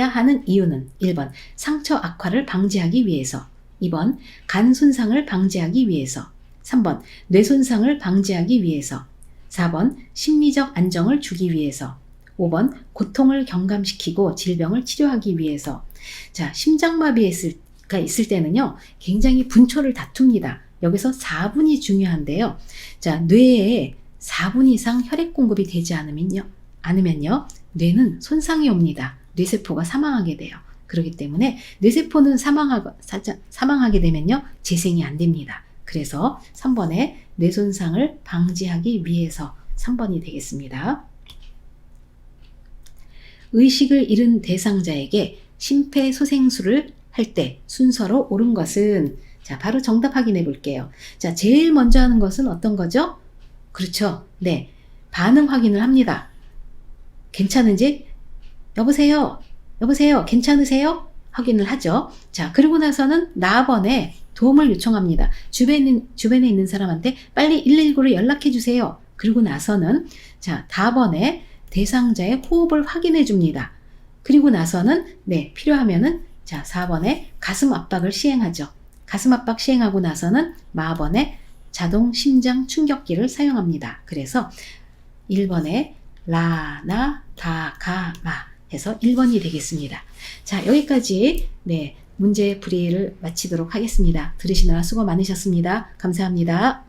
하는 이유는 1번 상처 악화를 방지하기 위해서, 2번 간 손상을 방지하기 위해서, 3번 뇌 손상을 방지하기 위해서, 4번 심리적 안정을 주기 위해서, 5번 고통을 경감시키고 질병을 치료하기 위해서. 자, 심장마비가 있을 때는요, 굉장히 분초를 다툽니다. 여기서 4분이 중요한데요. 자, 뇌에 4분 이상 혈액 공급이 되지 않으면요, 뇌는 손상이 옵니다. 뇌세포가 사망하게 돼요. 그렇기 때문에 뇌세포는 사망하게 되면요, 재생이 안 됩니다. 그래서 3번에 뇌 손상을 방지하기 위해서 3번이 되겠습니다. 의식을 잃은 대상자에게 심폐소생술을 할 때 순서로 옳은 것은, 자, 바로 정답 확인해 볼게요. 자, 제일 먼저 하는 것은 어떤 거죠? 그렇죠. 반응 확인을 합니다. 괜찮은지? 여보세요? 괜찮으세요? 확인을 하죠. 자, 그리고 나서는 나번에 도움을 요청합니다. 주변에 있는 사람한테 빨리 119로 연락해 주세요. 그리고 나서는 자, 다번에 대상자의 호흡을 확인해 줍니다. 그리고 나서는 필요하면은 자, 4번에 가슴 압박을 시행하죠. 가슴 압박 시행하고 나서는 마번에 자동 심장 충격기를 사용합니다. 그래서 1번에 라나 다가마 해서 1번이 되겠습니다. 자, 여기까지 문제 풀이를 마치도록 하겠습니다. 들으시느라 수고 많으셨습니다. 감사합니다.